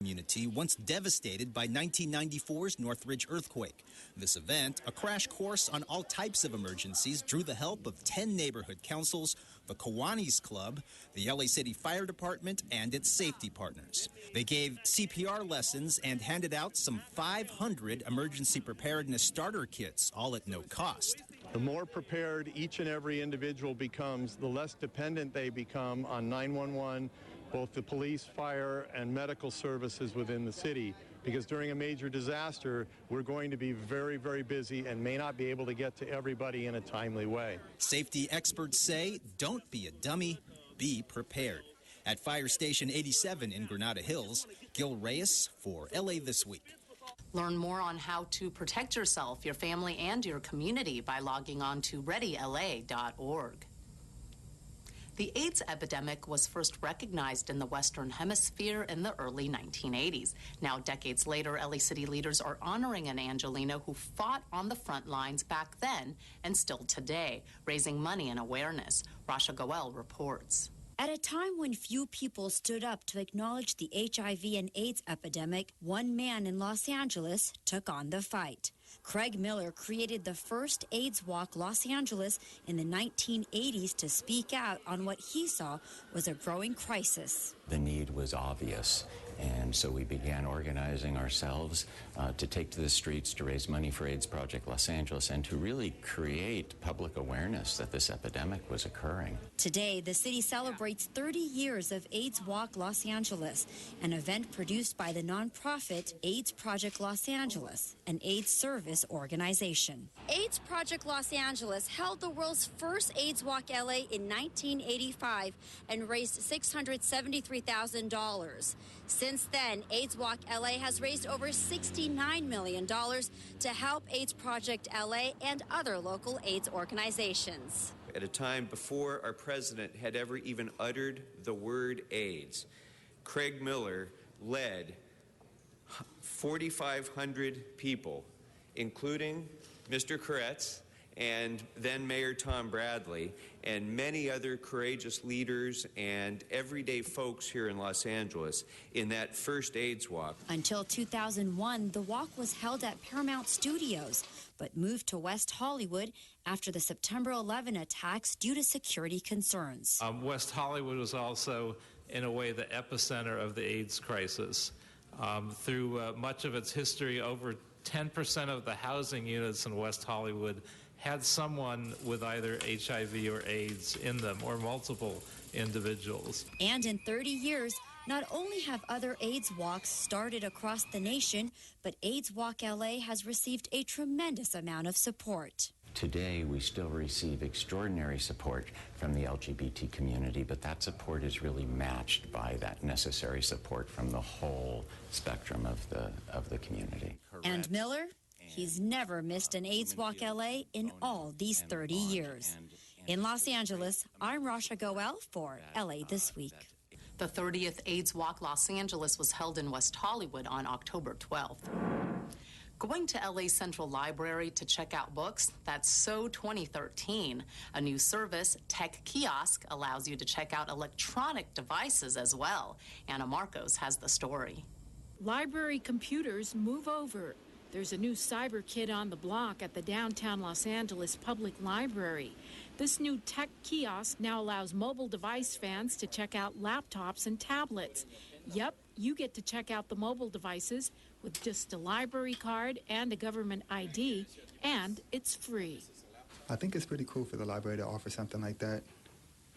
community once devastated by 1994's Northridge earthquake. This event, a crash course on all types of emergencies, drew the help of 10 neighborhood councils, the Kiwanis Club, the LA City Fire Department, and its safety partners. They gave CPR lessons and handed out some 500 emergency preparedness starter kits, all at no cost. The more prepared each and every individual becomes, the less dependent they become on 911, both the police, fire, and medical services within the city. Because during a major disaster, we're going to be very, very busy and may not be able to get to everybody in a timely way. Safety experts say, don't be a dummy, be prepared. At Fire Station 87 in Granada Hills, Gil Reyes for LA This Week. Learn more on how to protect yourself, your family, and your community by logging on to readyla.org. The AIDS epidemic was first recognized in the Western Hemisphere in the early 1980s. Now, decades later, LA City leaders are honoring an Angelino who fought on the front lines back then and still today, raising money and awareness. Rasha Goel reports. At a time when few people stood up to acknowledge the HIV and AIDS epidemic, one man in Los Angeles took on the fight. Craig Miller created the first AIDS Walk Los Angeles in the 1980s to speak out on what he saw was a growing crisis. The need was obvious, and so we began organizing ourselves to take to the streets to raise money for AIDS Project Los Angeles and to really create public awareness that this epidemic was occurring. Today, the city celebrates 30 years of AIDS Walk Los Angeles, an event produced by the nonprofit AIDS Project Los Angeles, an AIDS service organization. AIDS Project Los Angeles held the world's first AIDS Walk LA in 1985 and raised $673,000. Since then, AIDS Walk LA has raised over $69 million to help AIDS Project LA and other local AIDS organizations. At a time before our president had ever even uttered the word AIDS, Craig Miller led 4,500 people, including Mr. Koretz and then Mayor Tom Bradley, and many other courageous leaders and everyday folks here in Los Angeles in that first AIDS Walk. Until 2001, the walk was held at Paramount Studios, but moved to West Hollywood after the September 11 attacks due to security concerns. West Hollywood was also, in a way, the epicenter of the AIDS crisis. Through much of its history, over 10% of the housing units in West Hollywood had someone with either HIV or AIDS in them, or multiple individuals. And in 30 years, not only have other AIDS walks started across the nation, but AIDS Walk LA has received a tremendous amount of support. Today, we still receive extraordinary support from the LGBT community, but that support is really matched by that necessary support from the whole spectrum of the community. And Miller? He's never missed an AIDS Walk LA in all these 30 years. In Los Angeles, I'm Rasha Goel for LA This Week. The 30th AIDS Walk Los Angeles was held in West Hollywood on October 12th. Going to LA Central Library to check out books, that's so 2013. A new service, Tech Kiosk, allows you to check out electronic devices as well. Anna Marcos has the story. Library computers move over. There's a new cyber kid on the block at the downtown Los Angeles Public Library. This new Tech Kiosk now allows mobile device fans to check out laptops and tablets. Yep, you get to check out the mobile devices with just a library card and a government ID, and it's free. I think it's pretty cool for the library to offer something like that,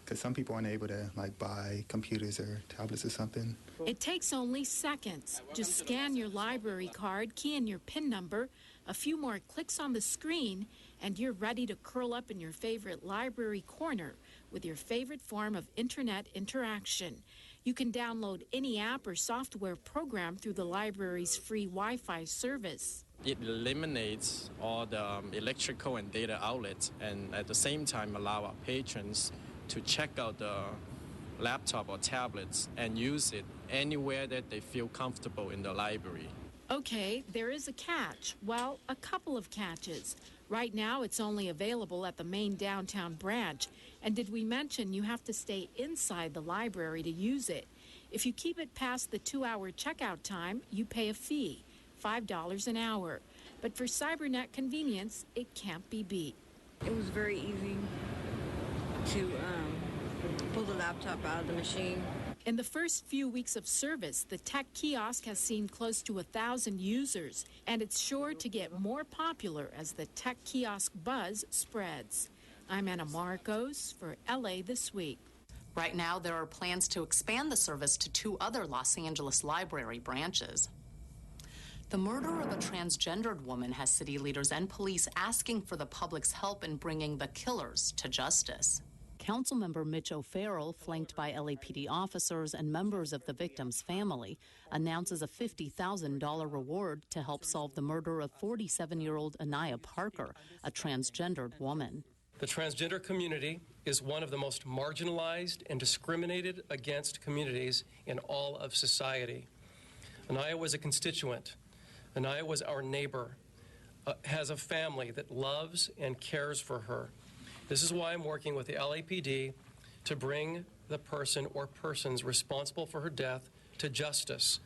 because some people aren't able to buy computers or tablets or something. It takes only seconds. Just scan your library card, key in your PIN number, a few more clicks on the screen, and you're ready to curl up in your favorite library corner with your favorite form of internet interaction. You can download any app or software program through the library's free Wi-Fi service. It eliminates all the electrical and data outlets, and at the same time allow our patrons to check out the laptop or tablets and use it anywhere that they feel comfortable in the library. Okay, there is a catch. Well, a couple of catches. Right now, it's only available at the main downtown branch. And did we mention you have to stay inside the library to use it? If you keep it past the 2-hour checkout time, you pay a fee, $5 an hour. But for CyberNet convenience, it can't be beat. It was very easy to pull the laptop out of the machine. In the first few weeks of service, the tech kiosk has seen close to 1,000 users, and it's sure to get more popular as the tech kiosk buzz spreads. I'm Anna Marcos for LA This Week. Right now, there are plans to expand the service to 2 other Los Angeles library branches. The murder of a transgendered woman has city leaders and police asking for the public's help in bringing the killers to justice. Councilmember Mitch O'Farrell, flanked by LAPD officers and members of the victim's family, announces a $50,000 reward to help solve the murder of 47-year-old Anaya Parker, a transgendered woman. The transgender community is one of the most marginalized and discriminated against communities in all of society. Anaya was a constituent. Anaya was our neighbor, has a family that loves and cares for her. This is why I'm working with the LAPD to bring the person or persons responsible for her death to justice.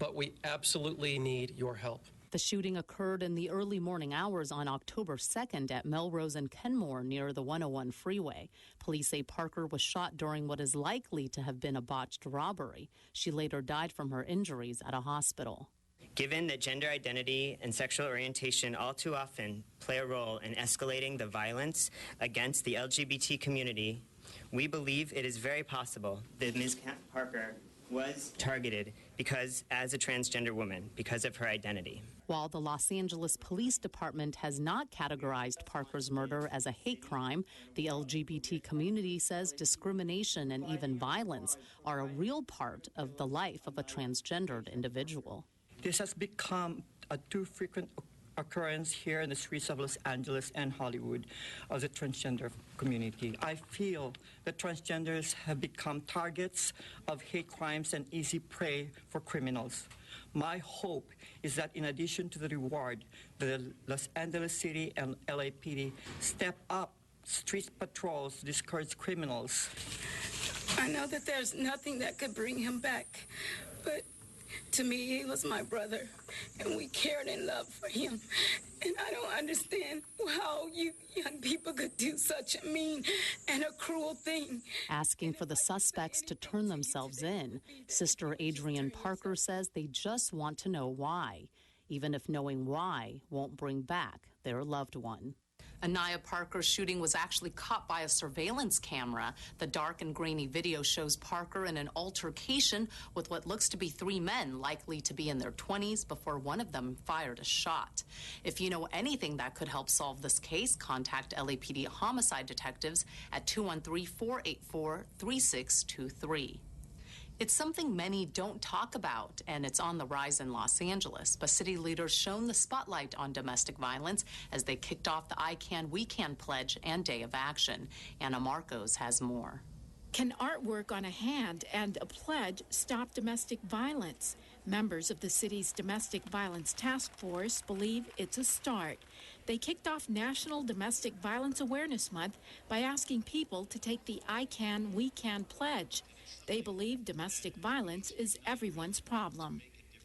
But we absolutely need your help. The shooting occurred in the early morning hours on October 2nd at Melrose and Kenmore near the 101 freeway. Police say Parker was shot during what is likely to have been a botched robbery. She later died from her injuries at a hospital. Given that gender identity and sexual orientation all too often play a role in escalating the violence against the LGBT community, we believe it is very possible that Ms. Parker was targeted as a transgender woman because of her identity. While the Los Angeles Police Department has not categorized Parker's murder as a hate crime, the LGBT community says discrimination and even violence are a real part of the life of a transgendered individual. This has become a too frequent occurrence here in the streets of Los Angeles and Hollywood of the transgender community. I feel that transgenders have become targets of hate crimes and easy prey for criminals. My hope is that in addition to the reward, the Los Angeles City and LAPD step up street patrols to discourage criminals. I know that there's nothing that could bring him back, but to me, he was my brother, and we cared and loved for him. And I don't understand how you young people could do such a mean and a cruel thing. Asking for the suspects to turn themselves in, Sister Adrienne Parker says they just want to know why, even if knowing why won't bring back their loved one. Anaya Parker's shooting was actually caught by a surveillance camera. The dark and grainy video shows Parker in an altercation with what looks to be 3 men, likely to be in their 20s, before one of them fired a shot. If you know anything that could help solve this case, contact LAPD homicide detectives at 213-484-3623. It's something many don't talk about, and it's on the rise in Los Angeles. But city leaders shone the spotlight on domestic violence as they kicked off the I Can, We Can pledge and Day of Action. Anna Marcos has more. Can artwork on a hand and a pledge stop domestic violence? Members of the city's Domestic Violence Task Force believe it's a start. They kicked off National Domestic Violence Awareness Month by asking people to take the I Can, We Can pledge. They believe domestic violence is everyone's problem.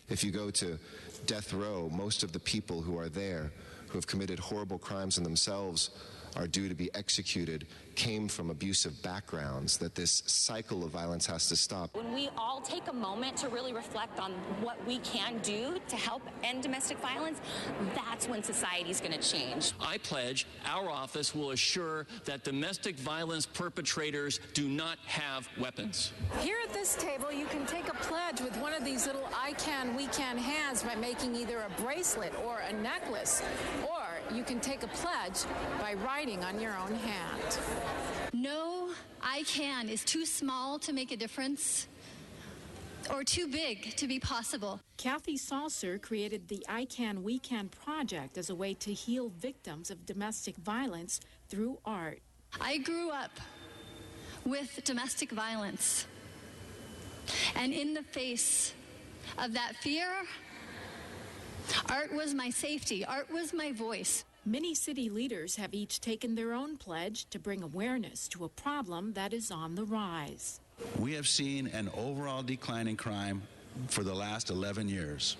If you go to death row, most of the people who are there who have committed horrible crimes in themselves are due to be executed came from abusive backgrounds, that this cycle of violence has to stop. When we all take a moment to really reflect on what we can do to help end domestic violence, that's when society's going to change. I pledge our office will assure that domestic violence perpetrators do not have weapons. Here at this table, you can take a pledge with one of these little I Can, We Can hands by making either a bracelet or a necklace, or you can take a pledge by writing on your own hand. No I Can is too small to make a difference or too big to be possible. Kathy Salser created the I Can, We Can project as a way to heal victims of domestic violence through art. I grew up with domestic violence, and in the face of that fear, art was my safety, art was my voice. Many city leaders have each taken their own pledge to bring awareness to a problem that is on the rise. We have seen an overall decline in crime for the last 11 years.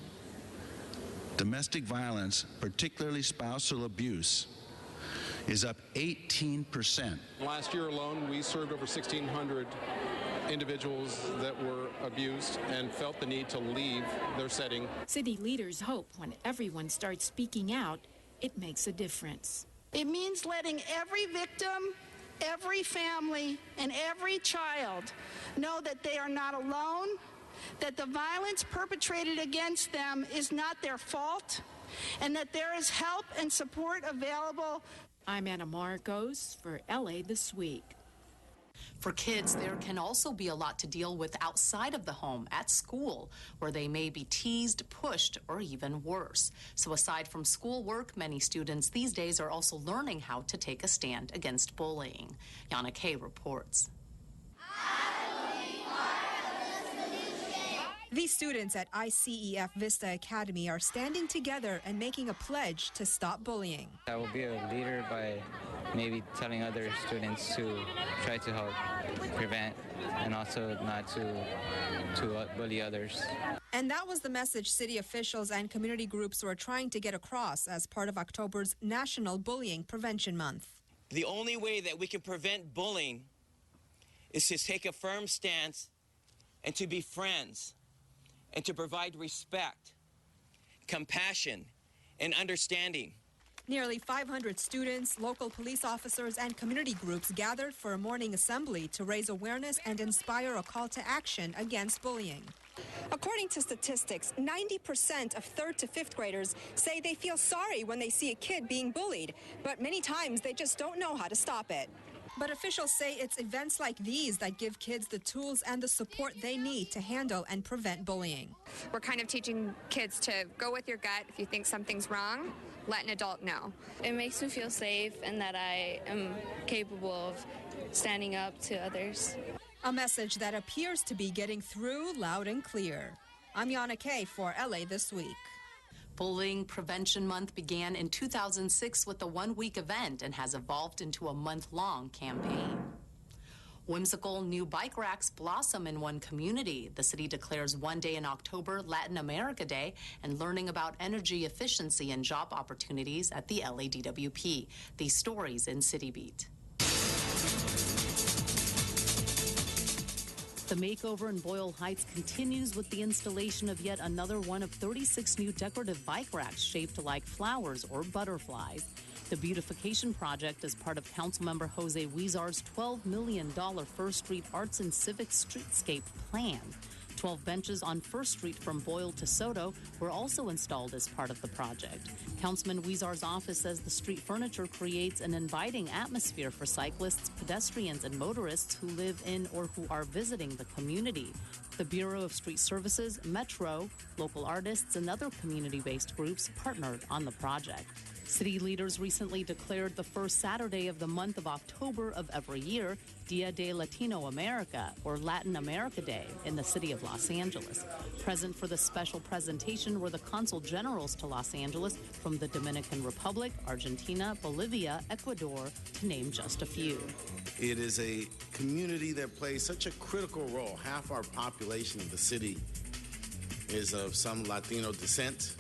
Domestic violence, particularly spousal abuse, is up 18%. Last year alone, we served over 1,600 individuals that were abused and felt the need to leave their setting. City leaders hope when everyone starts speaking out, it makes a difference. It means letting every victim, every family, and every child know that they are not alone, that the violence perpetrated against them is not their fault, and that there is help and support available. I'm Anna Marcos for LA This Week. For kids, there can also be a lot to deal with outside of the home, at school, where they may be teased, pushed, or even worse. So aside from schoolwork, many students these days are also learning how to take a stand against bullying. Yana Kay reports. These students at ICEF Vista Academy are standing together and making a pledge to stop bullying. I will be a leader by maybe telling other students to try to help prevent and also not to bully others. And that was the message city officials and community groups were trying to get across as part of October's National Bullying Prevention Month. The only way that we can prevent bullying is to take a firm stance and to be friends, and to provide respect, compassion, and understanding. Nearly 500 students, local police officers, and community groups gathered for a morning assembly to raise awareness and inspire a call to action against bullying. According to statistics, 90% of 3rd to 5th graders say they feel sorry when they see a kid being bullied, but many times they just don't know how to stop it. But officials say it's events like these that give kids the tools and the support they need to handle and prevent bullying. We're kind of teaching kids to go with your gut. If you think something's wrong, let an adult know. It makes me feel safe and that I am capable of standing up to others. A message that appears to be getting through loud and clear. I'm Yana Kay for LA This Week. Bullying Prevention Month began in 2006 with a one-week event and has evolved into a month-long campaign. Whimsical new bike racks blossom in one community. The city declares one day in October Latin America Day and learning about energy efficiency and job opportunities at the LADWP. These stories in City Beat. The makeover in Boyle Heights continues with the installation of yet another one of 36 new decorative bike racks shaped like flowers or butterflies. The beautification project is part of Councilmember Jose Huizar's $12 million First Street Arts and Civic Streetscape plan. 12 benches on First Street from Boyle to Soto were also installed as part of the project. Councilman Huizar's office says the street furniture creates an inviting atmosphere for cyclists, pedestrians, and motorists who live in or who are visiting the community. The Bureau of Street Services, Metro, local artists, and other community-based groups partnered on the project. City leaders recently declared the first Saturday of the month of October of every year Dia de Latino America, or Latin America Day, in the city of Los Angeles. Present for the special presentation were the consul generals to Los Angeles from the Dominican Republic, Argentina, Bolivia, Ecuador, to name just a few. It is a community that plays such a critical role. Half our population of the city is of some Latino descent.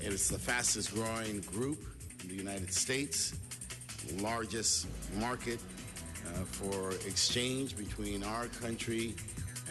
It is the fastest growing group in the United States, the largest market for exchange between our country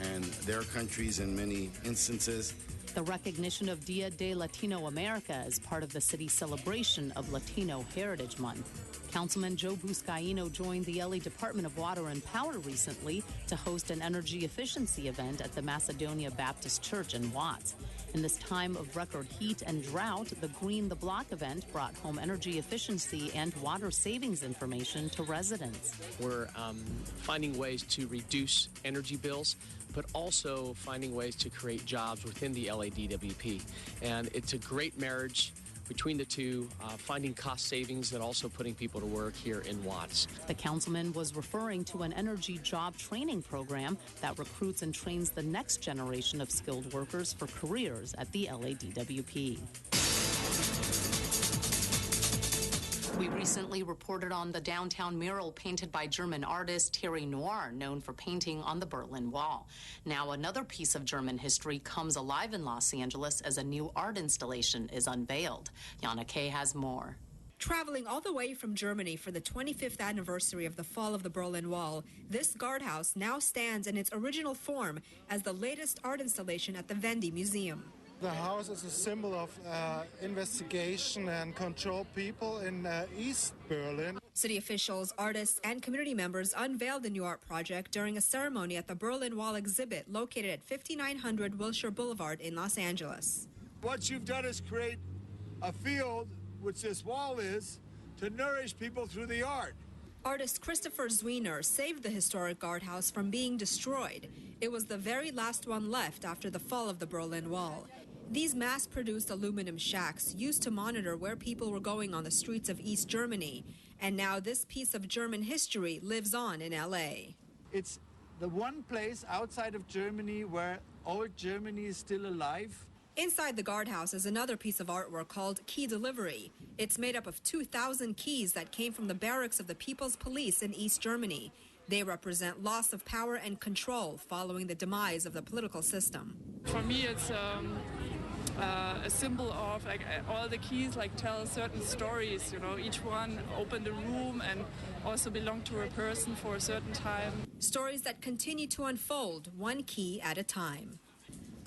and their countries in many instances. The recognition of Dia de Latino America is part of the city's celebration of Latino Heritage Month. Councilman Joe Buscaino joined the LA Department of Water and Power recently to host an energy efficiency event at the Macedonia Baptist Church in Watts. In this time of record heat and drought, the Green the Block event brought home energy efficiency and water savings information to residents. We're finding ways to reduce energy bills, but also finding ways to create jobs within the LADWP. And it's a great marriage between the two, finding cost savings and also putting people to work here in Watts. The councilman was referring to an energy job training program that recruits and trains the next generation of skilled workers for careers at the LADWP. We recently reported on the downtown mural painted by German artist Thierry Noir, known for painting on the Berlin Wall. Now another piece of German history comes alive in Los Angeles as a new art installation is unveiled. Yana Kay has more. Traveling all the way from Germany for the 25th anniversary of the fall of the Berlin Wall, this guardhouse now stands in its original form as the latest art installation at the Wendy Museum. The house is a symbol of investigation and control people in East Berlin. City officials, artists, and community members unveiled the new art project during a ceremony at the Berlin Wall exhibit located at 5900 Wilshire Boulevard in Los Angeles. What you've done is create a field, which this wall is, to nourish people through the art. Artist Christopher Zwiener saved the historic guardhouse from being destroyed. It was the very last one left after the fall of the Berlin Wall. These mass-produced aluminum shacks used to monitor where people were going on the streets of East Germany. And now this piece of German history lives on in L.A. It's the one place outside of Germany where old Germany is still alive. Inside the guardhouse is another piece of artwork called Key Delivery. It's made up of 2,000 keys that came from the barracks of the People's Police in East Germany. They represent loss of power and control following the demise of the political system. For me, it's a symbol of all the keys tell certain stories. You know, each one opened a room and also belonged to a person for a certain time. Stories that continue to unfold one key at a time.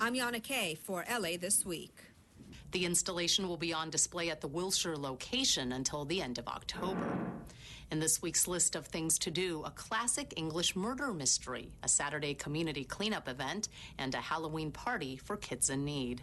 I'm Yana Kay for LA This Week. The installation will be on display at the Wilshire location until the end of October. In this week's list of things to do, a classic English murder mystery, a Saturday community cleanup event, and a Halloween party for kids in need.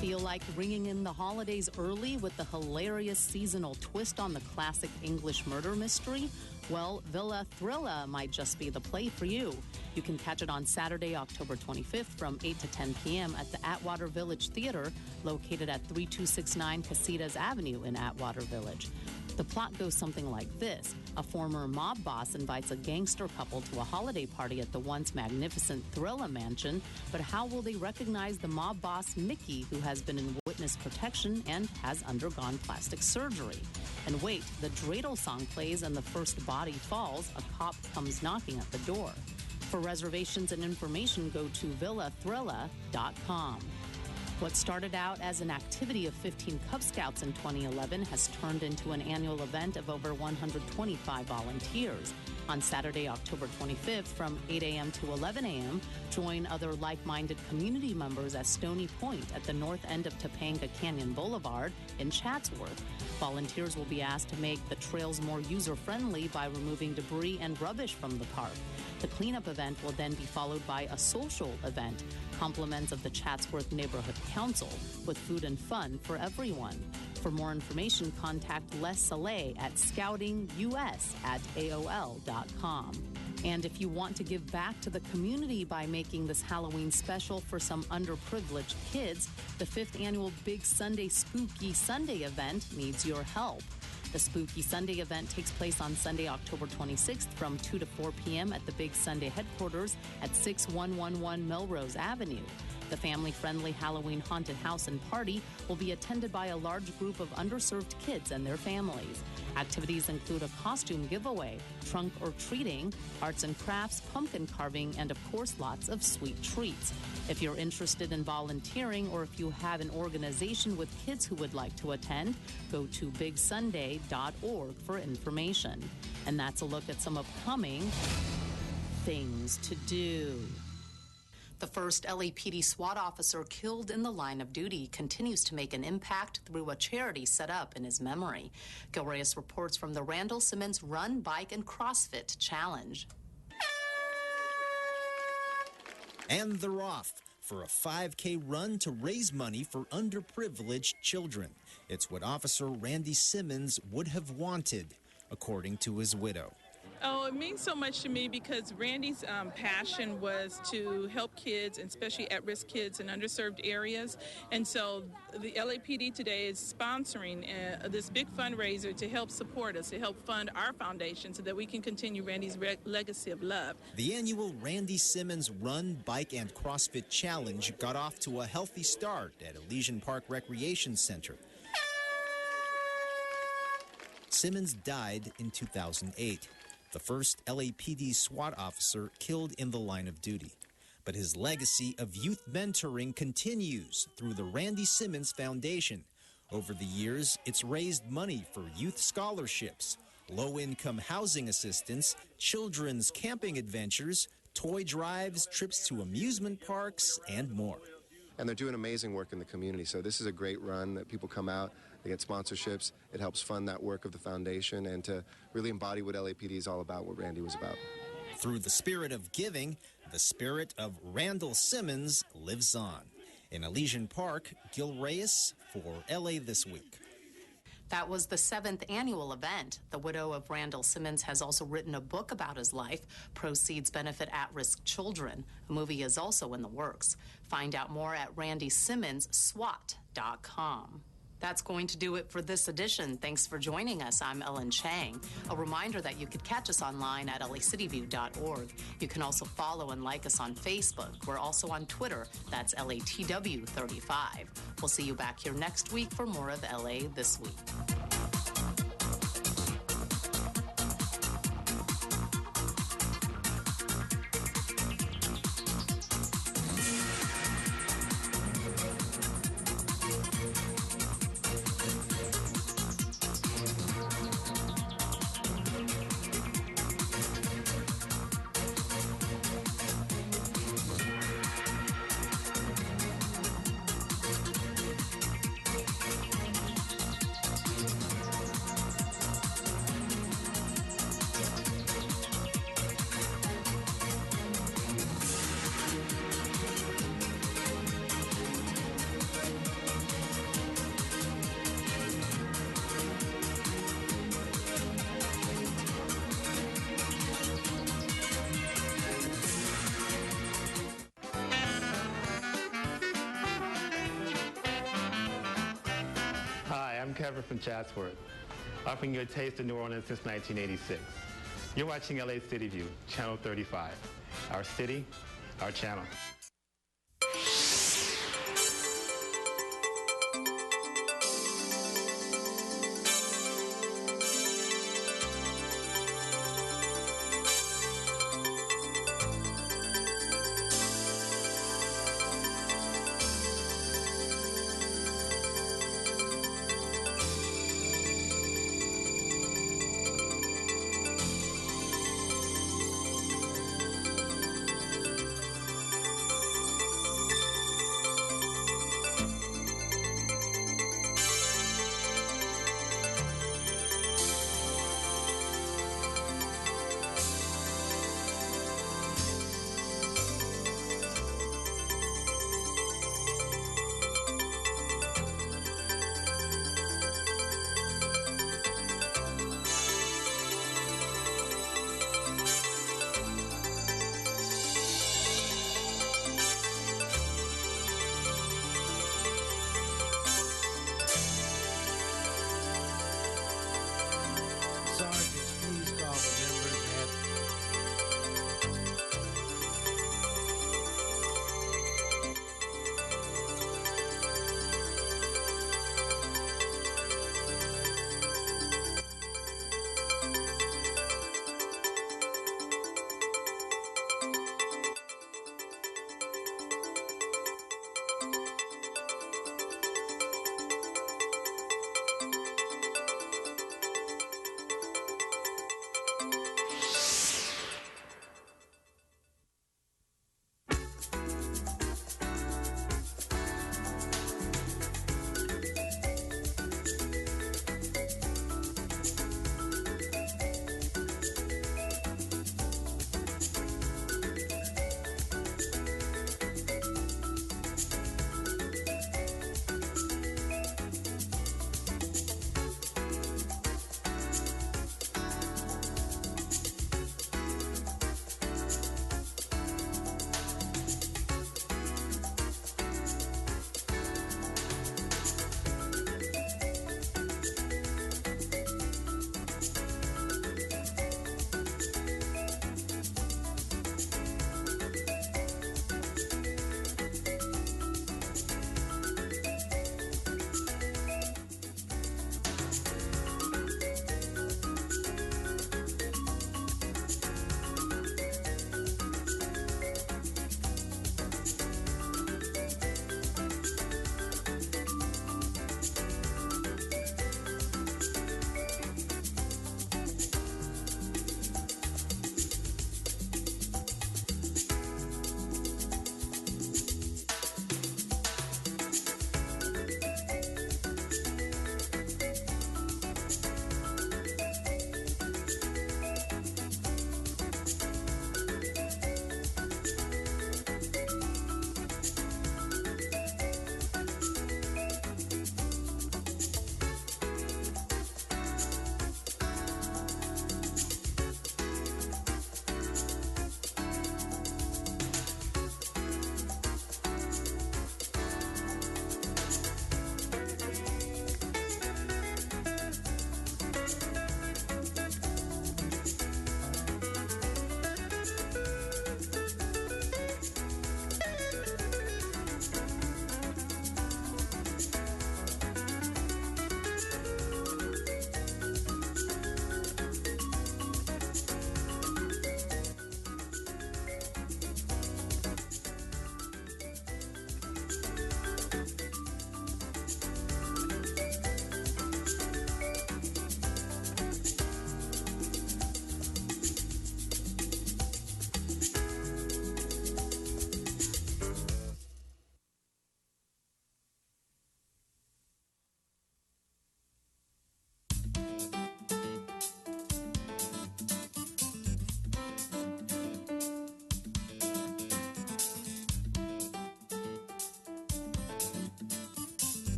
Feel like ringing in the holidays early with the hilarious seasonal twist on the classic English murder mystery? Well, Villa Thrilla might just be the play for you. You can catch it on Saturday, October 25th from 8 to 10 p.m. at the Atwater Village Theater, located at 3269 Casitas Avenue in Atwater Village. The plot goes something like this. A former mob boss invites a gangster couple to a holiday party at the once magnificent Thrilla mansion, but how will they recognize the mob boss Mickey, who has been in witness protection and has undergone plastic surgery? And wait, the dreidel song plays and the first body falls. A cop comes knocking at the door. For reservations and information, go to villathrilla.com. What started out as an activity of 15 Cub Scouts in 2011 has turned into an annual event of over 125 volunteers. On Saturday, October 25th, from 8 a.m. to 11 a.m., join other like-minded community members at Stony Point at the north end of Topanga Canyon Boulevard in Chatsworth. Volunteers will be asked to make the trails more user-friendly by removing debris and rubbish from the park. The cleanup event will then be followed by a social event, compliments of the Chatsworth Neighborhood Council, with food and fun for everyone. For more information, contact Les Saleh at scoutingus@aol.com. And if you want to give back to the community by making this Halloween special for some underprivileged kids, the 5th annual Big Sunday Spooky Sunday event needs your help. The Spooky Sunday event takes place on Sunday, October 26th from 2 to 4 p.m. at the Big Sunday headquarters at 6111 Melrose Avenue. The family-friendly Halloween haunted house and party will be attended by a large group of underserved kids and their families. Activities include a costume giveaway, trunk or treating, arts and crafts, pumpkin carving, and of course lots of sweet treats. If you're interested in volunteering or if you have an organization with kids who would like to attend, go to bigsunday.org for information. And that's a look at some upcoming things to do. The first LAPD SWAT officer killed in the line of duty continues to make an impact through a charity set up in his memory. Gil Reyes reports from the Randall Simmons Run, Bike, and CrossFit Challenge. And they're off for a 5K run to raise money for underprivileged children. It's what Officer Randy Simmons would have wanted, according to his widow. Oh, it means so much to me because Randy's passion was to help kids, and especially at-risk kids in underserved areas. And so the LAPD today is sponsoring this big fundraiser to help support us, to help fund our foundation so that we can continue Randy's legacy of love. The annual Randy Simmons Run, Bike, and CrossFit Challenge got off to a healthy start at Elysian Park Recreation Center. Simmons died in 2008, the first LAPD SWAT officer killed in the line of duty. But his legacy of youth mentoring continues through the Randy Simmons Foundation. Over the years, it's raised money for youth scholarships, low-income housing assistance, children's camping adventures, toy drives, trips to amusement parks, and more. And they're doing amazing work in the community. So this is a great run that people come out, they get sponsorships. It helps fund that work of the foundation and to really embody what LAPD is all about, what Randy was about. Through the spirit of giving, the spirit of Randall Simmons lives on. In Elysian Park, Gil Reyes for LA This Week. That was the 7th annual event. The widow of Randall Simmons has also written a book about his life. Proceeds benefit at-risk children. A movie is also in the works. Find out more at randysimmonsswat.com. That's going to do it for this edition. Thanks for joining us. I'm Ellen Chang. A reminder that you could catch us online at lacitywiew.org. You can also follow and like us on Facebook. We're also on Twitter. That's LATW35. We'll see you back here next week for more of LA This Week. I'm Kevin from Chatsworth, offering you a taste of New Orleans since 1986. You're watching LA City View, Channel 35. Our city, our channel.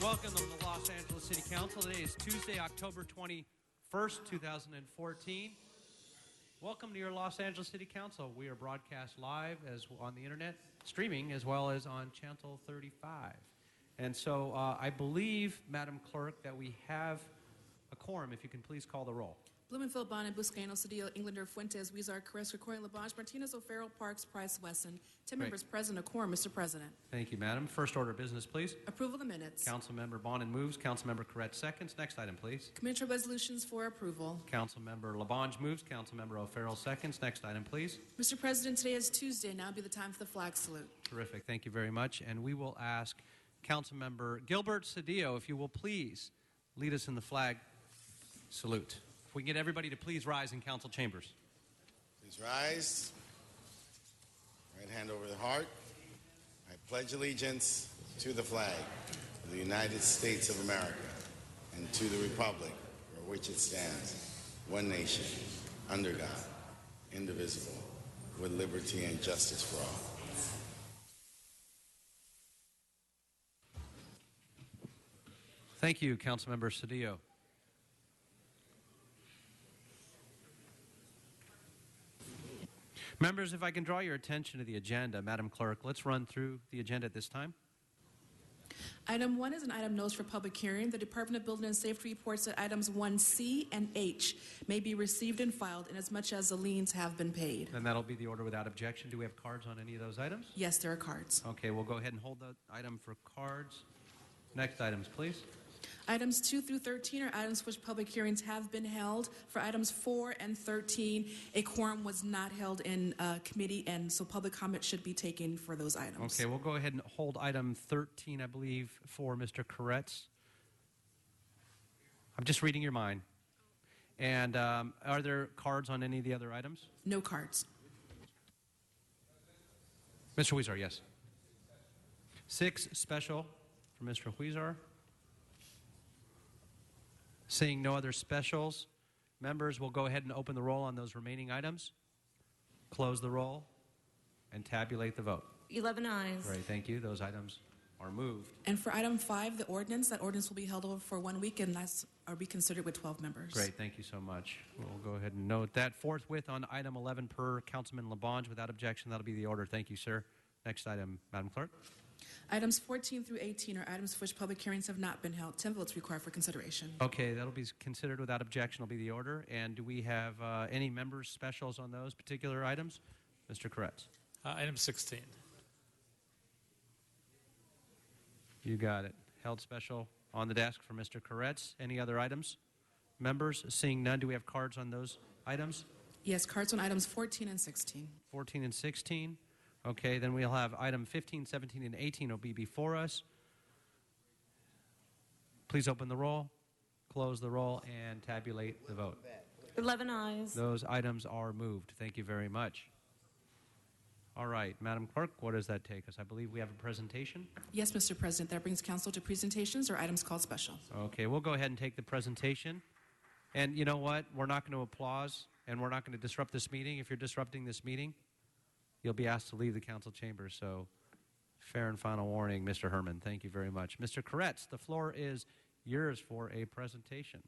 Welcome to the Los Angeles City Council. Today is Tuesday, October 21st, 2014. Welcome to your Los Angeles City Council. We are broadcast live as on the internet, streaming, as well as on Channel 35. And so I believe, Madam Clerk, that we have a quorum. If you can please call the roll. Blumenfield, Bonnet, Buscaino, Cedillo, Englander, Fuentes, Huizar, Carrasco, Corcoran, Labange, Martinez, O'Farrell, Parks, Price, Wesson. 10 members present, a quorum, Mr. President. Thank you, Madam. First order of business, please. Approval of the minutes. Councilmember Bonin moves. Councilmember Corrett seconds. Next item, please. Committee resolutions for approval. Councilmember Labange moves. Councilmember O'Farrell seconds. Next item, please. Mr. President, today is Tuesday. Now be the time for the flag salute. Terrific. Thank you very much. And we will ask Councilmember Gilbert Cedillo, if you will please lead us in the flag salute. If we can get everybody to please rise in council chambers. Please rise. Right hand over the heart. I pledge allegiance to the flag of the United States of America and to the republic for which it stands, one nation, under God, indivisible, with liberty and justice for all. Thank you, Councilmember Cedillo. Members, if I can draw your attention to the agenda, Madam Clerk, let's run through the agenda at this time. Item 1 is an item notice for public hearing. The Department of Building and Safety reports that items 1C and H may be received and filed inasmuch as the liens have been paid. And that'll be the order without objection. Do we have cards on any of those items? Yes, there are cards. Okay, we'll go ahead and hold the item for cards. Next items, please. Items 2 through 13 are items for which public hearings have been held. For items 4 and 13, a quorum was not held in committee, and so public comment should be taken for those items. Okay, we'll go ahead and hold item 13, I believe, for Mr. Koretz. I'm just reading your mind. And are there cards on any of the other items? No cards. Mr. Huizar, yes. 6 special for Mr. Huizar. Seeing no other specials, members will go ahead and open the roll on those remaining items, close the roll, and tabulate the vote. 11 ayes. Great, thank you. Those items are moved. And for item 5, the ordinance, that ordinance will be held over for 1 week and that's be considered with 12 members. Great, thank you so much. We'll go ahead and note that. Forthwith on item 11 per Councilman Labange, without objection, that'll be the order. Thank you, sir. Next item, Madam Clerk. Items 14 through 18 are items for which public hearings have not been held. 10 votes required for consideration. Okay, that'll be considered without objection, will be the order. And do we have any members' specials on those particular items? Mr. Koretz. Item 16. You got it. Held special on the desk for Mr. Koretz. Any other items? Members, seeing none, do we have cards on those items? Yes, cards on items 14 and 16. 14 and 16. Okay, then we'll have item 15, 17, and 18 will be before us. Please open the roll, close the roll, and tabulate the vote. 11 ayes. Those items are moved. Thank you very much. All right, Madam Clerk, what does that take us? I believe we have a presentation. Yes, Mr. President. That brings council to presentations or items called special. Okay, we'll go ahead and take the presentation. And you know what? We're not going to applause, and we're not going to disrupt this meeting. If you're disrupting this meeting, you'll be asked to leave the council chamber. So, fair and final warning, Mr. Herman. Thank you very much. Mr. Koretz, the floor is yours for a presentation.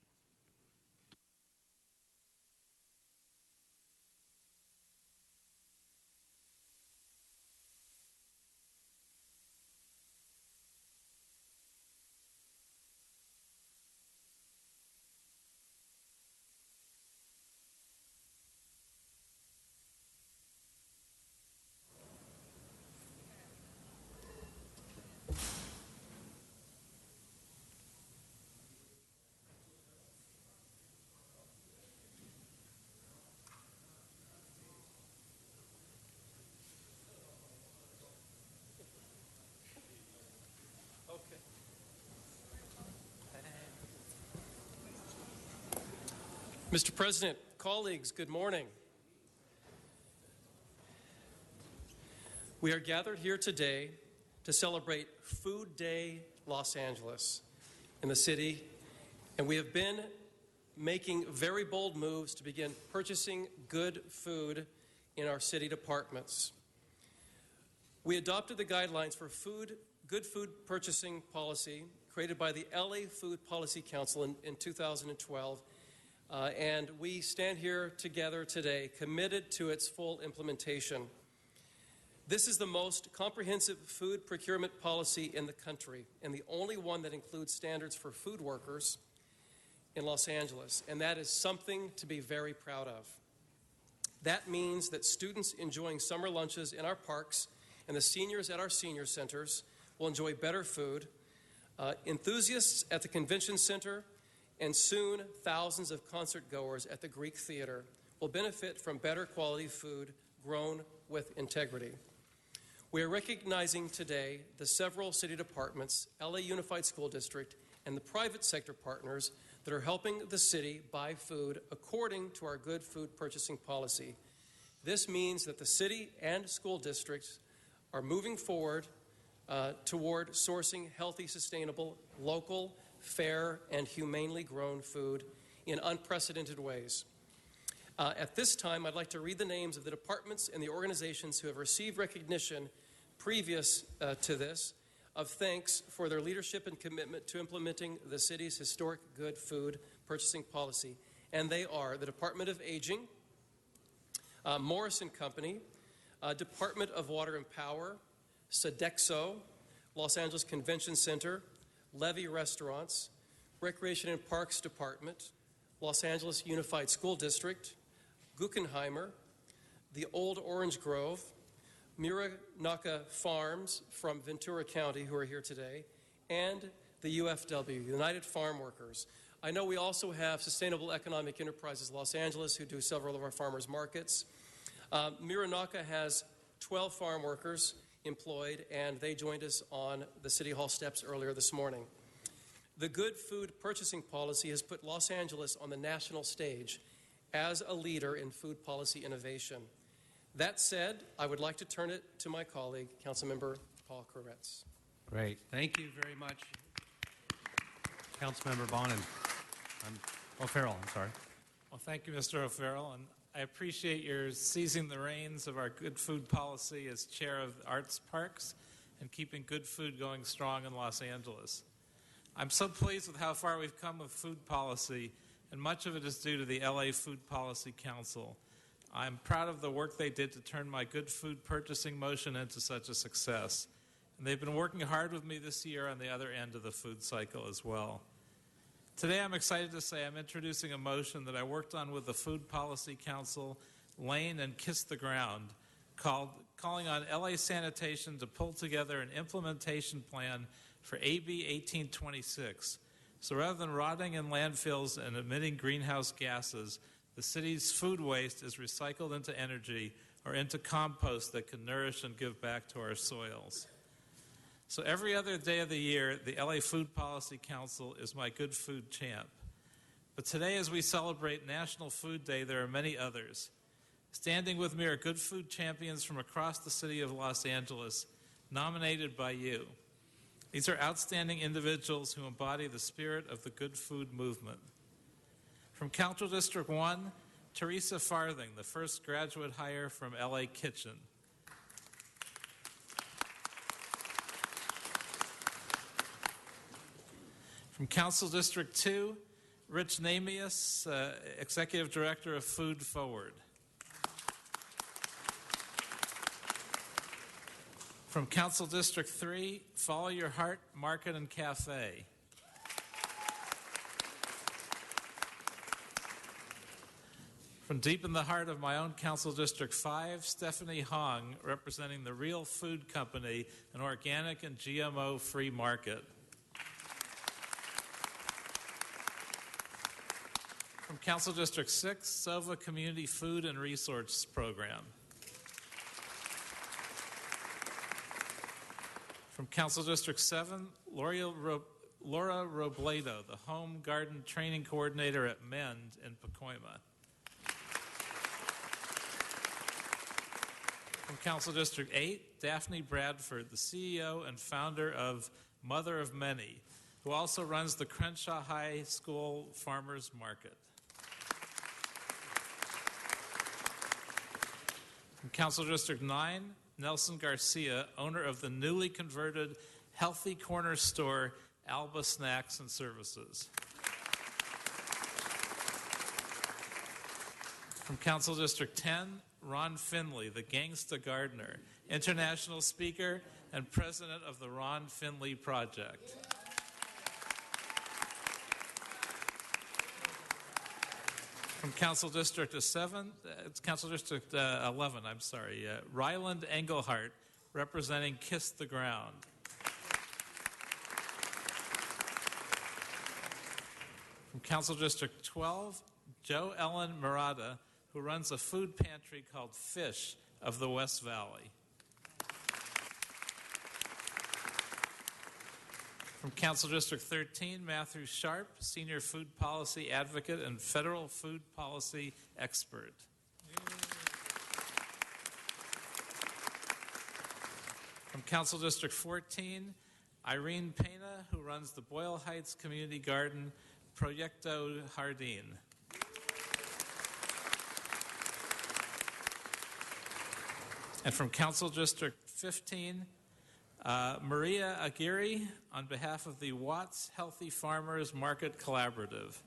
Mr. President, colleagues, good morning. We are gathered here today to celebrate Food Day Los Angeles in the city, and we have been making very bold moves to begin purchasing good food in our city departments. We adopted the guidelines for good food purchasing policy created by the LA Food Policy Council in 2012, and we stand here together today committed to its full implementation. This is the most comprehensive food procurement policy in the country, and the only one that includes standards for food workers in Los Angeles, and that is something to be very proud of. That means that students enjoying summer lunches in our parks and the seniors at our senior centers will enjoy better food. Enthusiasts at the convention center and soon thousands of concert goers at the Greek Theater will benefit from better quality food grown with integrity. We are recognizing today the several city departments, LA Unified School District, and the private sector partners that are helping the city buy food according to our good food purchasing policy. This means that the city and school districts are moving forward toward sourcing healthy, sustainable, local, fair, and humanely grown food in unprecedented ways. At this time, I'd like to read the names of the departments and the organizations who have received recognition previous to this of thanks for their leadership and commitment to implementing the city's historic good food purchasing policy. And they are the Department of Aging, Morrison Company, Department of Water and Power, Sodexo, Los Angeles Convention Center, Levy Restaurants, Recreation and Parks Department, Los Angeles Unified School District, Guggenheimer, the Old Orange Grove, Muranaka Farms from Ventura County, who are here today, and the UFW, United Farm Workers. I know we also have Sustainable Economic Enterprises Los Angeles, who do several of our farmers markets. Muranaka has 12 farm workers employed, and they joined us on the City Hall steps earlier this morning. The good food purchasing policy has put Los Angeles on the national stage as a leader in food policy innovation. That said, I would like to turn it to my colleague, Councilmember Paul Koretz. Great. Thank you very much, Councilmember Bonin. O'Farrell, I'm sorry. Well, thank you, Mr. O'Farrell, and I appreciate your seizing the reins of our good food policy as chair of Arts Parks and keeping good food going strong in Los Angeles. I'm so pleased with how far we've come with food policy, and much of it is due to the LA Food Policy Council. I'm proud of the work they did to turn my good food purchasing motion into such a success. And they've been working hard with me this year on the other end of the food cycle as well. Today I'm excited to say I'm introducing a motion that I worked on with the Food Policy Council, Lane, and Kiss the Ground, calling on LA Sanitation to pull together an implementation plan for AB 1826. So rather than rotting in landfills and emitting greenhouse gases, the city's food waste is recycled into energy or into compost that can nourish and give back to our soils. So every other day of the year, the LA Food Policy Council is my good food champ. But today, as we celebrate National Food Day, there are many others. Standing with me are good food champions from across the city of Los Angeles, nominated by you. These are outstanding individuals who embody the spirit of the good food movement. From Council District 1, Teresa Farthing, the first graduate hire from LA Kitchen. From Council District 2, Rich Namias, Executive Director of Food Forward. From Council District 3, Follow Your Heart Market and Cafe. From deep in the heart of my own Council District 5, Stephanie Hong, representing the Real Food Company, an organic and GMO-free market. From Council District 6, Sova Community Food and Resource Program. From Council District 7, Laura Robledo, the Home Garden Training Coordinator at MEND in Pacoima. From Council District 8, Daphne Bradford, the CEO and founder of Mother of Many, who also runs the Crenshaw High School Farmers Market. From Council District 9, Nelson Garcia, owner of the newly converted Healthy Corner store Alba Snacks and Services. From Council District 10, Ron Finley, the Gangsta Gardener, international speaker and president of the Ron Finley Project. From Council District 11, Ryland Engelhart, representing Kiss the Ground. From Council District 12, Joe Ellen Murata, who runs a food pantry called Fish of the West Valley. From Council District 13, Matthew Sharp, Senior Food Policy Advocate and Federal Food Policy Expert. From Council District 14, Irene Pena, who runs the Boyle Heights Community Garden, Proyecto Jardín. And from Council District 15, Maria Aguirre, on behalf of the Watts Healthy Farmers Market Collaborative.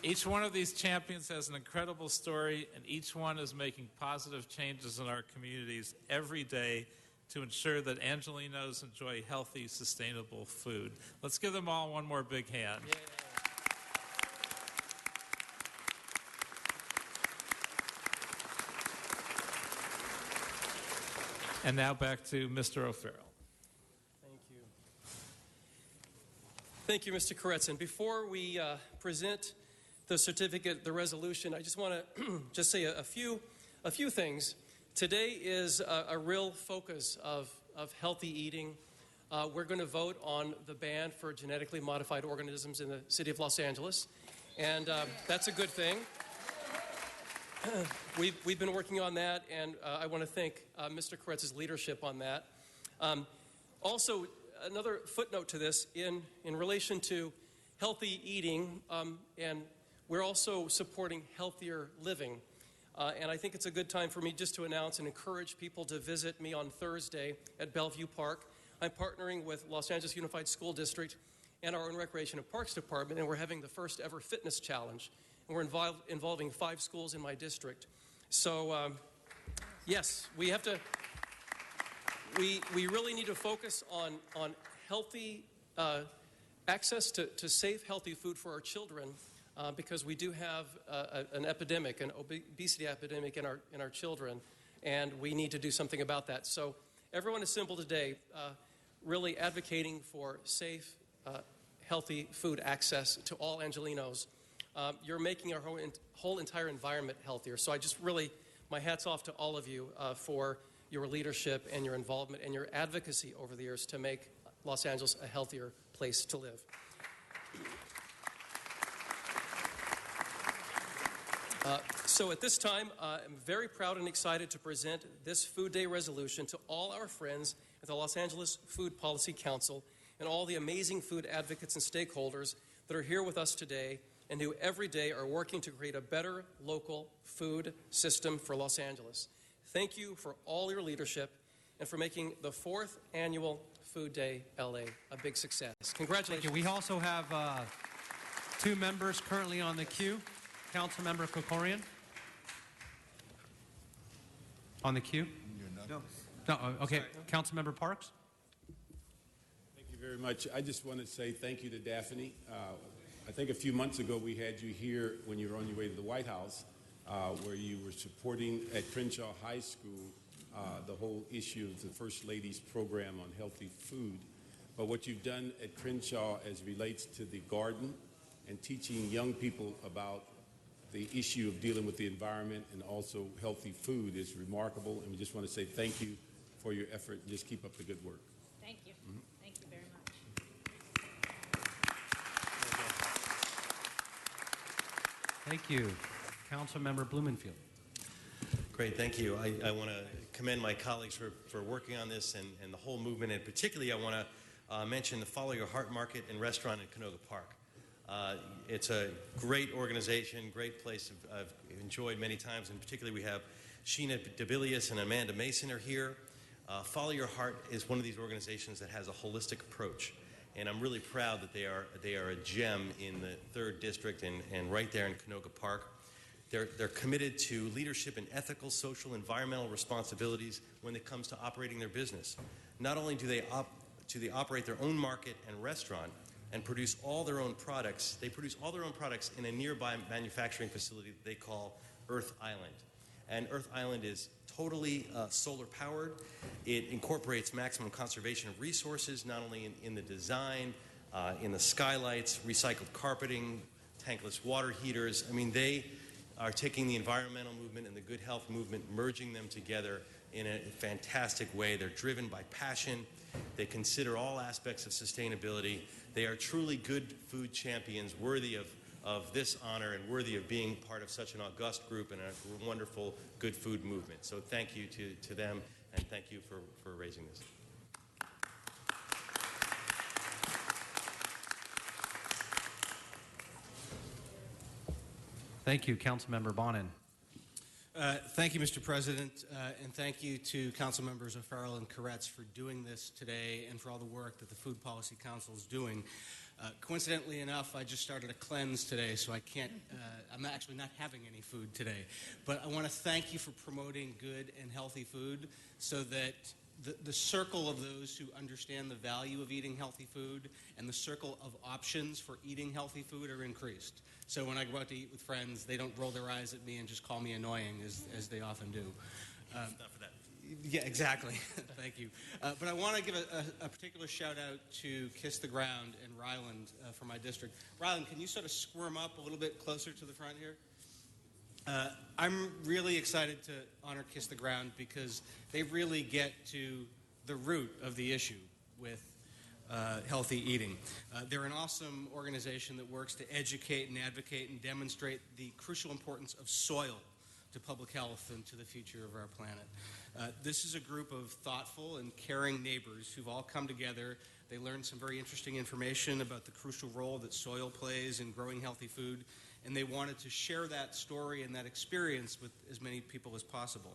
Each one of these champions has an incredible story, and each one is making positive changes in our communities every day to ensure that Angelenos enjoy healthy, sustainable food. Let's give them all one more big hand. Yeah. And now back to Mr. O'Farrell. Thank you. Thank you, Mr. Koretson. Before we present the certificate, the resolution, I just want to just say a few things. Today is a real focus of healthy eating. We're going to vote on the ban for genetically modified organisms in the city of Los Angeles, and that's a good thing. We've been working on that, and I want to thank Mr. Koretz's leadership on that. Also, another footnote to this, in relation to healthy eating, and we're also supporting healthier living. And I think it's a good time for me just to announce and encourage people to visit me on Thursday at Bellevue Park. I'm partnering with Los Angeles Unified School District and our own Recreation and Parks Department, and we're having the first ever fitness challenge. And we're involving 5 schools in my district. So, yes, we have to, we really need to focus on healthy access to safe, healthy food for our children because we do have an epidemic, an obesity epidemic in our children, and we need to do something about that. So everyone assembled today really advocating for safe, healthy food access to all Angelenos. You're making our whole entire environment healthier. So I just really, my hat's off to all of you for your leadership and your involvement and your advocacy over the years to make Los Angeles a healthier place to live. So at this time, I'm very proud and excited to present this Food Day resolution to all our friends at the Los Angeles Food Policy Council and all the amazing food advocates and stakeholders that are here with us today and who every day are working to create a better local food system for Los Angeles. Thank you for all your leadership and for making the 4th annual Food Day LA a big success. Congratulations. Thank you. We also have 2 members currently on the queue. Councilmember Kokorian. On the queue? No, okay. Councilmember Parks. Thank you very much. I just want to say thank you to Daphne. I think a few months ago we had you here when you were on your way to the White House where you were supporting at Crenshaw High School the whole issue of the First Lady's program on healthy food. But what you've done at Crenshaw as relates to the garden and teaching young people about the issue of dealing with the environment and also healthy food is remarkable. And we just want to say thank you for your effort and just keep up the good work. Thank you. Mm-hmm. Thank you very much. Thank you. Councilmember Blumenfield. Great, thank you. I want to commend my colleagues for working on this and the whole movement, and particularly I want to mention the Follow Your Heart Market and Restaurant in Canoga Park. It's a great organization, great place I've enjoyed many times, and particularly we have Sheena Debilius and Amanda Mason are here. Follow Your Heart is one of these organizations that has a holistic approach, and I'm really proud that they are a gem in the 3rd District and right there in Canoga Park. They're committed to leadership in ethical, social, environmental responsibilities when it comes to operating their business. Not only do they operate their own market and restaurant and produce all their own products, they produce all their own products in a nearby manufacturing facility that they call Earth Island. And Earth Island is totally solar powered. It incorporates maximum conservation of resources, not only in the design, in the skylights, recycled carpeting, tankless water heaters. I mean, they are taking the environmental movement and the good health movement, merging them together in a fantastic way. They're driven by passion. They consider all aspects of sustainability. They are truly good food champions, worthy of this honor and worthy of being part of such an august group and a wonderful good food movement. So thank you to them, and thank you for raising this. Thank you, Councilmember Bonin. Thank you, Mr. President, and thank you to Council Members O'Farrell and Koretz for doing this today and for all the work that the Food Policy Council is doing. Coincidentally enough, I just started a cleanse today, so I can't, I'm actually not having any food today. But I want to thank you for promoting good and healthy food so that the circle of those who understand the value of eating healthy food and the circle of options for eating healthy food are increased. So when I go out to eat with friends, they don't roll their eyes at me and just call me annoying, as they often do. Enough of that. Yeah, exactly. Thank you. But I want to give a particular shout out to Kiss the Ground and Ryland from my district. Ryland, can you sort of squirm up a little bit closer to the front here? I'm really excited to honor Kiss the Ground because they really get to the root of the issue with healthy eating. They're an awesome organization that works to educate and advocate and demonstrate the crucial importance of soil to public health and to the future of our planet. This is a group of thoughtful and caring neighbors who've all come together. They learned some very interesting information about the crucial role that soil plays in growing healthy food, and they wanted to share that story and that experience with as many people as possible.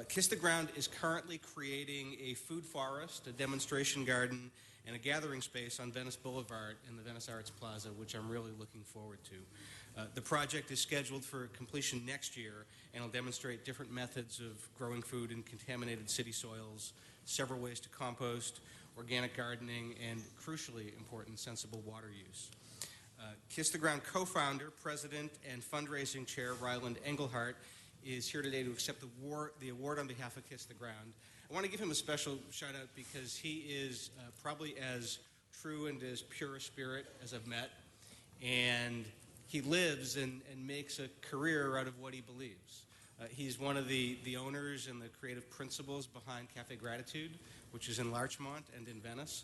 Kiss the Ground is currently creating a food forest, a demonstration garden, and a gathering space on Venice Boulevard in the Venice Arts Plaza, which I'm really looking forward to. The project is scheduled for completion next year and will demonstrate different methods of growing food in contaminated city soils, several ways to compost, organic gardening, and crucially important, sensible water use. Kiss the Ground co-founder, president, and fundraising chair Ryland Engelhardt is here today to accept the award on behalf of Kiss the Ground. I want to give him a special shout out because he is probably as true and as pure a spirit as I've met, and he lives and makes a career out of what he believes. He's one of the owners and the creative principals behind Cafe Gratitude, which is in Larchmont and in Venice,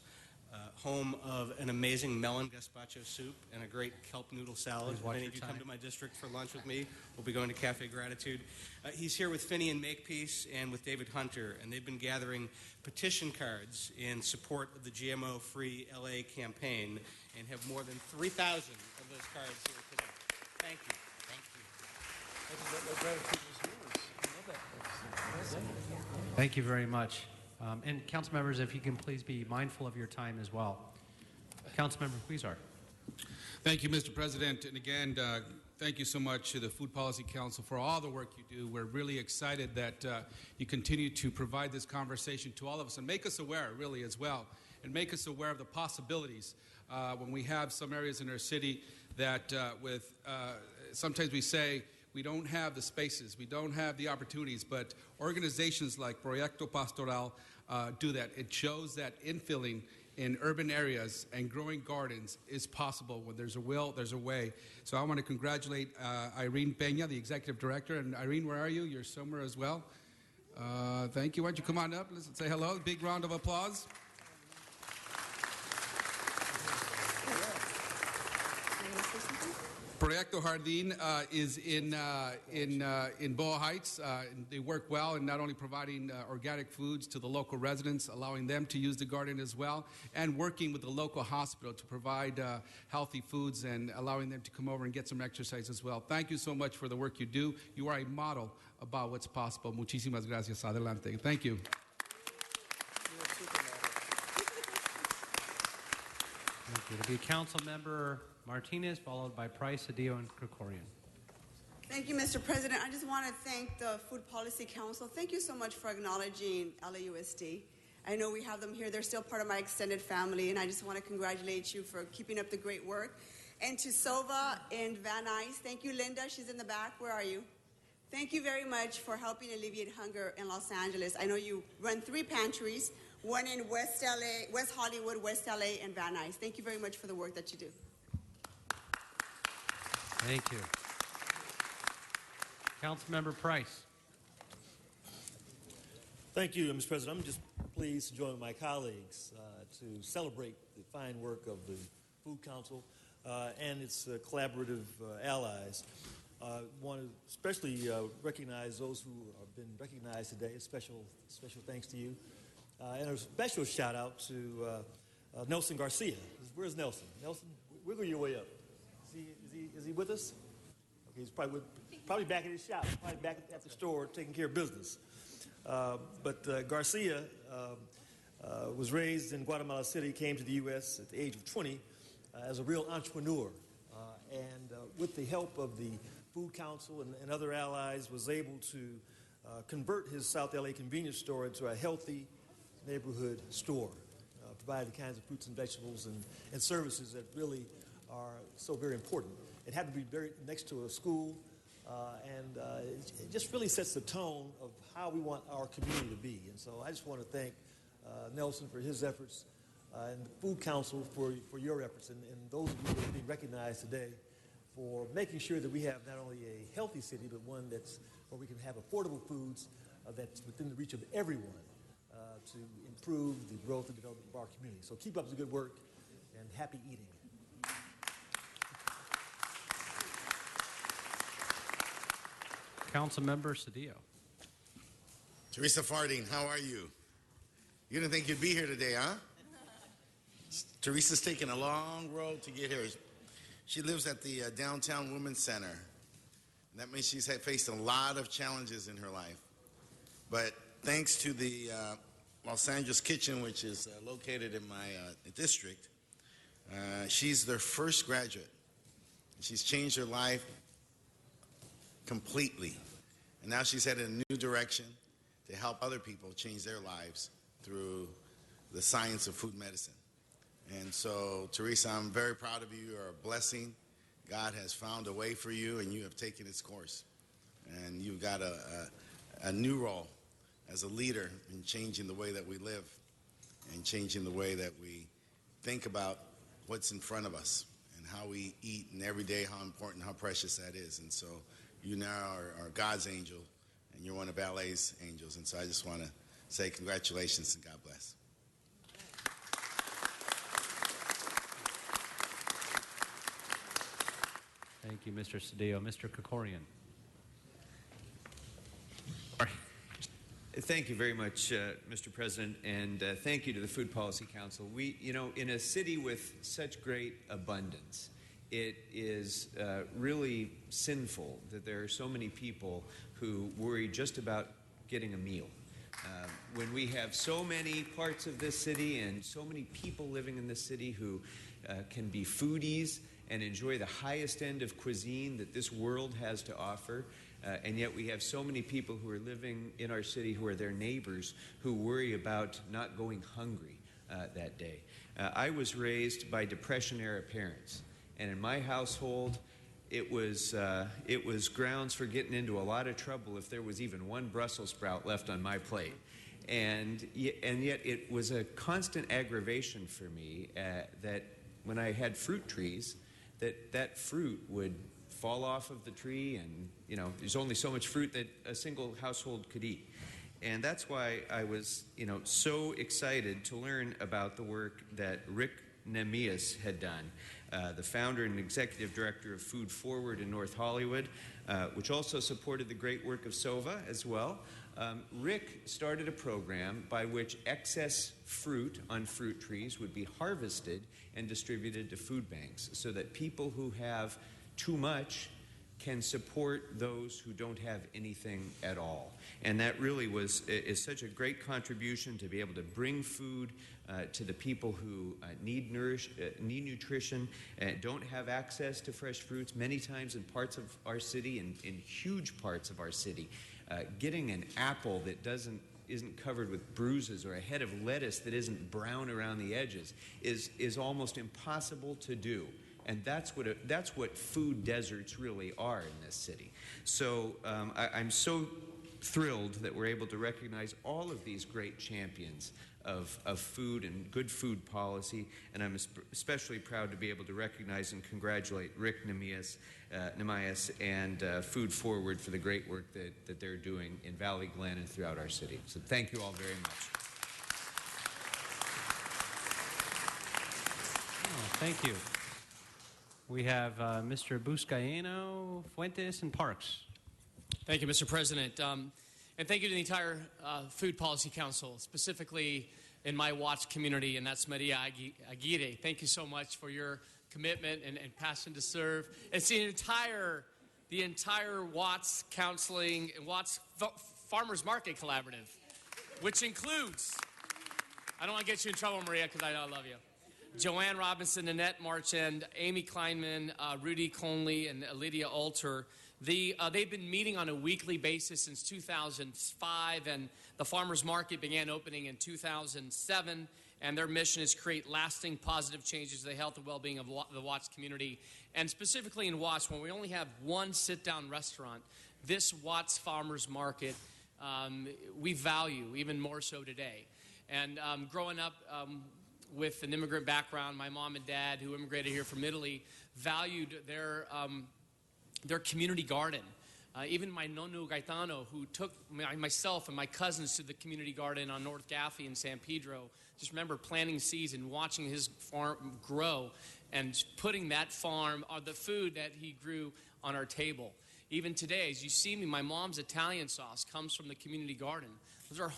home of an amazing melon gazpacho soup and a great kelp noodle salad. If any of you come to my district for lunch with me, we'll be going to Cafe Gratitude. He's here with Finian Makepeace and with David Hunter, and they've been gathering petition cards in support of the GMO-free LA campaign and have more than 3,000 of those cards here today. Thank you. Thank you very much. And council members, if you can please be mindful of your time as well. Councilmember Huizar. Thank you, Mr. President. And again, thank you so much to the Food Policy Council for all the work you do. We're really excited that you continue to provide this conversation to all of us and make us aware, really, as well, and make us aware of the possibilities when we have some areas in our city that sometimes we say, we don't have the spaces, we don't have the opportunities, but organizations like Proyecto Pastoral do that. It shows that infilling in urban areas and growing gardens is possible. When there's a will, there's a way. So I want to congratulate Irene Peña, the Executive Director. And Irene, where are you? You're somewhere as well. Thank you. Why don't you come on up? Let's say hello. Big round of applause. Proyecto Jardín is in Boa Heights. They work well in not only providing organic foods to the local residents, allowing them to use the garden as well, and working with the local hospital to provide healthy foods and allowing them to come over and get some exercise as well. Thank you so much for the work you do. You are a model about what's possible. Muchísimas gracias. Adelante. Thank you. Thank you. It'll be Council Member Martinez, followed by Price, Cedillo, and Krikorian. Thank you, Mr. President. I just want to thank the Food Policy Council. Thank you so much for acknowledging LAUSD. I know we have them here. They're still part of my extended family, and I just want to congratulate you for keeping up the great work. And to Sova and Van Nuys, thank you, Linda. She's in the back. Where are you? Thank you very much for helping alleviate hunger in Los Angeles. I know you run 3 pantries, one in West LA, West Hollywood, West LA, and Van Nuys. Thank you very much for the work that you do. Thank you. Councilmember Price. Thank you, Mr. President. I'm just pleased to join my colleagues to celebrate the fine work of the Food Council and its collaborative allies. I want to especially recognize those who have been recognized today. Special thanks to you. And a special shout out to Nelson Garcia. Where's Nelson? Nelson, wiggle your way up. Is he with us? Okay, he's probably back at his shop, probably back at the store taking care of business. But Garcia was raised in Guatemala City, came to the U.S. at the age of 20 as a real entrepreneur. And with the help of the Food Council and other allies, was able to convert his South LA convenience store into a healthy neighborhood store, provide the kinds of fruits and vegetables and services that really are so very important. It had to be very next to a school, and it just really sets the tone of how we want our community to be. And so I just want to thank Nelson for his efforts and the Food Council for your efforts, and those of you that are being recognized today for making sure that we have not only a healthy city, but one where we can have affordable foods that's within the reach of everyone to improve the growth and development of our community. So keep up the good work, and happy eating. Councilmember Cedillo. Teresa Farding, how are you? You didn't think you'd be here today, huh? Teresa's taken a long road to get here. She lives at the Downtown Women's Center. And that means she's faced a lot of challenges in her life. But thanks to the Los Angeles Kitchen, which is located in my district, she's their first graduate. She's changed her life completely. And now she's headed in a new direction to help other people change their lives through the science of food medicine. And so, Teresa, I'm very proud of you. You are a blessing. God has found a way for you, and you have taken its course. And you've got a new role as a leader in changing the way that we live and changing the way that we think about what's in front of us and how we eat, and every day how important, how precious that is. And so you now are God's angel, and you're one of LA's angels. And so I just want to say congratulations and God bless. Thank you, Mr. Cedillo. Mr. Krikorian. Thank you very much, Mr. President, and thank you to the Food Policy Council. We, in a city with such great abundance, it is really sinful that there are so many people who worry just about getting a meal. When we have so many parts of this city and so many people living in this city who can be foodies and enjoy the highest end of cuisine that this world has to offer, and yet we have so many people who are living in our city who are their neighbors who worry about not going hungry that day. I was raised by Depression-era parents, and in my household, it was grounds for getting into a lot of trouble if there was even one Brussels sprout left on my plate. And yet it was a constant aggravation for me that when I had fruit trees, that fruit would fall off of the tree, and there's only so much fruit that a single household could eat. And that's why I was so excited to learn about the work that Rick Nemias had done, the founder and executive director of Food Forward in North Hollywood, which also supported the great work of SOVA as well. Rick started a program by which excess fruit on fruit trees would be harvested and distributed to food banks so that people who have too much can support those who don't have anything at all. And that really is such a great contribution to be able to bring food to the people who need nutrition, don't have access to fresh fruits many times in parts of our city, in huge parts of our city. Getting an apple that isn't covered with bruises, or a head of lettuce that isn't brown around the edges is almost impossible to do. And that's what food deserts really are in this city. So I'm so thrilled that we're able to recognize all of these great champions of food and good food policy, and I'm especially proud to be able to recognize and congratulate Rick Nemias and Food Forward for the great work that they're doing in Valley Glen and throughout our city. So thank you all very much. Oh, thank you. We have Mr. Buscaino, Fuentes, and Parks. Thank you, Mr. President. And thank you to the entire Food Policy Council, specifically in my Watts community, and that's Maria Aguirre. Thank you so much for your commitment and passion to serve. It's the entire Watts Counseling and Watts Farmers Market Collaborative, which includes, I don't want to get you in trouble, Maria, because I know I love you, Joanne Robinson, Nanette Marchand, Amy Kleinman, Rudy Conley, and Lydia Alter. They've been meeting on a weekly basis since 2005, and the farmers market began opening in 2007, and their mission is to create lasting positive changes to the health and well-being of the Watts community. And specifically in Watts, when we only have one sit-down restaurant, this Watts Farmers Market we value even more so today. And growing up with an immigrant background, my mom and dad, who immigrated here from Italy, valued their community garden. Even my nonno Gaetano, who took myself and my cousins to the community garden on North Gaffey in San Pedro, just remember planting seeds and watching his farm grow and putting that farm, or the food that he grew, on our table. Even today, as you see me, my mom's Italian sauce comes from the community garden. Those are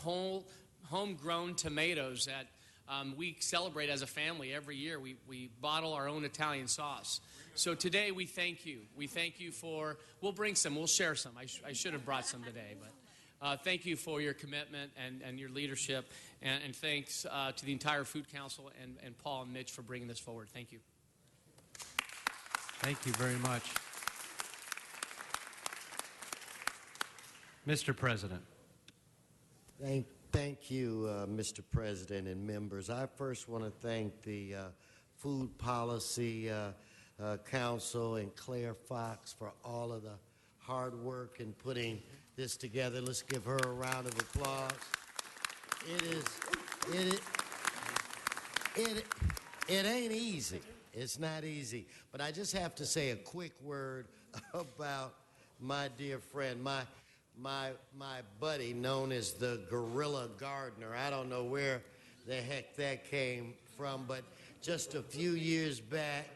homegrown tomatoes that we celebrate as a family every year. We bottle our own Italian sauce. So today we thank you. We thank you for, we'll bring some, we'll share some. I should have brought some today, but thank you for your commitment and your leadership. And thanks to the entire Food Council and Paul and Mitch for bringing this forward. Thank you. Thank you very much. Mr. President. Thank you, Mr. President and members. I first want to thank the Food Policy Council and Claire Fox for all of the hard work in putting this together. Let's give her a round of applause. It ain't easy. It's not easy. But I just have to say a quick word about my dear friend, my buddy known as the Guerrilla Gardener. I don't know where the heck that came from, but just a few years back,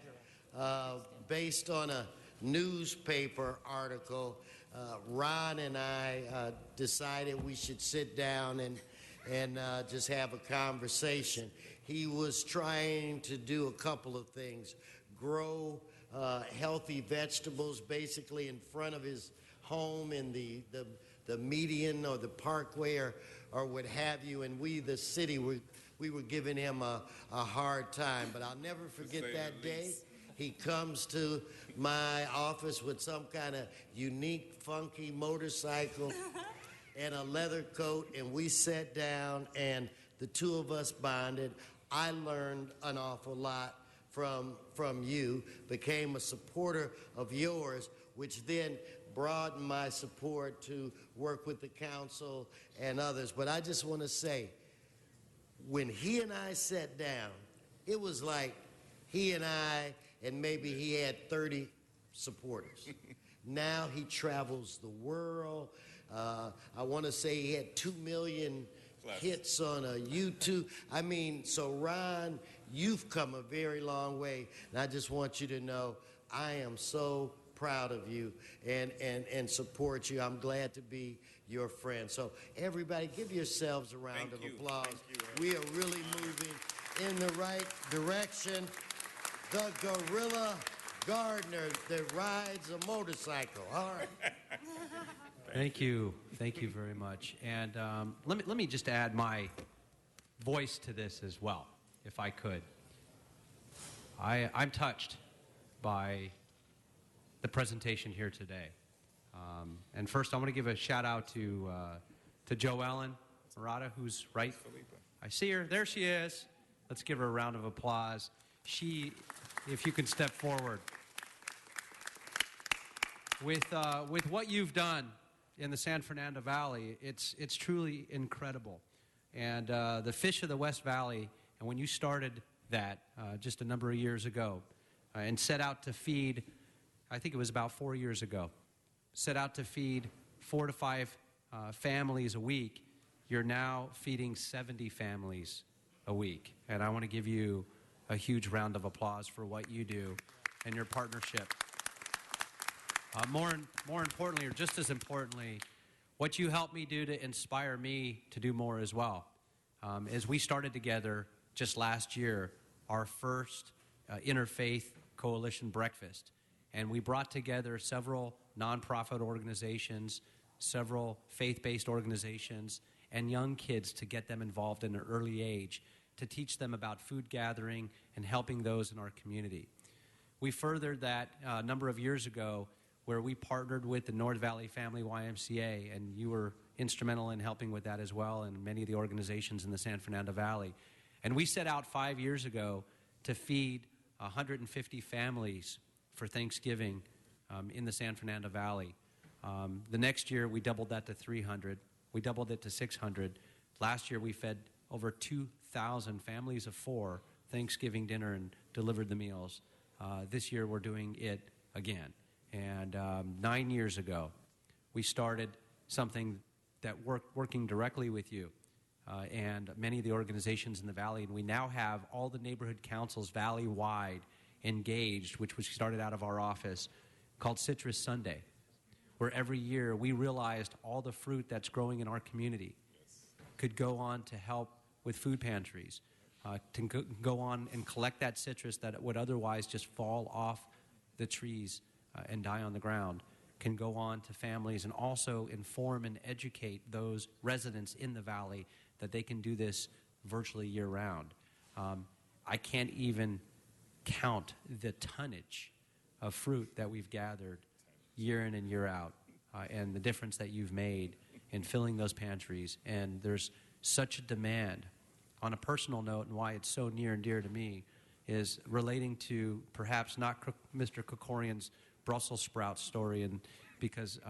based on a newspaper article, Ron and I decided we should sit down and just have a conversation. He was trying to do a couple of things: grow healthy vegetables basically in front of his home in the median or the parkway or what have you, and we, the city, we were giving him a hard time. But I'll never forget that day. He comes to my office with some kind of unique, funky motorcycle and a leather coat, and we sat down, and the two of us bonded. I learned an awful lot from you, became a supporter of yours, which then broadened my support to work with the council and others. But I just want to say, when he and I sat down, it was like he and I, and maybe he had 30 supporters. Now he travels the world. I want to say he had 2 million hits on YouTube. I mean, so Ron, You've come a very long way, and I just want you to know I am so proud of you and support you. I'm glad to be your friend. So everybody, give yourselves a round of applause. We are really moving in the right direction. The Gorilla Gardener that rides a motorcycle. All right. Thank you. Thank you very much. And let me just add my voice to this as well, if I could. I'm touched by the presentation here today. And first, I want to give a shout out to Joellen Murata, who's right. I see her. There she is. Let's give her a round of applause. She, if you can step forward. With what you've done in the San Fernando Valley, it's truly incredible. And the Fish of the West Valley, and when you started that just a number of years ago, and set out to feed, I think it was about 4 years ago, set out to feed 4 to 5 families a week, you're now feeding 70 families a week. And I want to give you a huge round of applause for what you do and your partnership. More importantly, or just as importantly, what you helped me do to inspire me to do more as well. As we started together just last year, our first Interfaith Coalition breakfast, and we brought together several nonprofit organizations, several faith-based organizations, and young kids to get them involved in an early age, to teach them about food gathering and helping those in our community. We furthered that a number of years ago, where we partnered with the North Valley Family YMCA, and you were instrumental in helping with that as well, and many of the organizations in the San Fernando Valley. And we set out 5 years ago to feed 150 families for Thanksgiving in the San Fernando Valley. The next year, we doubled that to 300. We doubled it to 600. Last year, we fed over 2,000 families of 4 Thanksgiving dinner and delivered the meals. This year, we're doing it again. And 9 years ago, we started something that working directly with you and many of the organizations in the Valley. And we now have all the neighborhood councils Valley-wide engaged, which was started out of our office, called Citrus Sunday, where every year we realized all the fruit that's growing in our community could go on to help with food pantries, to go on and collect that citrus that would otherwise just fall off the trees and die on the ground, can go on to families and also inform and educate those residents in the Valley that they can do this virtually year-round. I can't even count the tonnage of fruit that we've gathered year in and year out, and the difference that you've made in filling those pantries. And there's such a demand. On a personal note, and why it's so near and dear to me, is relating to perhaps not Mr. Krikorian's Brussels sprout story, and because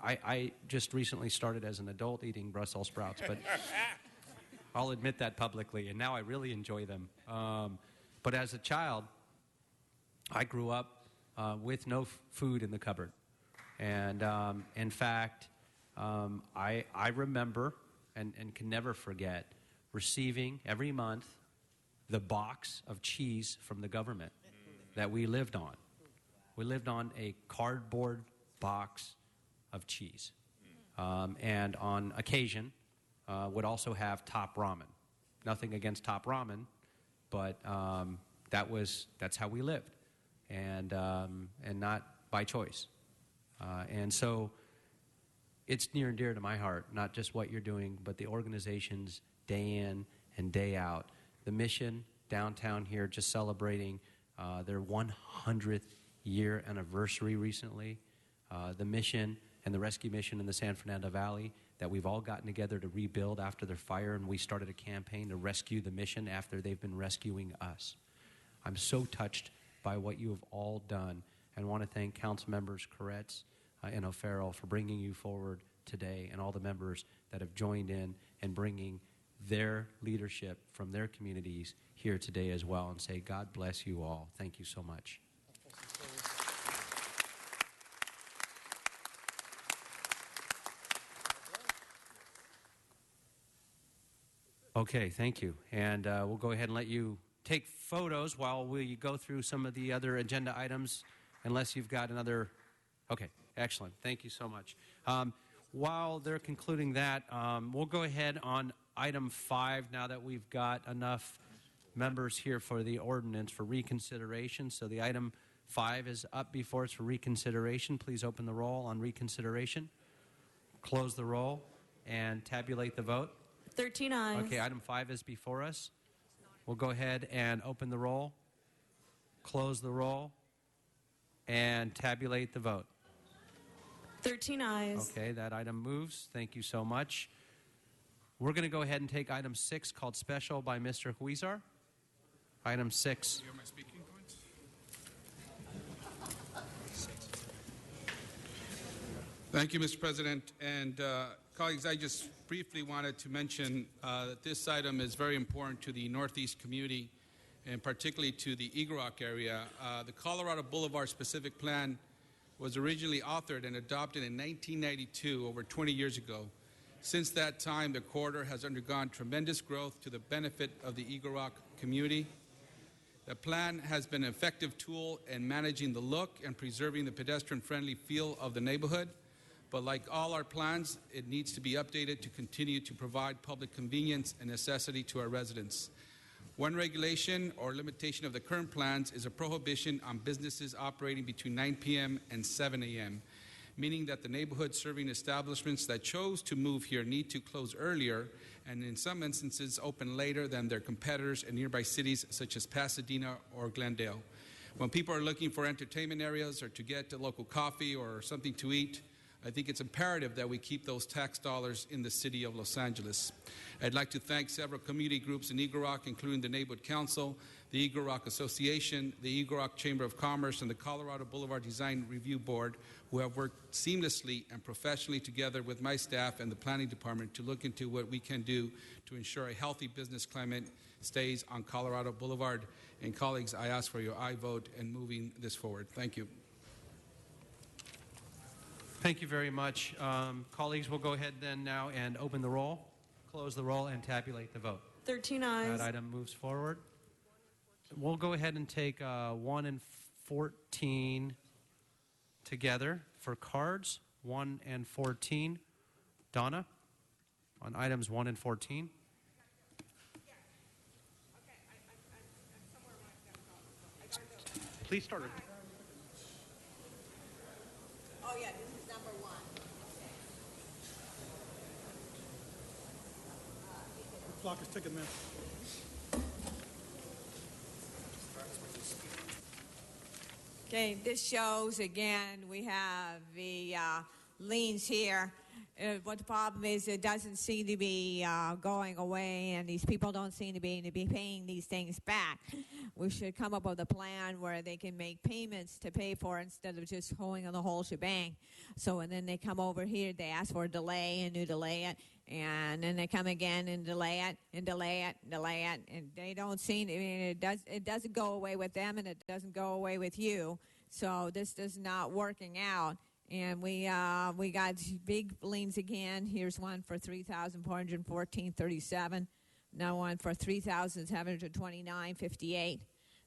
I just recently started as an adult eating Brussels sprouts, but I'll admit that publicly, and now I really enjoy them. But as a child, I grew up with no food in the cupboard. And in fact, I remember and can never forget receiving every month the box of cheese from the government that we lived on. We lived on a cardboard box of cheese. And on occasion, would also have Top Ramen. Nothing against Top Ramen, but that's how we lived, and not by choice. And so it's near and dear to my heart, not just what you're doing, but the organizations day in and day out. The Mission downtown here just celebrating their 100th year anniversary recently. The Mission and the Rescue Mission in the San Fernando Valley that we've all gotten together to rebuild after their fire, and we started a campaign to rescue the Mission after they've been rescuing us. I'm so touched by what you have all done, and want to thank Council Members Koretz and O'Farrell for bringing you forward today, and all the members that have joined in and bringing their leadership from their communities here today as well, and say, God bless you all. Thank you so much. Okay, thank you. And we'll go ahead and let you take photos while we go through some of the other agenda items, unless you've got another. Okay, excellent. Thank you so much. While they're concluding that, we'll go ahead on item 5 now that we've got enough members here for the ordinance for reconsideration. So the item 5 is up before us for reconsideration. Please open the roll on reconsideration, close the roll, and tabulate the vote. 13 ayes. Okay, item 5 is before us. We'll go ahead and open the roll, close the roll, and tabulate the vote. 13 ayes. Okay, that item moves. Thank you so much. We're going to go ahead and take item 6, called special by Mr. Huizar. Item 6. You're my speaking points? Thank you, Mr. President. And colleagues, I just briefly wanted to mention that this item is very important to the Northeast community, and particularly to the Eagle Rock area. The Colorado Boulevard Specific Plan was originally authored and adopted in 1992, over 20 years ago. Since that time, the corridor has undergone tremendous growth to the benefit of the Eagle Rock community. The plan has been an effective tool in managing the look and preserving the pedestrian-friendly feel of the neighborhood. But like all our plans, it needs to be updated to continue to provide public convenience and necessity to our residents. One regulation or limitation of the current plans is a prohibition on businesses operating between 9 p.m. and 7 a.m., meaning that the neighborhood serving establishments that chose to move here need to close earlier and in some instances open later than their competitors in nearby cities such as Pasadena or Glendale. When people are looking for entertainment areas or to get a local coffee or something to eat, I think it's imperative that we keep those tax dollars in the city of Los Angeles. I'd like to thank several community groups in Eagle Rock, including the Neighborhood Council, the Eagle Rock Association, the Eagle Rock Chamber of Commerce, and the Colorado Boulevard Design Review Board, who have worked seamlessly and professionally together with my staff and the planning department to look into what we can do to ensure a healthy business climate stays on Colorado Boulevard. And colleagues, I ask for your aye vote in moving this forward. Thank you. Thank you very much. Colleagues, we'll go ahead then now and open the roll, close the roll, and tabulate the vote. 13 ayes. That item moves forward. We'll go ahead and take 1 and 14 together for cards. 1 and 14. Donna, on items 1 and 14. Please start it. Oh, yeah, this is number 1. The clock is ticking, man. Okay, this shows again we have the liens here. What the problem is, it doesn't seem to be going away, and these people don't seem to be paying these things back. We should come up with a plan where they can make payments to pay for it instead of just holding on the whole shebang. So, and then they come over here, they ask for a delay, and you delay it, and then they come again and delay it, and delay it, and delay it, and they don't seem. I mean, it doesn't go away with them, and it doesn't go away with you. So this is not working out. And we got big liens again. Here's one for $3,414.37. Another one for $3,729.58.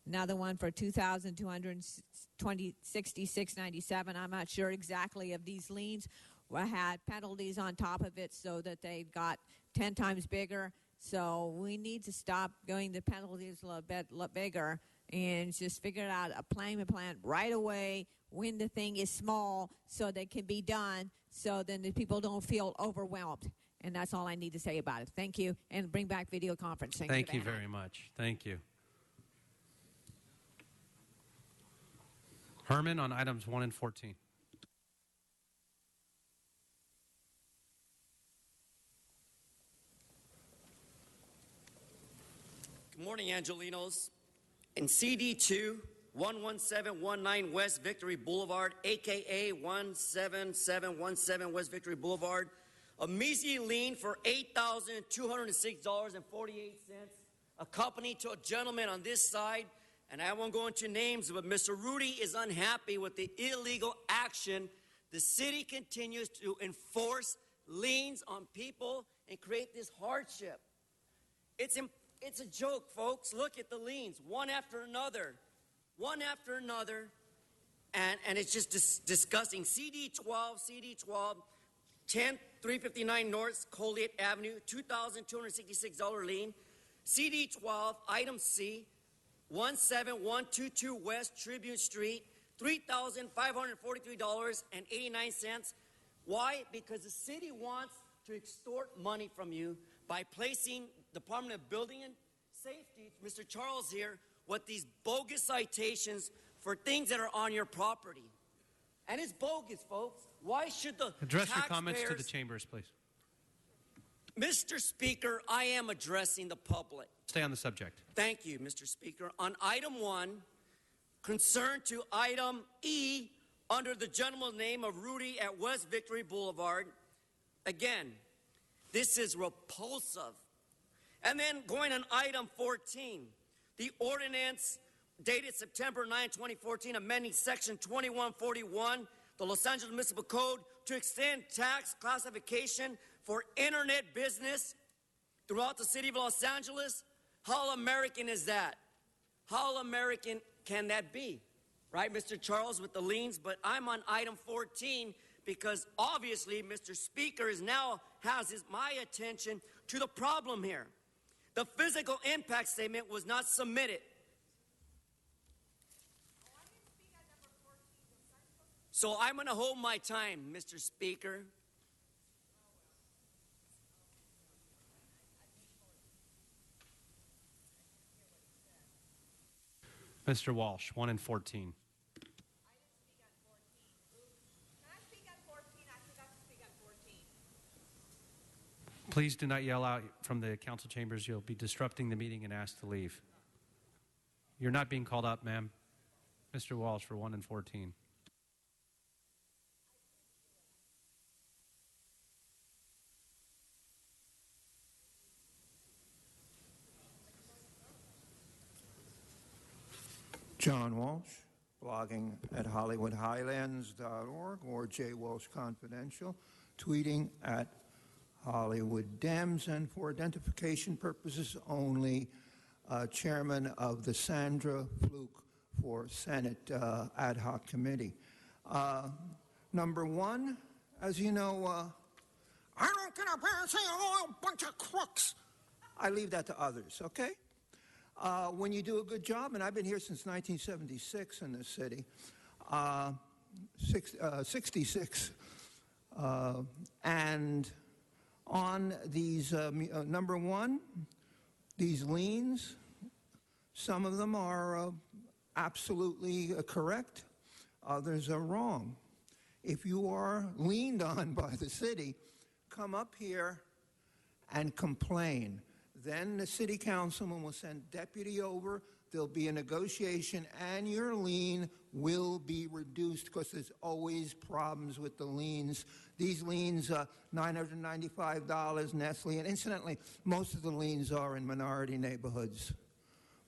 Another one for $2,266.97. I'm not sure exactly of these liens. We had penalties on top of it so that they got 10 times bigger. So we need to stop going the penalties a little bit bigger and just figure out a payment plan right away when the thing is small so that it can be done so then the people don't feel overwhelmed. And that's all I need to say about it. Thank you. And bring back video conferencing. Thank you very much. Thank you. Herman on items 1 and 14. Good morning, Angelinos. In CD2, 11719 West Victory Boulevard, a.k.a. 17717 West Victory Boulevard, a measly lien for $8,206.48, accompanied to a gentleman on this side, and I won't go into names, but Mr. Rudy is unhappy with the illegal action. The city continues to enforce liens on people and create this hardship. It's a joke, folks. Look at the liens, one after another, and it's just disgusting. CD12, 10359 North Colliet Avenue, $2,266 lien. CD12, item C, 17122 West Tribune Street, $3,543.89. Why? Because the city wants to extort money from you by placing Department of Building and Safety, Mr. Charles here, with these bogus citations for things that are on your property. And it's bogus, folks. Why should the Address your taxpayers... comments to the chambers, please. Mr. Speaker, I am addressing the public. Stay on the subject. Thank you, Mr. Speaker. On item 1, concern to item E, under the gentleman's name of Rudy at West Victory Boulevard. Again, this is repulsive. And then going on item 14, the ordinance dated September 9, 2014, amending section 2141, the Los Angeles Municipal Code, to extend tax classification for internet business throughout the city of Los Angeles. How American is that? How American can that be? Right, Mr. Charles, with the liens? But I'm on item 14 because obviously Mr. Speaker has my attention to the problem here. The physical impact statement was not submitted. So I'm going to hold my time, Mr. Speaker. Mr. Walsh, 1 and 14. Please do not yell out from the council chambers. You'll be disrupting the meeting and asked to leave. You're not being called up, ma'am. Mr. Walsh for 1 and 14. John Walsh, blogging at HollywoodHighlands.org or J. Walsh Confidential, tweeting at Hollywood Dems, and for identification purposes only, chairman of the Sandra Fluke for Senate Ad Hoc Committee. Number one, as you know, I don't get up here and say, oh, a bunch of crooks. I leave that to others, okay? When you do a good job, and I've been here since 1976 in this city, 66, and on these, number one, these liens, some of them are absolutely correct, others are wrong. If you are leaned on by the city, come up here and complain. Then the city councilman will send deputy over, there'll be a negotiation, and your lien will be reduced because there's always problems with the liens. These liens, $995, Nestle, and incidentally, most of the liens are in minority neighborhoods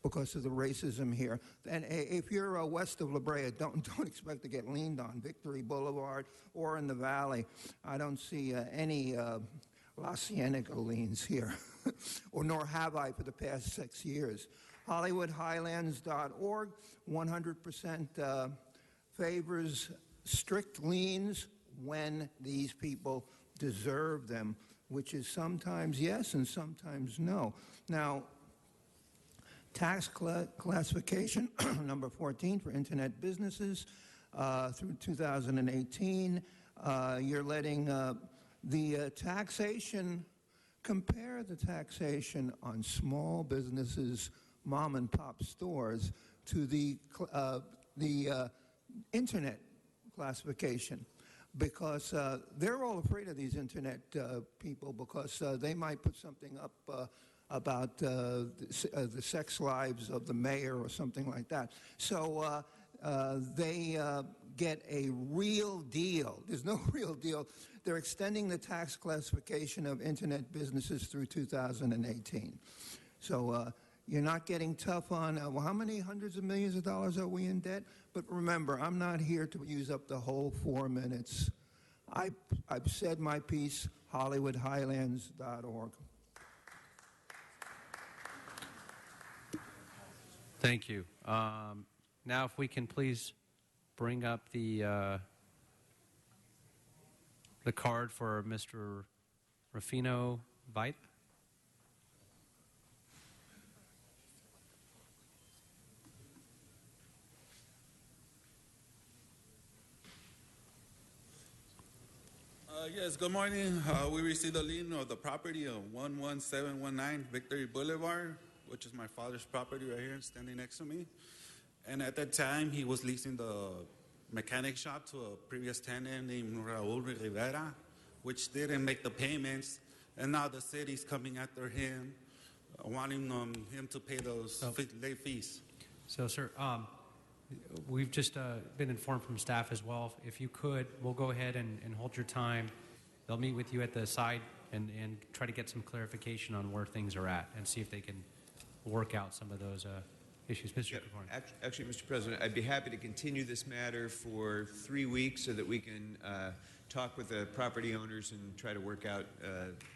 because of the racism here. And if you're west of La Brea, don't expect to get leaned on. Victory Boulevard or in the Valley, I don't see any La Cienega liens here, or nor have I for the past 6 years. HollywoodHighlands.org, 100% favors strict liens when these people deserve them, which is sometimes yes and sometimes no. Now, tax classification, number 14 for internet businesses through 2018, you're letting the taxation, compare the taxation on small businesses, mom and pop stores, to the internet classification, because they're all afraid of these internet people because they might put something up about the sex lives of the mayor or something like that. So they get a real deal. There's no real deal. They're extending the tax classification of internet businesses through 2018. So you're not getting tough on, well, how many hundreds of millions of dollars are we in debt? But remember, I'm not here to use up the whole 4 minutes. I've said my piece, HollywoodHighlands.org. Thank you. Now, if we can please bring up the card for Mr. Rufino Veit. Yes, good morning. We received a lien of the property of 11719 Victory Boulevard, which is my father's property right here, standing next to me. And at that time, he was leasing the mechanic shop to a previous tenant named Raul Rivera, which didn't make the payments. And now the city's coming after him, wanting him to pay those late fees. So, sir, we've just been informed from staff as well. If you could, we'll go ahead and hold your time. They'll meet with you at the side and try to get some clarification on where things are at and see if they can work out some of those issues. Mr. Capricorn. Actually, Mr. President, I'd be happy to continue this matter for 3 weeks so that we can talk with the property owners and try to work out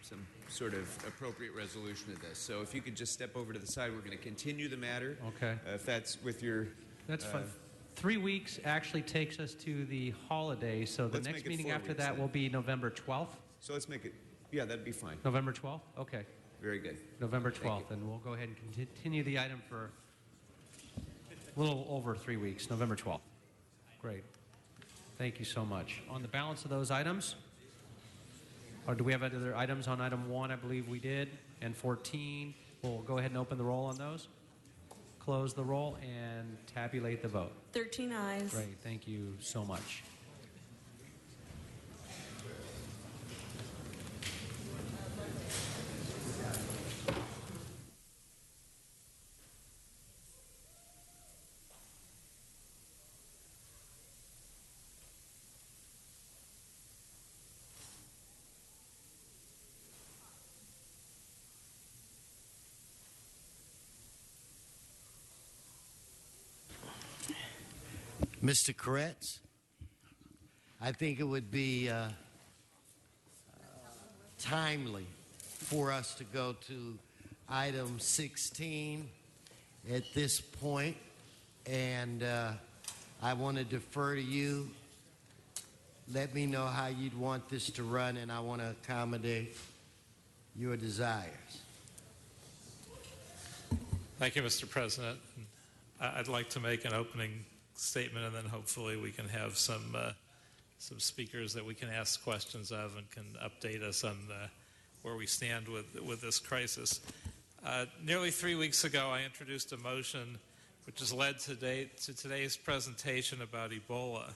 some sort of appropriate resolution of this. So if you could just step over to the side, we're going to continue the matter. Okay. If that's with your... That's fine. 3 weeks actually takes us to the holiday, so the next meeting after that will be November 12th? So let's make it, yeah, that'd be fine. November 12th? Okay. Very good. November 12th, and we'll go ahead and continue the item for a little over 3 weeks, November 12th. Great. Thank you so much. On the balance of those items, or do we have other items on item 1? I believe we did, and 14. We'll go ahead and open the roll on those. Close the roll and tabulate the vote. 13 ayes. Great, thank you so much. Mr. Koretz, I think it would be timely for us to go to item 16 at this point, and I want to defer to you. Let me know how you'd want this to run, and I want to accommodate your desires. Thank you, Mr. President. I'd like to make an opening statement, and then hopefully we can have some speakers that we can ask questions of and can update us on where we stand with this crisis. Nearly 3 weeks ago, I introduced a motion which has led to today's presentation about Ebola.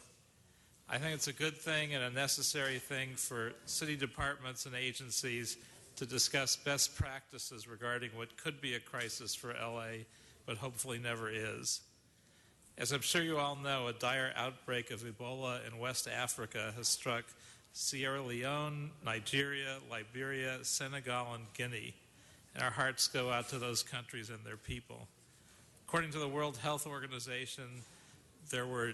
I think it's a good thing and a necessary thing for city departments and agencies to discuss best practices regarding what could be a crisis for LA, but hopefully never is. As I'm sure you all know, a dire outbreak of Ebola in West Africa has struck Sierra Leone, Nigeria, Liberia, Senegal, and Guinea, and our hearts go out to those countries and their people. According to the World Health Organization, there were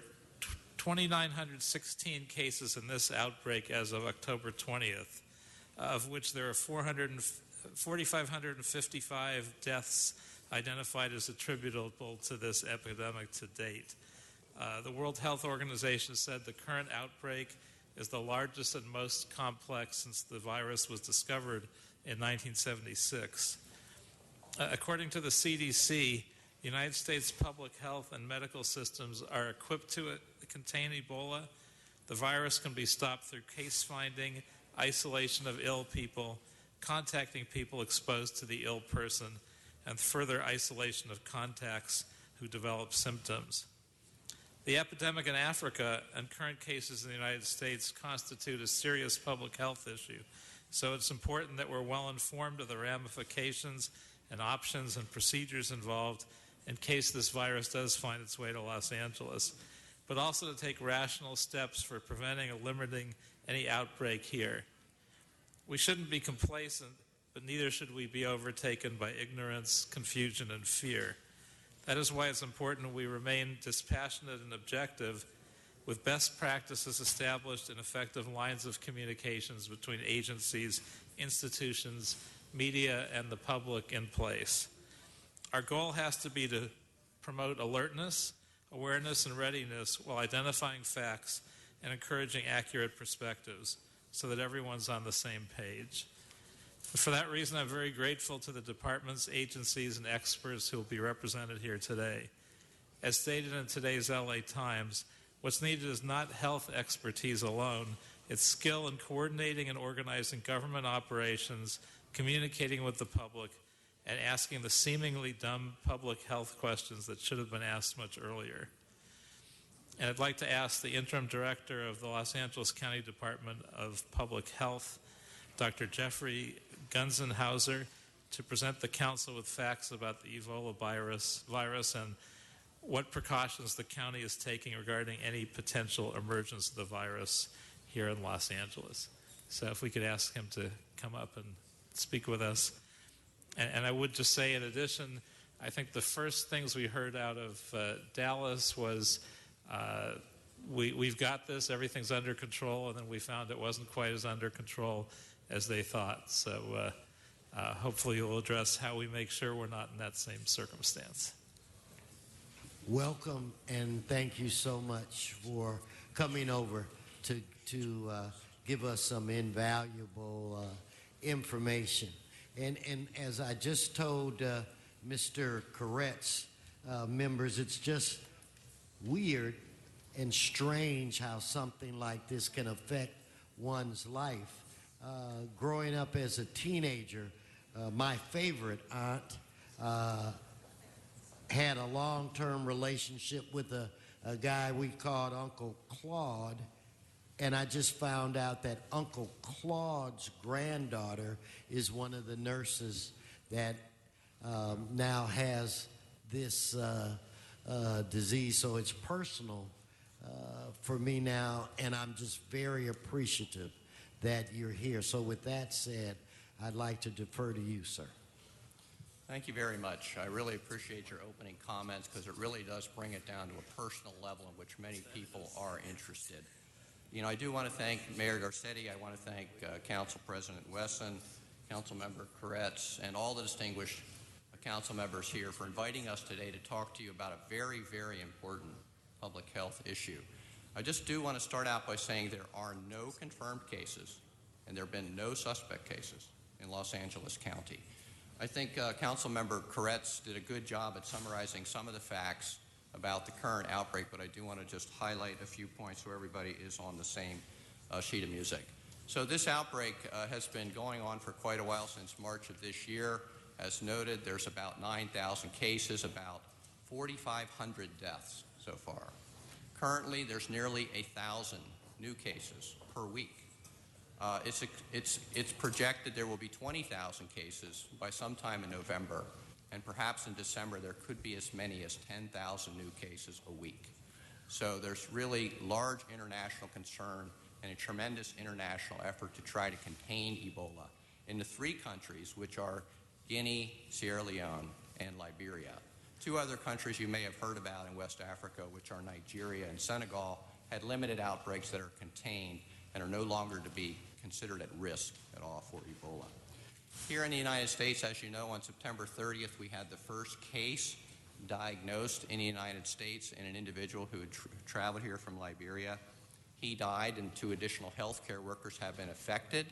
2,916 cases in this outbreak as of October 20th, of which there are 4,555 deaths identified as attributable to this epidemic to date. The World Health Organization said the current outbreak is the largest and most complex since the virus was discovered in 1976. According to the CDC, the United States public health and medical systems are equipped to contain Ebola. The virus can be stopped through case finding, isolation of ill people, contacting people exposed to the ill person, and further isolation of contacts who develop symptoms. The epidemic in Africa and current cases in the United States constitute a serious public health issue, so it's important that we're well informed of the ramifications and options and procedures involved in case this virus does find its way to Los Angeles, but also to take rational steps for preventing or limiting any outbreak here. We shouldn't be complacent, but neither should we be overtaken by ignorance, confusion, and fear. That is why it's important we remain dispassionate and objective, with best practices established and effective lines of communications between agencies, institutions, media, and the public in place. Our goal has to be to promote alertness, awareness, and readiness while identifying facts and encouraging accurate perspectives so that everyone's on the same page. For that reason, I'm very grateful to the departments, agencies, and experts who will be represented here today. As stated in today's LA Times, what's needed is not health expertise alone, it's skill in coordinating and organizing government operations, communicating with the public, and asking the seemingly dumb public health questions that should have been asked much earlier. And I'd like to ask the interim director of the Los Angeles County Department of Public Health, Dr. Jeffrey Gunzenhauser, to present the council with facts about the Ebola virus and what precautions the county is taking regarding any potential emergence of the virus here in Los Angeles. So if we could ask him to come up and speak with us. And I would just say, in addition, I think the first things we heard out of Dallas was we've got this, everything's under control, and then we found it wasn't quite as under control as they thought. So hopefully you'll address how we make sure we're not in that same circumstance. Welcome, and thank you so much for coming over to give us some invaluable information. And as I just told Mr. Koretz members, it's just weird and strange how something like this can affect one's life. Growing up as a teenager, my favorite aunt had a long-term relationship with a guy we called Uncle Claude, and I just found out that Uncle Claude's granddaughter is one of the nurses that now has this disease, so it's personal for me now, and I'm just very appreciative that you're here. So with that said, I'd like to defer to you, sir. Thank you very much. I really appreciate your opening comments because it really does bring it down to a personal level in which many people are interested. You know, I do want to thank Mayor Garcetti. I want to thank Council President Wesson, Council Member Koretz, and all the distinguished council members here for inviting us today to talk to you about a very, very important public health issue. I just do want to start out by saying there are no confirmed cases, and there have been no suspect cases in Los Angeles County. I think Council Member Koretz did a good job at summarizing some of the facts about the current outbreak, but I do want to just highlight a few points so everybody is on the same sheet of music. So this outbreak has been going on for quite a while, since March of this year. As noted, there's about 9,000 cases, about 4,500 deaths so far. Currently, there's nearly 1,000 new cases per week. It's projected there will be 20,000 cases by sometime in November, and perhaps in December there could be as many as 10,000 new cases a week. So there's really large international concern and a tremendous international effort to try to contain Ebola in the three countries, which are Guinea, Sierra Leone, and Liberia. Two other countries you may have heard about in West Africa, which are Nigeria and Senegal, had limited outbreaks that are contained and are no longer to be considered at risk at all for Ebola. Here in the United States, as you know, on September 30th, we had the first case diagnosed in the United States in an individual who had traveled here from Liberia. He died, and 2 additional healthcare workers have been affected.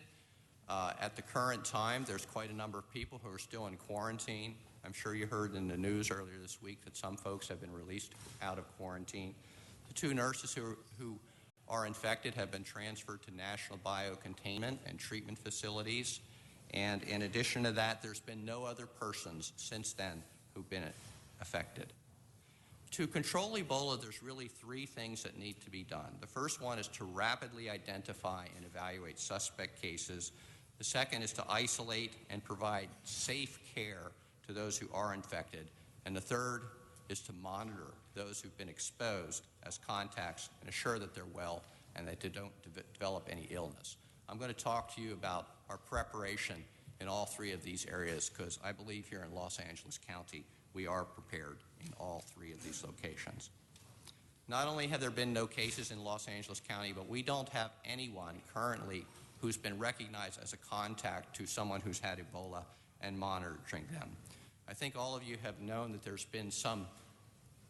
At the current time, there's quite a number of people who are still in quarantine. I'm sure you heard in the news earlier this week that some folks have been released out of quarantine. The 2 nurses who are infected have been transferred to national biocontainment and treatment facilities. And in addition to that, there's been no other persons since then who've been affected. To control Ebola, there's really 3 things that need to be done. The first one is to rapidly identify and evaluate suspect cases. The second is to isolate and provide safe care to those who are infected. And the third is to monitor those who've been exposed as contacts and assure that they're well and that they don't develop any illness. I'm going to talk to you about our preparation in all 3 of these areas, because I believe here in Los Angeles County we are prepared in all 3 of these locations. Not only have there been no cases in Los Angeles County, but we don't have anyone currently who's been recognized as a contact to someone who's had Ebola and monitoring them. I think all of you have known that there's been some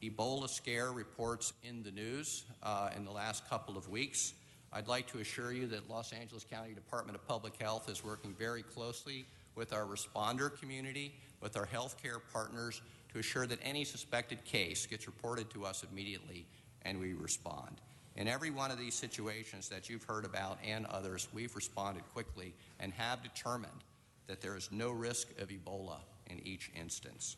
Ebola scare reports in the news in the last couple of weeks. I'd like to assure you that Los Angeles County Department of Public Health is working very closely with our responder community, with our healthcare partners, to assure that any suspected case gets reported to us immediately and we respond. In every one of these situations that you've heard about and others, we've responded quickly and have determined that there is no risk of Ebola in each instance.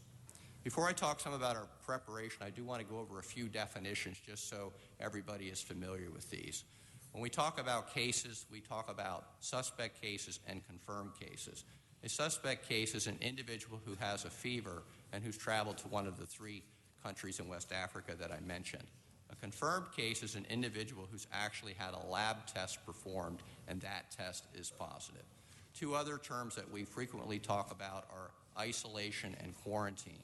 Before I talk some about our preparation, I do want to go over a few definitions just so everybody is familiar with these. When we talk about cases, we talk about suspect cases and confirmed cases. A suspect case is an individual who has a fever and who's traveled to one of the 3 countries in West Africa that I mentioned. A confirmed case is an individual who's actually had a lab test performed and that test is positive. 2 other terms that we frequently talk about are isolation and quarantine.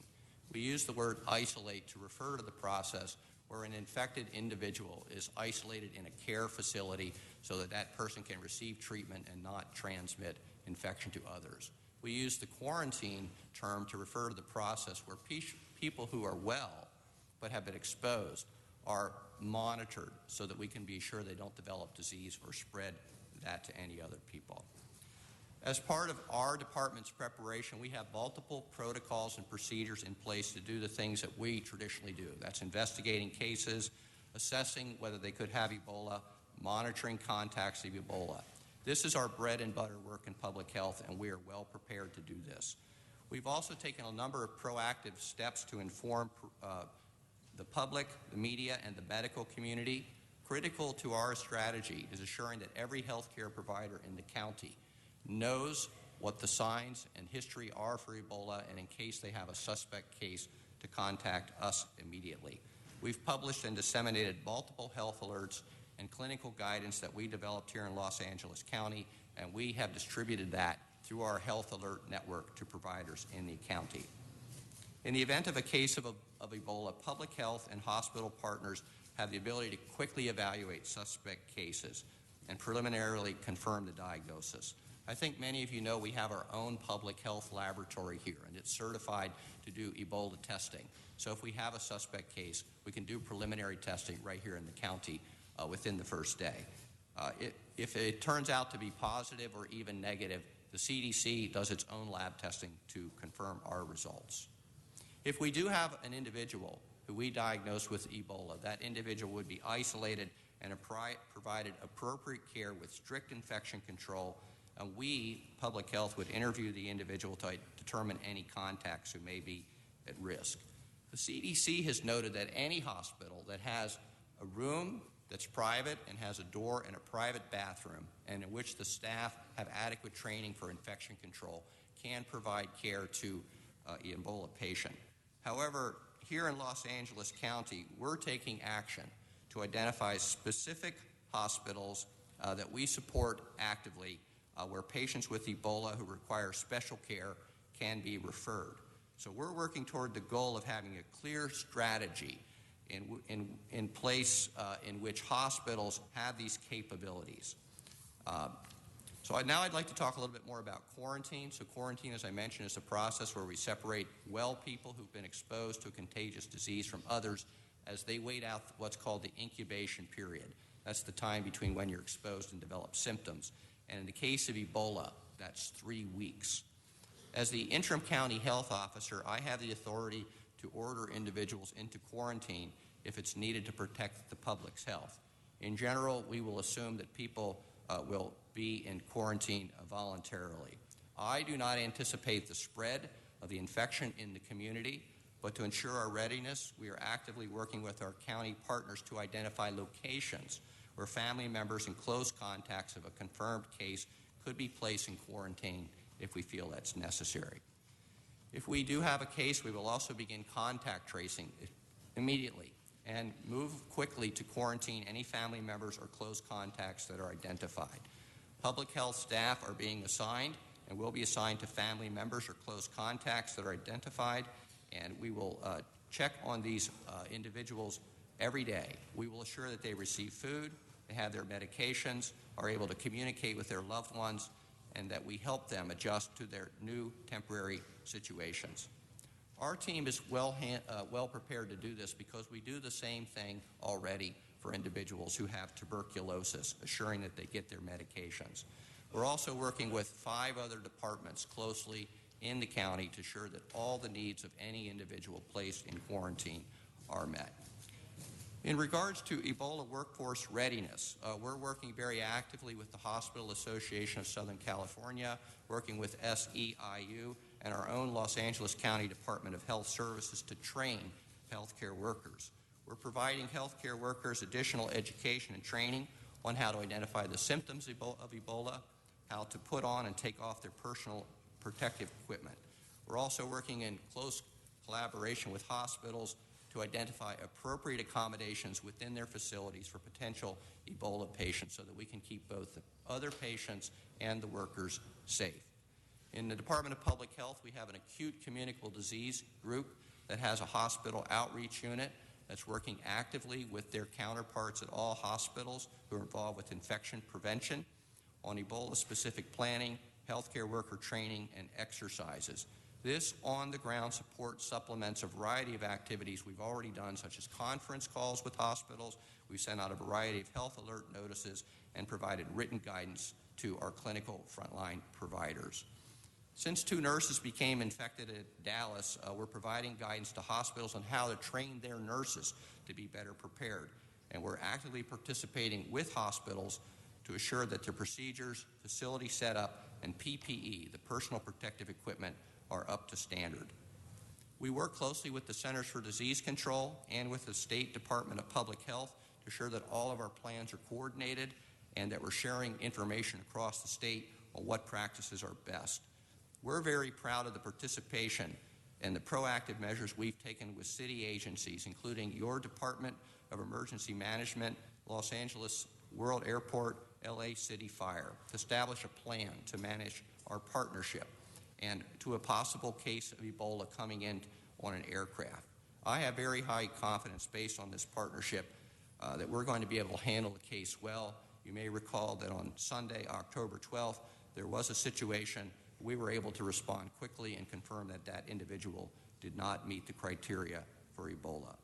We use the word isolate to refer to the process where an infected individual is isolated in a care facility so that that person can receive treatment and not transmit infection to others. We use the quarantine term to refer to the process where people who are well but have been exposed are monitored so that we can be sure they don't develop disease or spread that to any other people. As part of our department's preparation, we have multiple protocols and procedures in place to do the things that we traditionally do. That's investigating cases, assessing whether they could have Ebola, monitoring contacts of Ebola. This is our bread and butter work in public health, and we are well prepared to do this. We've also taken a number of proactive steps to inform the public, the media, and the medical community. Critical to our strategy is assuring that every healthcare provider in the county knows what the signs and history are for Ebola, and in case they have a suspect case, to contact us immediately. We've published and disseminated multiple health alerts and clinical guidance that we developed here in Los Angeles County, and we have distributed that through our health alert network to providers in the county. In the event of a case of Ebola, public health and hospital partners have the ability to quickly evaluate suspect cases and preliminarily confirm the diagnosis. I think many of you know we have our own public health laboratory here, and it's certified to do Ebola testing. So if we have a suspect case, we can do preliminary testing right here in the county within the first day. If it turns out to be positive or even negative, the CDC does its own lab testing to confirm our results. If we do have an individual who we diagnose with Ebola, that individual would be isolated and provided appropriate care with strict infection control, and we, public health, would interview the individual to determine any contacts who may be at risk. The CDC has noted that any hospital that has a room that's private and has a door and a private bathroom, and in which the staff have adequate training for infection control, can provide care to an Ebola patient. However, here in Los Angeles County, we're taking action to identify specific hospitals that we support actively where patients with Ebola who require special care can be referred. So we're working toward the goal of having a clear strategy in place in which hospitals have these capabilities. Now I'd like to talk a little bit more about quarantine. So quarantine, as I mentioned, is a process where we separate well people who've been exposed to a contagious disease from others as they wait out what's called the incubation period. That's the time between when you're exposed and develop symptoms. And in the case of Ebola, that's 3 weeks. As the interim county health officer, I have the authority to order individuals into quarantine if it's needed to protect the public's health. In general, we will assume that people will be in quarantine voluntarily. I do not anticipate the spread of the infection in the community, but to ensure our readiness, we are actively working with our county partners to identify locations where family members and close contacts of a confirmed case could be placed in quarantine if we feel that's necessary. If we do have a case, we will also begin contact tracing immediately and move quickly to quarantine any family members or close contacts that are identified. Public health staff are being assigned and will be assigned to family members or close contacts that are identified, and we will check on these individuals every day. We will assure that they receive food, they have their medications, are able to communicate with their loved ones, and that we help them adjust to their new temporary situations. Our team is well prepared to do this because we do the same thing already for individuals who have tuberculosis, assuring that they get their medications. We're also working with 5 other departments closely in the county to ensure that all the needs of any individual placed in quarantine are met. In regards to Ebola workforce readiness, we're working very actively with the Hospital Association of Southern California, working with SEIU and our own Los Angeles County Department of Health Services to train healthcare workers. We're providing healthcare workers additional education and training on how to identify the symptoms of Ebola, how to put on and take off their personal protective equipment. We're also working in close collaboration with hospitals to identify appropriate accommodations within their facilities for potential Ebola patients so that we can keep both the other patients and the workers safe. In the Department of Public Health, we have an acute communicable disease group that has a hospital outreach unit that's working actively with their counterparts at all hospitals who are involved with infection prevention on Ebola-specific planning, healthcare worker training, and exercises. This on-the-ground support supplements a variety of activities we've already done, such as conference calls with hospitals. We've sent out a variety of health alert notices and provided written guidance to our clinical frontline providers. Since 2 nurses became infected at Dallas, we're providing guidance to hospitals on how to train their nurses to be better prepared. And we're actively participating with hospitals to assure that their procedures, facility setup, and PPE, the personal protective equipment, are up to standard. We work closely with the Centers for Disease Control and with the State Department of Public Health to ensure that all of our plans are coordinated and that we're sharing information across the state on what practices are best. We're very proud of the participation and the proactive measures we've taken with city agencies, including your Department of Emergency Management, Los Angeles World Airport, LA City Fire, to establish a plan to manage our partnership and to a possible case of Ebola coming in on an aircraft. I have very high confidence based on this partnership that we're going to be able to handle the case well. You may recall that on Sunday, October 12th, there was a situation. We were able to respond quickly and confirm that that individual did not meet the criteria for Ebola.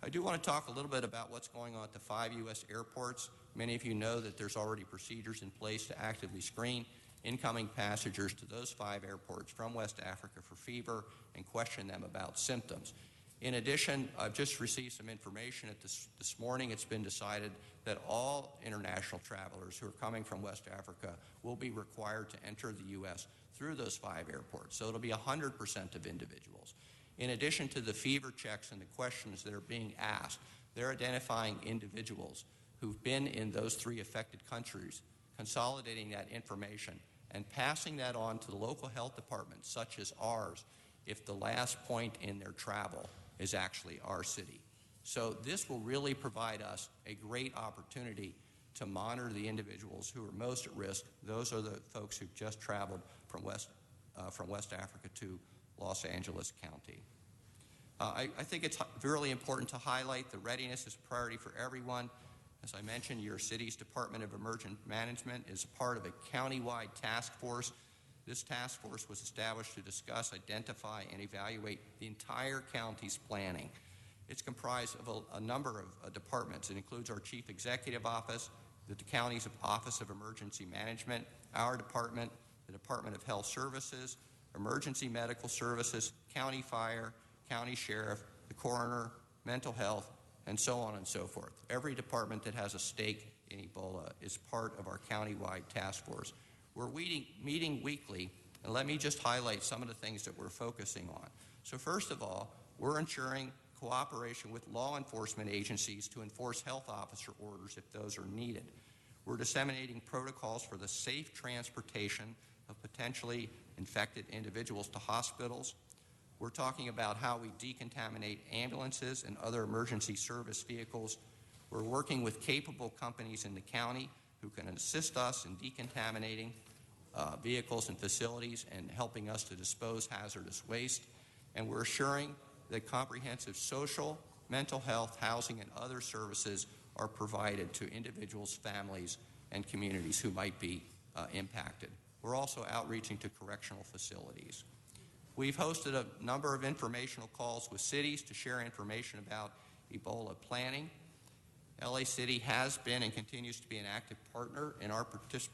I do want to talk a little bit about what's going on at the 5 U.S. airports. Many of you know that there's already procedures in place to actively screen incoming passengers to those 5 airports from West Africa for fever and question them about symptoms. In addition, I've just received some information this morning. It's been decided that all international travelers who are coming from West Africa will be required to enter the U.S. through those 5 airports. So it'll be 100% of individuals. In addition to the fever checks and the questions that are being asked, they're identifying individuals who've been in those 3 affected countries, consolidating that information and passing that on to the local health departments, such as ours, if the last point in their travel is actually our city. So this will really provide us a great opportunity to monitor the individuals who are most at risk. Those are the folks who've just traveled from West Africa to Los Angeles County. I think it's really important to highlight the readiness is a priority for everyone. As I mentioned, your city's Department of Emergency Management is part of a county-wide task force. This task force was established to discuss, identify, and evaluate the entire county's planning. It's comprised of a number of departments. It includes our Chief Executive Office, the county's Office of Emergency Management, our department, the Department of Health Services, Emergency Medical Services, County Fire, County Sheriff, the Coroner, Mental Health, and so on and so forth. Every department that has a stake in Ebola is part of our county-wide task force. We're meeting weekly, and let me just highlight some of the things that we're focusing on. So first of all, we're ensuring cooperation with law enforcement agencies to enforce health officer orders if those are needed. We're disseminating protocols for the safe transportation of potentially infected individuals to hospitals. We're talking about how we decontaminate ambulances and other emergency service vehicles. We're working with capable companies in the county who can assist us in decontaminating vehicles and facilities and helping us to dispose hazardous waste. And we're assuring that comprehensive social, mental health, housing, and other services are provided to individuals, families, and communities who might be impacted. We're also outreaching to correctional facilities. We've hosted a number of informational calls with cities to share information about Ebola planning. LA City has been and continues to be an active partner in our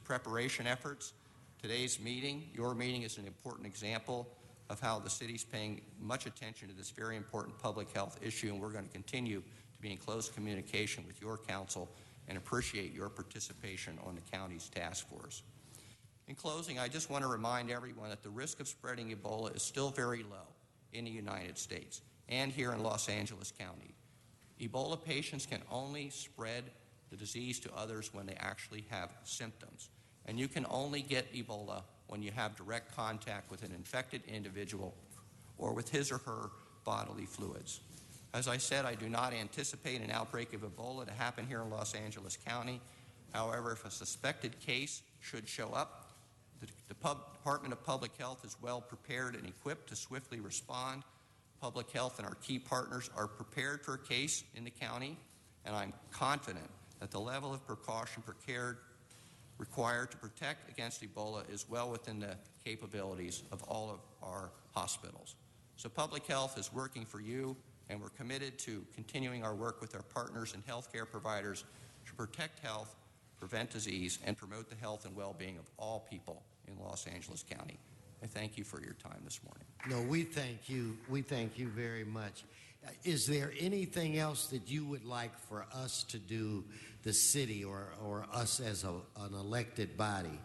preparation efforts. Today's meeting, your meeting, is an important example of how the city's paying much attention to this very important public health issue, and we're going to continue to be in close communication with your council and appreciate your participation on the county's task force. In closing, I just want to remind everyone that the risk of spreading Ebola is still very low in the United States and here in Los Angeles County. Ebola patients can only spread the disease to others when they actually have symptoms. And you can only get Ebola when you have direct contact with an infected individual or with his or her bodily fluids. As I said, I do not anticipate an outbreak of Ebola to happen here in Los Angeles County. However, if a suspected case should show up, the Department of Public Health is well prepared and equipped to swiftly respond. Public Health and our key partners are prepared for a case in the county, and I'm confident that the level of precaution required to protect against Ebola is well within the capabilities of all of our hospitals. So Public Health is working for you, and we're committed to continuing our work with our partners and healthcare providers to protect health, prevent disease, and promote the health and well-being of all people in Los Angeles County. I thank you for your time this morning. No, we thank you. We thank you very much. Is there anything else that you would like for us to do, the city or us as an elected body?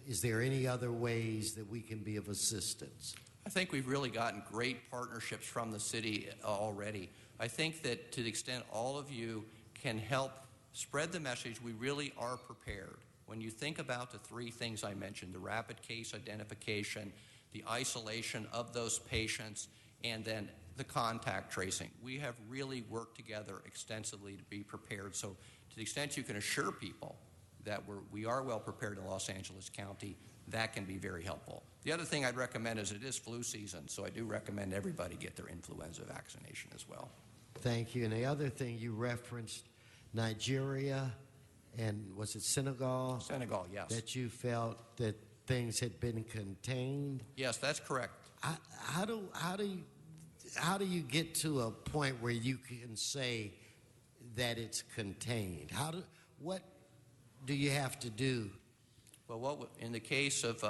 Is there any other ways that we can be of assistance? I think we've really gotten great partnerships from the city already. I think that to the extent all of you can help spread the message, we really are prepared. When you think about the three things I mentioned, the rapid case identification, the isolation of those patients, and then the contact tracing, we have really worked together extensively to be prepared. So to the extent you can assure people that we are well prepared in Los Angeles County, that can be very helpful. The other thing I'd recommend is it is flu season, so I do recommend everybody get their influenza vaccination as well. Thank you. And the other thing you referenced, Nigeria, and was it Senegal? Senegal, yes. That you felt that things had been contained? Yes, that's correct. How do you get to a point where you can say that it's contained? What do you have to do? Well, in the case of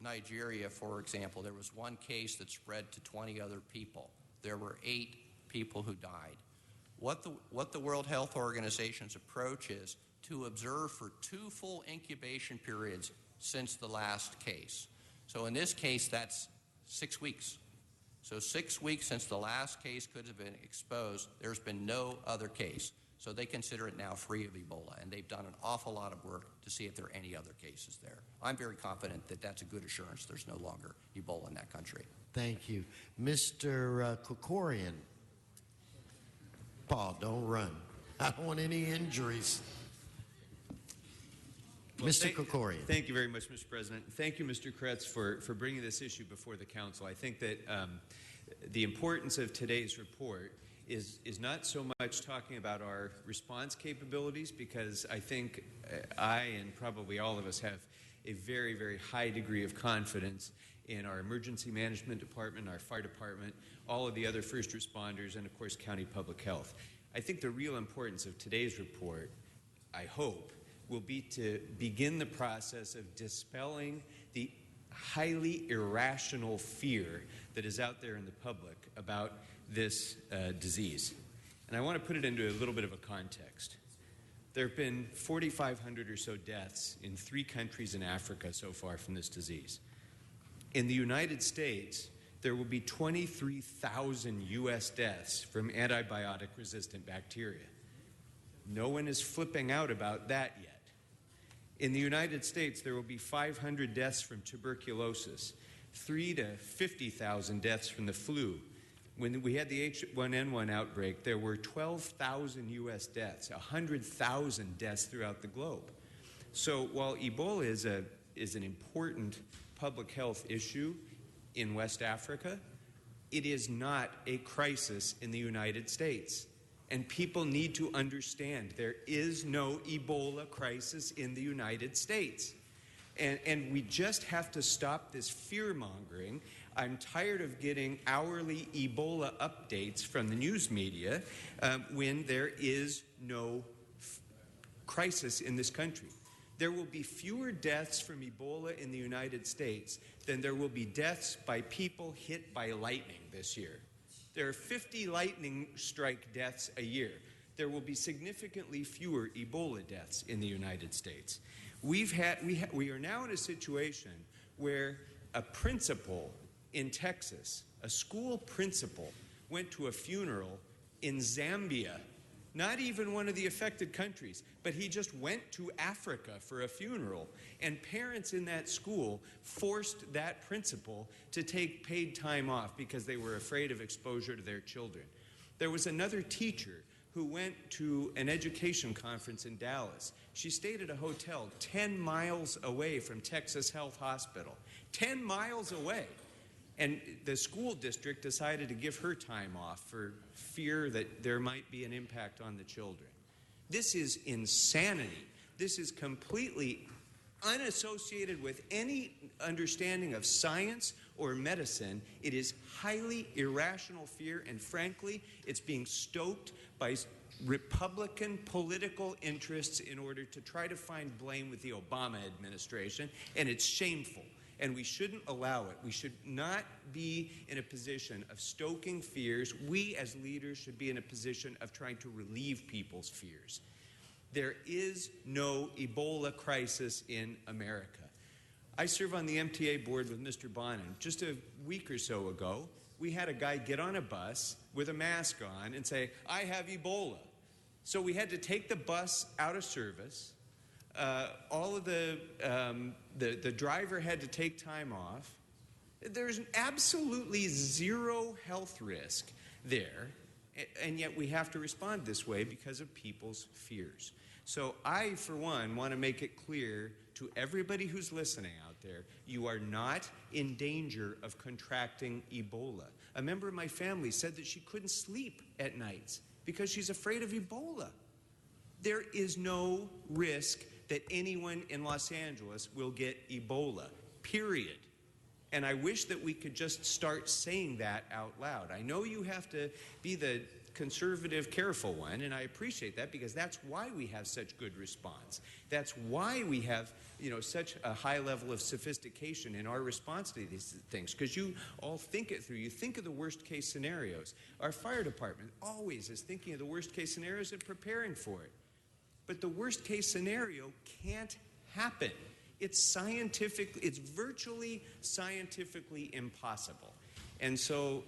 Nigeria, for example, there was one case that spread to 20 other people. There were 8 people who died. What the World Health Organization's approach is to observe for 2 full incubation periods since the last case. So in this case, that's 6 weeks. So 6 weeks since the last case could have been exposed, there's been no other case. So they consider it now free of Ebola, and they've done an awful lot of work to see if there are any other cases there. I'm very confident that that's a good assurance there's no longer Ebola in that country. Thank you. Mr. Kokorian. Paul, don't run. I don't want any injuries. Well, Mr. Kokorian. Thank you very much, Mr. President. Thank you, Mr. Kretz, for bringing this issue before the council. I think that the importance of today's report is not so much talking about our response capabilities, because I think I and probably all of us have a very, very high degree of confidence in our emergency management department, our fire department, all of the other first responders, and of course county public health. I think the real importance of today's report, I hope, will be to begin the process of dispelling the highly irrational fear that is out there in the public about this disease. And I want to put it into a little bit of a context. There have been 4,500 or so deaths in 3 countries in Africa so far from this disease. In the United States, there will be 23,000 U.S. deaths from antibiotic-resistant bacteria. No one is flipping out about that yet. In the United States, there will be 500 deaths from tuberculosis, 3,000 to 50,000 deaths from the flu. When we had the H1N1 outbreak, there were 12,000 U.S. deaths, 100,000 deaths throughout the globe. So while Ebola is an important public health issue in West Africa, it is not a crisis in the United States. And people need to understand there is no Ebola crisis in the United States. And we just have to stop this fear-mongering. I'm tired of getting hourly Ebola updates from the news media when there is no crisis in this country. There will be fewer deaths from Ebola in the United States than there will be deaths by people hit by lightning this year. There are 50 lightning strike deaths a year. There will be significantly fewer Ebola deaths in the United States. We are now in a situation where a principal in Texas, a school principal, went to a funeral in Zambia, not even one of the affected countries, but he just went to Africa for a funeral, and parents in that school forced that principal to take paid time off because they were afraid of exposure to their children. There was another teacher who went to an education conference in Dallas. She stayed at a hotel 10 miles away from Texas Health Hospital. 10 miles away. And the school district decided to give her time off for fear that there might be an impact on the children. This is insanity. This is completely unassociated with any understanding of science or medicine. It is highly irrational fear, and frankly, it's being stoked by Republican political interests in order to try to find blame with the Obama administration, and it's shameful. And we shouldn't allow it. We should not be in a position of stoking fears. We as leaders should be in a position of trying to relieve people's fears. There is no Ebola crisis in America. I serve on the MTA board with Mr. Bonin. Just a week or so ago, we had a guy get on a bus with a mask on and say, "I have Ebola." So we had to take the bus out of service. All of the driver had to take time off. There's absolutely zero health risk there, and yet we have to respond this way because of people's fears. So I, for one, want to make it clear to everybody who's listening out there, you are not in danger of contracting Ebola. A member of my family said that she couldn't sleep at nights because she's afraid of Ebola. There is no risk that anyone in Los Angeles will get Ebola, period. And I wish that we could just start saying that out loud. I know you have to be the conservative, careful one, and I appreciate that because that's why we have such good response. That's why we have, such a high level of sophistication in our response to these things, because you all think it through. You think of the worst case scenarios. Our fire department always is thinking of the worst case scenarios and preparing for it. But the worst case scenario can't happen. It's virtually scientifically impossible. And so,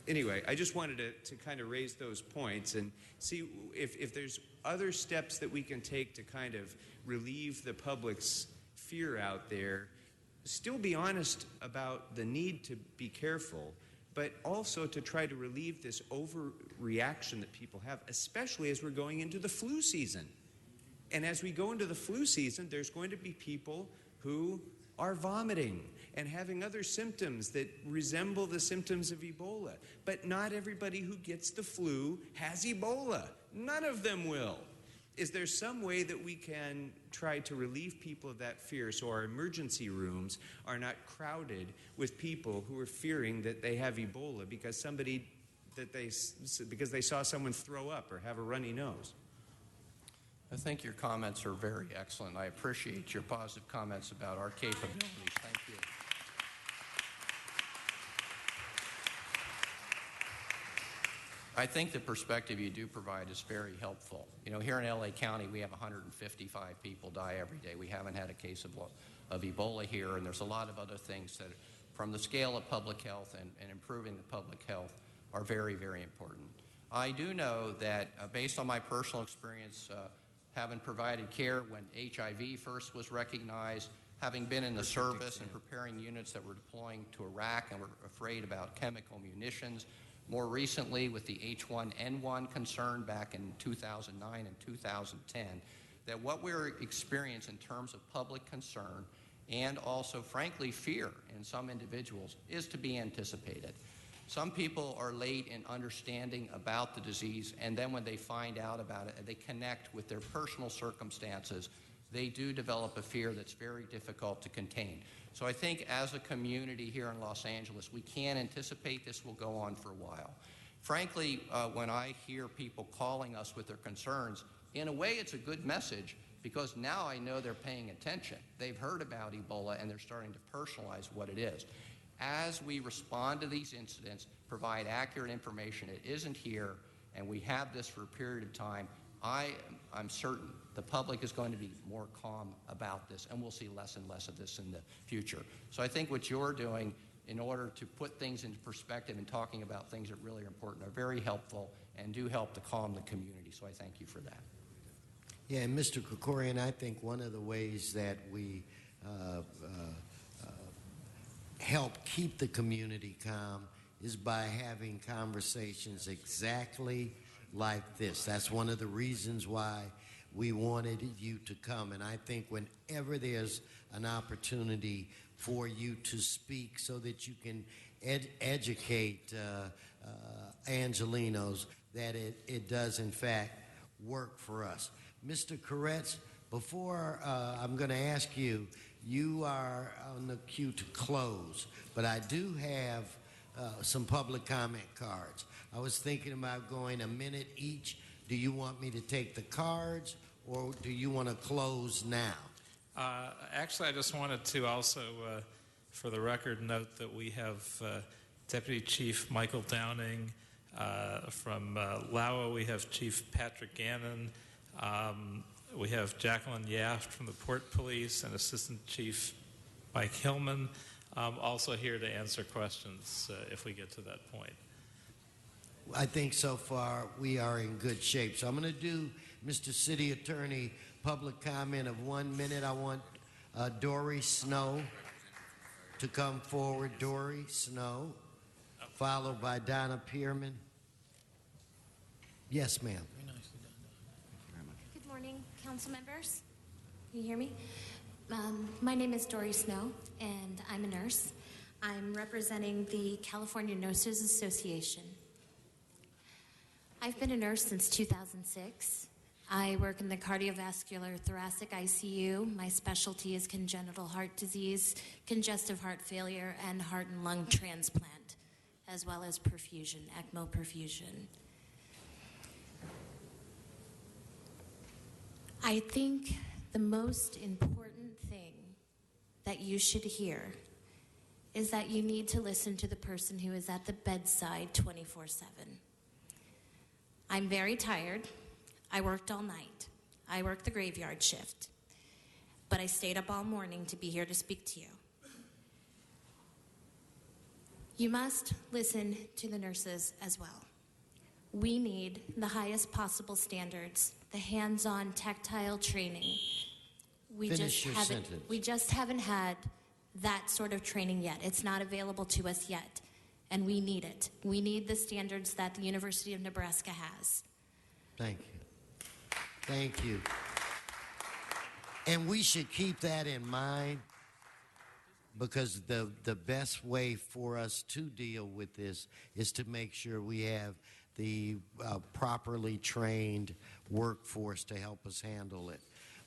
anyway, I just wanted to kind of raise those points and see if there's other steps that we can take to kind of relieve the public's fear out there. Still be honest about the need to be careful, but also to try to relieve this overreaction that people have, especially as we're going into the flu season. And as we go into the flu season, there's going to be people who are vomiting and having other symptoms that resemble the symptoms of Ebola. But not everybody who gets the flu has Ebola. None of them will. Is there some way that we can try to relieve people of that fear so our emergency rooms are not crowded with people who are fearing that they have Ebola because because they saw someone throw up or have a runny nose? I think your comments are very excellent. I appreciate your positive comments about our capabilities. Thank you. I think the perspective you do provide is very helpful. Here in LA County, we have 155 people die every day. We haven't had a case of Ebola here, and there's a lot of other things that, from the scale of public health and improving the public health, are very, very important. I do know that, based on my personal experience, having provided care when HIV first was recognized, having been in the service and preparing units that were deploying to Iraq and were afraid about chemical munitions, more recently with the H1N1 concern back in 2009 and 2010, that what we're experiencing in terms of public concern and also, frankly, fear in some individuals is to be anticipated. Some people are late in understanding about the disease, and then when they find out about it, they connect with their personal circumstances they do develop a fear that's very difficult to contain. So I think as a community here in Los Angeles, we can anticipate this will go on for a while. Frankly, when I hear people calling us with their concerns, in a way it's a good message because now I know they're paying attention. They've heard about Ebola and they're starting to personalize what it is. As we respond to these incidents, provide accurate information, it isn't here, and we have this for a period of time, I'm certain the public is going to be more calm about this, and we'll see less and less of this in the future. So I think what you're doing in order to put things into perspective and talking about things that really are important are very helpful and do help to calm the community. So I thank you for that. Yeah, and Mr. Krikorian, I think one of the ways that we help keep the community calm is by having conversations exactly like this. That's one of the reasons why we wanted you to come. And I think whenever there's an opportunity for you to speak so that you can educate Angelenos, that it does, in fact, work for us. Mr. Koretz, before I'm going to ask you, you are on the queue to close, but I do have some public comment cards. I was thinking about going a minute each. Do you want me to take the cards, or do you want to close now? Actually, I just wanted to also, for the record, note that we have Deputy Chief Michael Downing. From LAWA, we have Chief Patrick Gannon. We have Jacqueline Yaft from the Port Police and Assistant Chief Mike Hillman, also here to answer questions if we get to that point. I think so far we are in good shape. So I'm going to do, Mr. City Attorney, public comment of 1 minute. I want Dory Snow to come forward. Dory Snow, followed by Donna Pearman. Yes, ma'am. Good morning, council members. Can you hear me? My name is Dory Snow, and I'm a nurse. I'm representing the California Nurses Association. I've been a nurse since 2006. I work in the cardiovascular thoracic ICU. My specialty is congenital heart disease, congestive heart failure, and heart and lung transplant, as well as perfusion, ECMO perfusion. I think the most important thing that you should hear is that you need to listen to the person who is at the bedside 24/7. I'm very tired. I worked all night. I worked the graveyard shift. But I stayed up all morning to be here to speak to you. You must listen to the nurses as well. We need the highest possible standards, the hands-on tactile training. We just haven't had that sort of training yet. It's not available to us yet, and we need it. We need the standards that the University of Nebraska has. Thank you. Thank you. And we should keep that in mind, because the best way for us to deal with this is to make sure we have the properly trained workforce to help us handle it.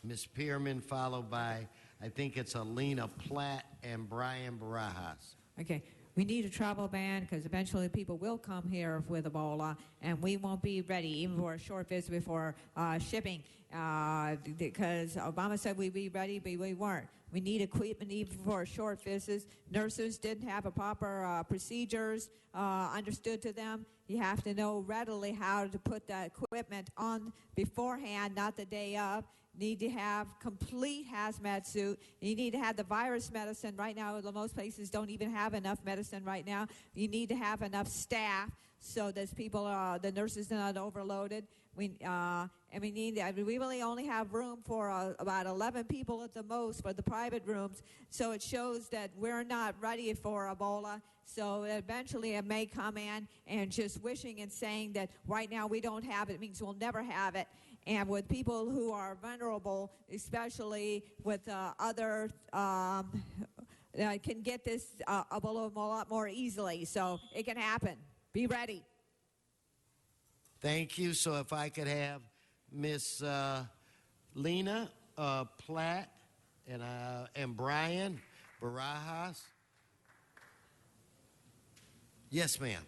Ms. Pearman, followed by, I think it's Alina Platt and Brian Barajas. Okay. We need a travel ban because eventually people will come here with Ebola, and we won't be ready even for a short visit before shipping, because Obama said we'd be ready, but we weren't. We need equipment even for short visits. Nurses didn't have a proper procedures understood to them. You have to know readily how to put the equipment on beforehand, not the day of. Need to have complete hazmat suit. You need to have the virus medicine. Right now, most places don't even have enough medicine right now. You need to have enough staff so that people, the nurses are not overloaded. We really only have room for about 11 people at the most for the private rooms. So it shows that we're not ready for Ebola. So eventually it may come in, and just wishing and saying that right now we don't have it means we'll never have it. And with people who are vulnerable, especially with other, can get this Ebola a lot more easily. So it can happen. Be ready. Thank you. So if I could have Miss Lena Platt and Brian Barajas. Yes, ma'am.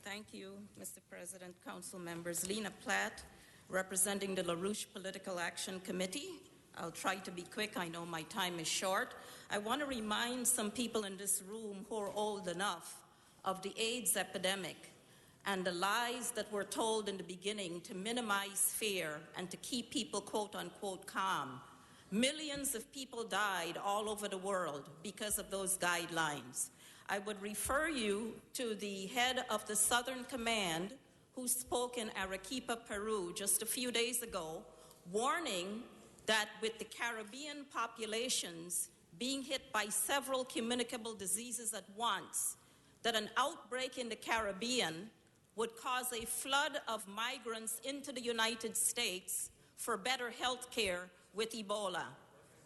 Thank you, Mr. President, council members. Lena Platt, representing the LaRouche Political Action Committee. I'll try to be quick. I know my time is short. I want to remind some people in this room who are old enough of the AIDS epidemic and the lies that were told in the beginning to minimize fear and to keep people, quote unquote, calm. Millions of people died all over the world because of those guidelines. I would refer you to the head of the Southern Command who spoke in Arequipa, Peru just a few days ago, warning that with the Caribbean populations being hit by several communicable diseases at once, that an outbreak in the Caribbean would cause a flood of migrants into the United States for better health care with Ebola.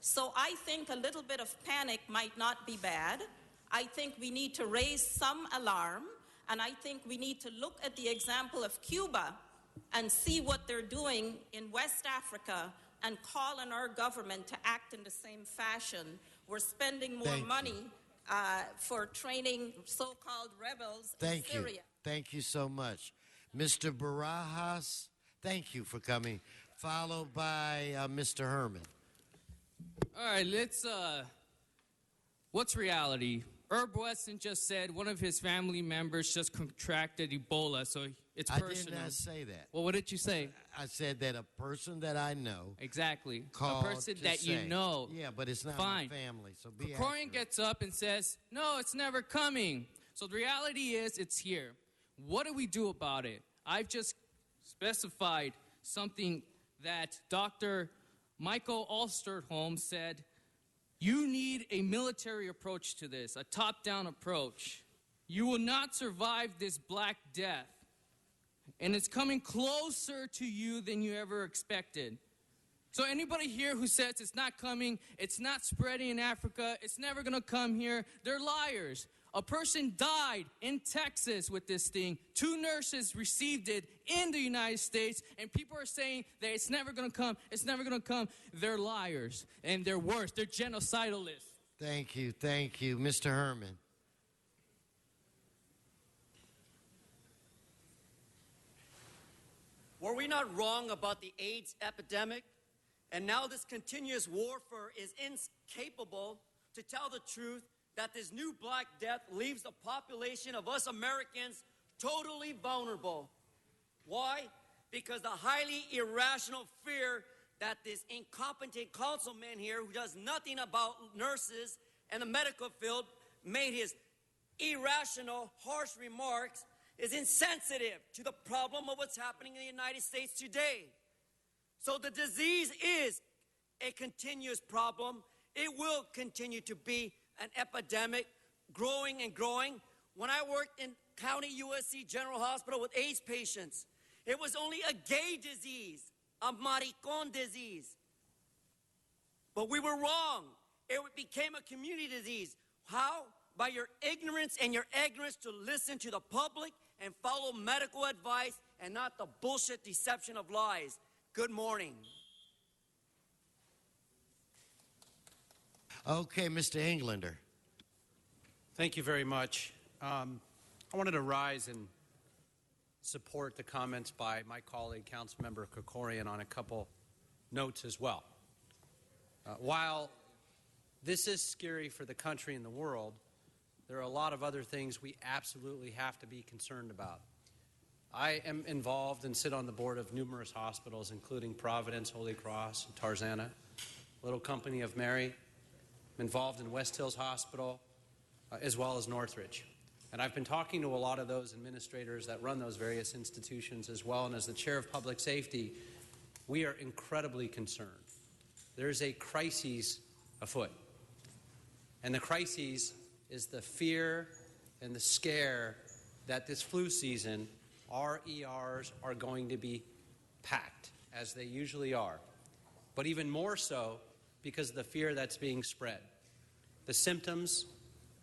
So I think a little bit of panic might not be bad. I think we need to raise some alarm, and I think we need to look at the example of Cuba and see what they're doing in West Africa and call on our government to act in the same fashion. We're spending more money for training so-called rebels in Syria. Thank you so much. Mr. Barajas, thank you for coming, followed by Mr. Herman. All right, let's, what's reality? Herb Weston just said one of his family members just contracted Ebola, so it's personal. I did not say that. Well, what did you say? I said that a person that I know. Exactly. Called a person to that say, you know. Yeah, but it's not Fine. my family, so be Krikorian gets up and says, no, it's never coming. So the reality is it's here. What do we do about it? I've just specified something that Dr. Michael Osterholm said. You need a military approach to this, a top-down approach. You will not survive this Black Death. And it's coming closer to you than you ever expected. So anybody here who says it's not coming, it's not spreading in Africa, it's never going to come here, they're liars. A person died in Texas with this thing. 2 nurses received it in the United States, and people are saying that it's never going to come, it's never going to come. They're liars, and they're worse. They're genocidalists. Thank you. Mr. Herman. Were we not wrong about the AIDS epidemic? And now this continuous warfare is incapable to tell the truth that this new Black Death leaves the population of us Americans totally vulnerable. Why? Because the highly irrational fear that this incompetent councilman here, who does nothing about nurses and the medical field, made his irrational, harsh remarks, is insensitive to the problem of what's happening in the United States today. So the disease is a continuous problem. It will continue to be an epidemic, growing and growing. When I worked in County USC General Hospital with AIDS patients, it was only a gay disease, a maricon disease. But we were wrong. It became a community disease. How? By your ignorance and your ignorance to listen to the public and follow medical advice and not the bullshit deception of lies. Good morning. Okay, Mr. Englander. Thank you very much. I wanted to rise and support the comments by my colleague, Councilmember Krikorian, on a couple notes as well. While this is scary for the country and the world, there are a lot of other things we absolutely have to be concerned about. I am involved and sit on the board of numerous hospitals, including Providence, Holy Cross, and Tarzana, Little Company of Mary. I'm involved in West Hills Hospital, as well as Northridge. And I've been talking to a lot of those administrators that run those various institutions as well. And as the chair of public safety, we are incredibly concerned. There's a crisis afoot. And the crisis is the fear and the scare that this flu season, our ERs are going to be packed, as they usually are. But even more so because of the fear that's being spread. The symptoms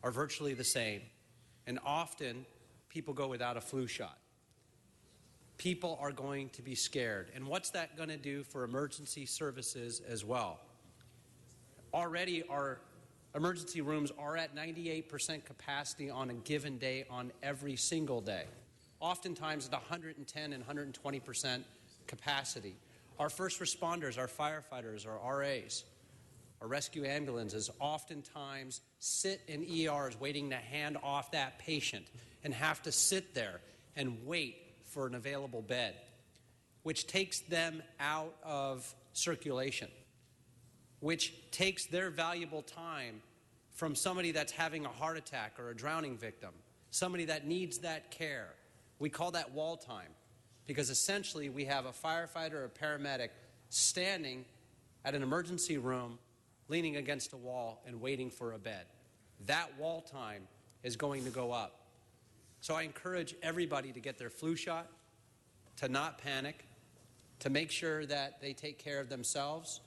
are virtually the same, and often people go without a flu shot. People are going to be scared. And what's that going to do for emergency services as well? Already our emergency rooms are at 98% capacity on a given day on every single day, oftentimes at 110 and 120% capacity. Our first responders, our firefighters, our RAs, our rescue ambulances oftentimes sit in ERs waiting to hand off that patient and have to sit there and wait for an available bed, which takes them out of circulation, which takes their valuable time from somebody that's having a heart attack or a drowning victim, somebody that needs that care. We call that wall time, because essentially we have a firefighter or a paramedic standing at an emergency room, leaning against a wall and waiting for a bed. That wall time is going to go up. So I encourage everybody to get their flu shot, to not panic, to make sure that they take care of themselves,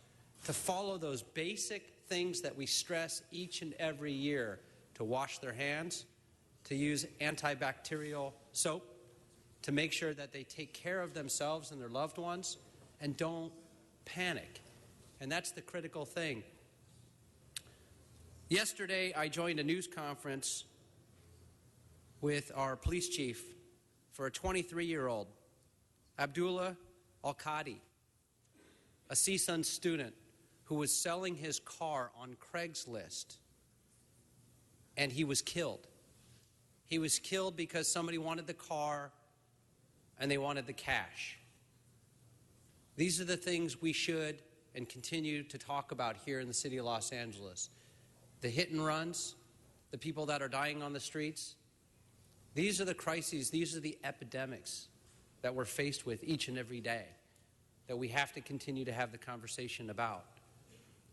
to follow those basic things that we stress each and every year, to wash their hands, to use antibacterial soap, to make sure that they take care of themselves and their loved ones, and don't panic. And that's the critical thing. Yesterday, I joined a news conference with our police chief for a 23-year-old, Abdullah Al-Qadi, a CSUN student who was selling his car on Craigslist, and he was killed. He was killed because somebody wanted the car and they wanted the cash. These are the things we should and continue to talk about here in the city of Los Angeles. The hit and runs, the people that are dying on the streets. These are the crises, these are the epidemics that we're faced with each and every day that we have to continue to have the conversation about.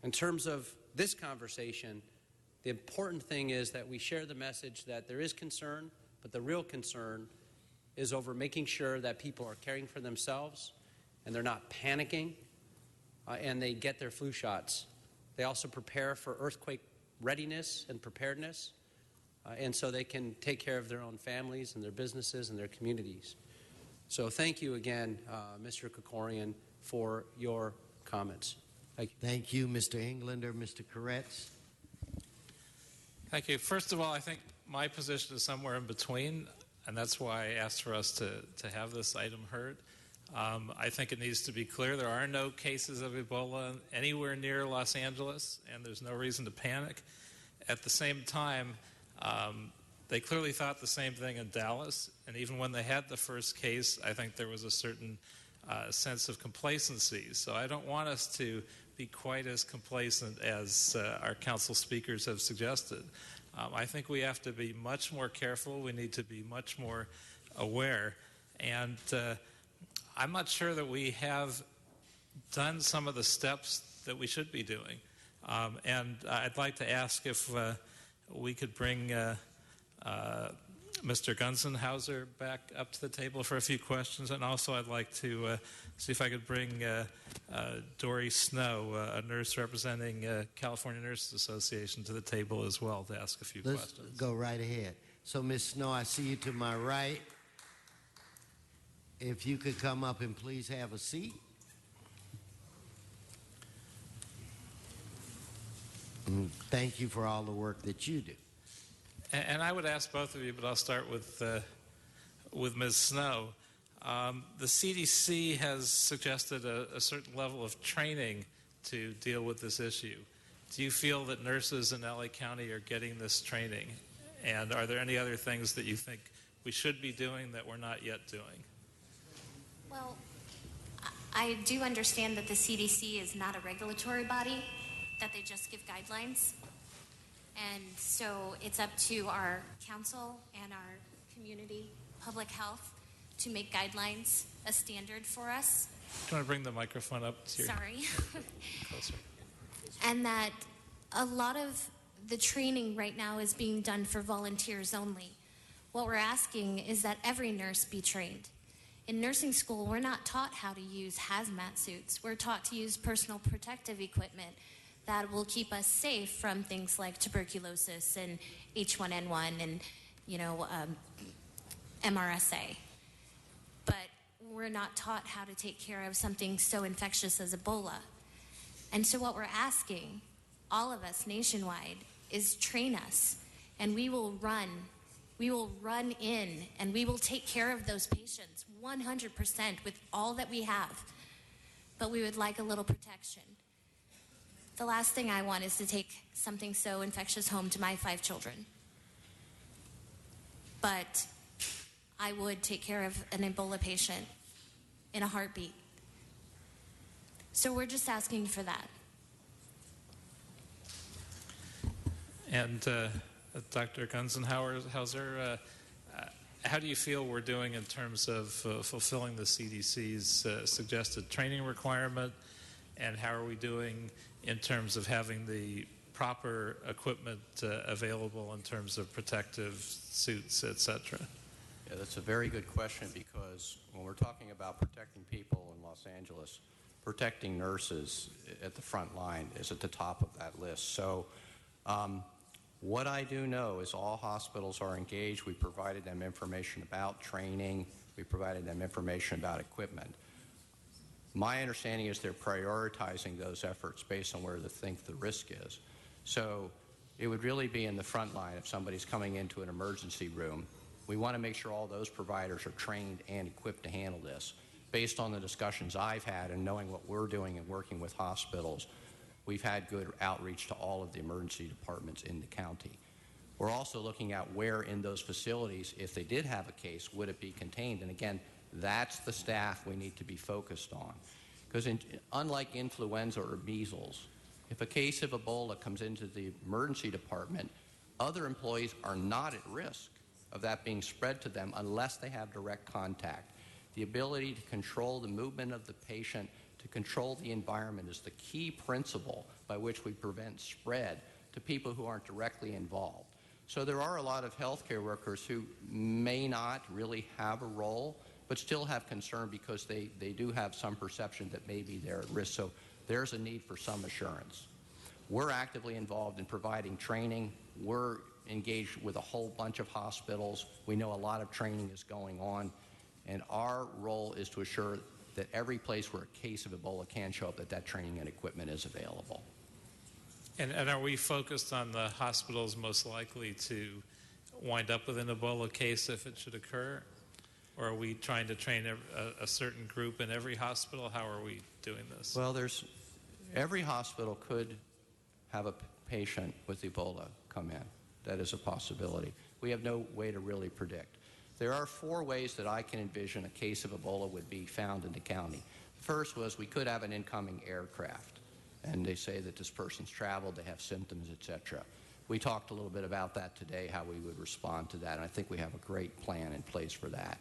In terms of this conversation, the important thing is that we share the message that there is concern, but the real concern is over making sure that people are caring for themselves and they're not panicking and they get their flu shots. They also prepare for earthquake readiness and preparedness, and so they can take care of their own families and their businesses and their communities. So thank you again, Mr. Krikorian, for your comments. Thank you. Thank you, Mr. Englander. Mr. Koretz. Thank you. First of all, I think my position is somewhere in between, and that's why I asked for us to have this item heard. I think it needs to be clear there are no cases of Ebola anywhere near Los Angeles, and there's no reason to panic. At the same time, they clearly thought the same thing in Dallas, and even when they had the first case, I think there was a certain sense of complacency. So I don't want us to be quite as complacent as our council speakers have suggested. I think we have to be much more careful. We need to be much more aware. And I'm not sure that we have done some of the steps that we should be doing. And I'd like to ask if we could bring Mr. Gunzenhauser back up to the table for a few questions. And also I'd like to see if I could bring Dory Snow, a nurse representing California Nurses Association, to the table as well to ask a few questions. Let's go right ahead. So, Ms. Snow, I see you to my right. If you could come up and please have a seat. Thank you for all the work that you do. And I would ask both of you, but I'll start with Ms. Snow. The CDC has suggested a certain level of training to deal with this issue. Do you feel that nurses in LA County are getting this training? And are there any other things that you think we should be doing that we're not yet doing? Well, I do understand that the CDC is not a regulatory body, that they just give guidelines. And so it's up to our council and our community public health to make guidelines a standard for us. Do you want to bring the microphone up to your... Sorry. Closer. And that a lot of the training right now is being done for volunteers only. What we're asking is that every nurse be trained. In nursing school, we're not taught how to use hazmat suits. We're taught to use personal protective equipment that will keep us safe from things like tuberculosis and H1N1 and, MRSA. But we're not taught how to take care of something so infectious as Ebola. And so what we're asking all of us nationwide, is train us, and we will run in, and we will take care of those patients 100% with all that we have. But we would like a little protection. The last thing I want is to take something so infectious home to my 5 children. But I would take care of an Ebola patient in a heartbeat. So we're just asking for that. And Dr. Gunzenhauser, how do you feel we're doing in terms of fulfilling the CDC's suggested training requirement? And how are we doing in terms of having the proper equipment available in terms of protective suits, et cetera? Yeah, that's a very good question, because when we're talking about protecting people in Los Angeles, protecting nurses at the front line is at the top of that list. So what I do know is all hospitals are engaged. We provided them information about training. We provided them information about equipment. My understanding is they're prioritizing those efforts based on where they think the risk is. So it would really be in the front line if somebody's coming into an emergency room. We want to make sure all those providers are trained and equipped to handle this. Based on the discussions I've had and knowing what we're doing and working with hospitals, we've had good outreach to all of the emergency departments in the county. We're also looking at where in those facilities, if they did have a case, would it be contained? And again, that's the staff we need to be focused on. Because unlike influenza or measles, if a case of Ebola comes into the emergency department, other employees are not at risk of that being spread to them unless they have direct contact. The ability to control the movement of the patient, to control the environment, is the key principle by which we prevent spread to people who aren't directly involved. So there are a lot of healthcare workers who may not really have a role, but still have concern because they do have some perception that maybe they're at risk. So there's a need for some assurance. We're actively involved in providing training. We're engaged with a whole bunch of hospitals. We know a lot of training is going on. And our role is to assure that every place where a case of Ebola can show up, that training and equipment is available. And are we focused on the hospitals most likely to wind up with an Ebola case if it should occur? Or are we trying to train a certain group in every hospital? How are we doing this? Well, every hospital could have a patient with Ebola come in. That is a possibility. We have no way to really predict. There are 4 ways that I can envision a case of Ebola would be found in the county. First was we could have an incoming aircraft, and they say that this person's traveled, they have symptoms, etc. We talked a little bit about that today, how we would respond to that, and I think we have a great plan in place for that.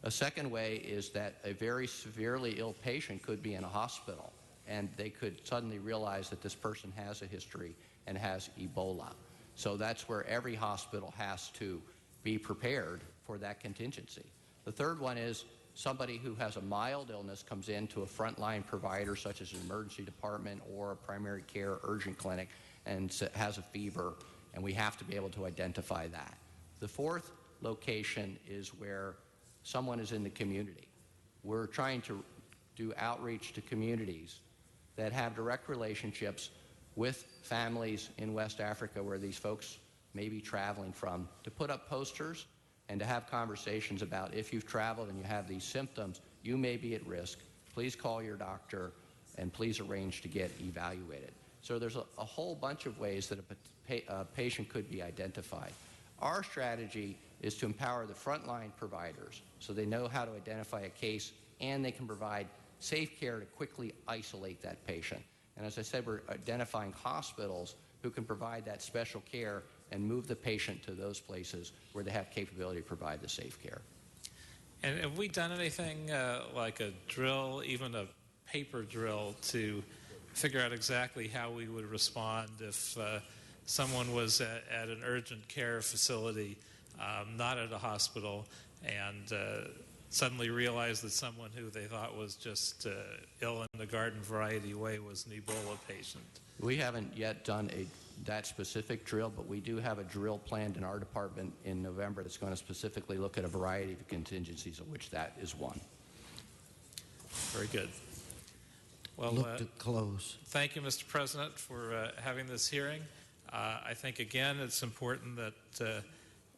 A second way is that a very severely ill patient could be in a hospital, and they could suddenly realize that this person has a history and has Ebola. So that's where every hospital has to be prepared for that contingency. The third one is somebody who has a mild illness comes into a frontline provider such as an emergency department or a primary care urgent clinic and has a fever, and we have to be able to identify that. The fourth location is where someone is in the community. We're trying to do outreach to communities that have direct relationships with families in West Africa where these folks may be traveling from, to put up posters and to have conversations about if you've traveled and you have these symptoms, you may be at risk. Please call your doctor and please arrange to get evaluated. So there's a whole bunch of ways that a patient could be identified. Our strategy is to empower the frontline providers so they know how to identify a case and they can provide safe care to quickly isolate that patient. And as I said, we're identifying hospitals who can provide that special care and move the patient to those places where they have capability to provide the safe care. And have we done anything like a drill, even a paper drill, to figure out exactly how we would respond if someone was at an urgent care facility, not at a hospital, and suddenly realized that someone who they thought was just ill in the garden variety way was an Ebola patient? We haven't yet done that specific drill, but we do have a drill planned in our department in November that's going to specifically look at a variety of contingencies, of which that is one. Very good. Well, look to close. Thank you, Mr. President, for having this hearing. I think, again, it's important that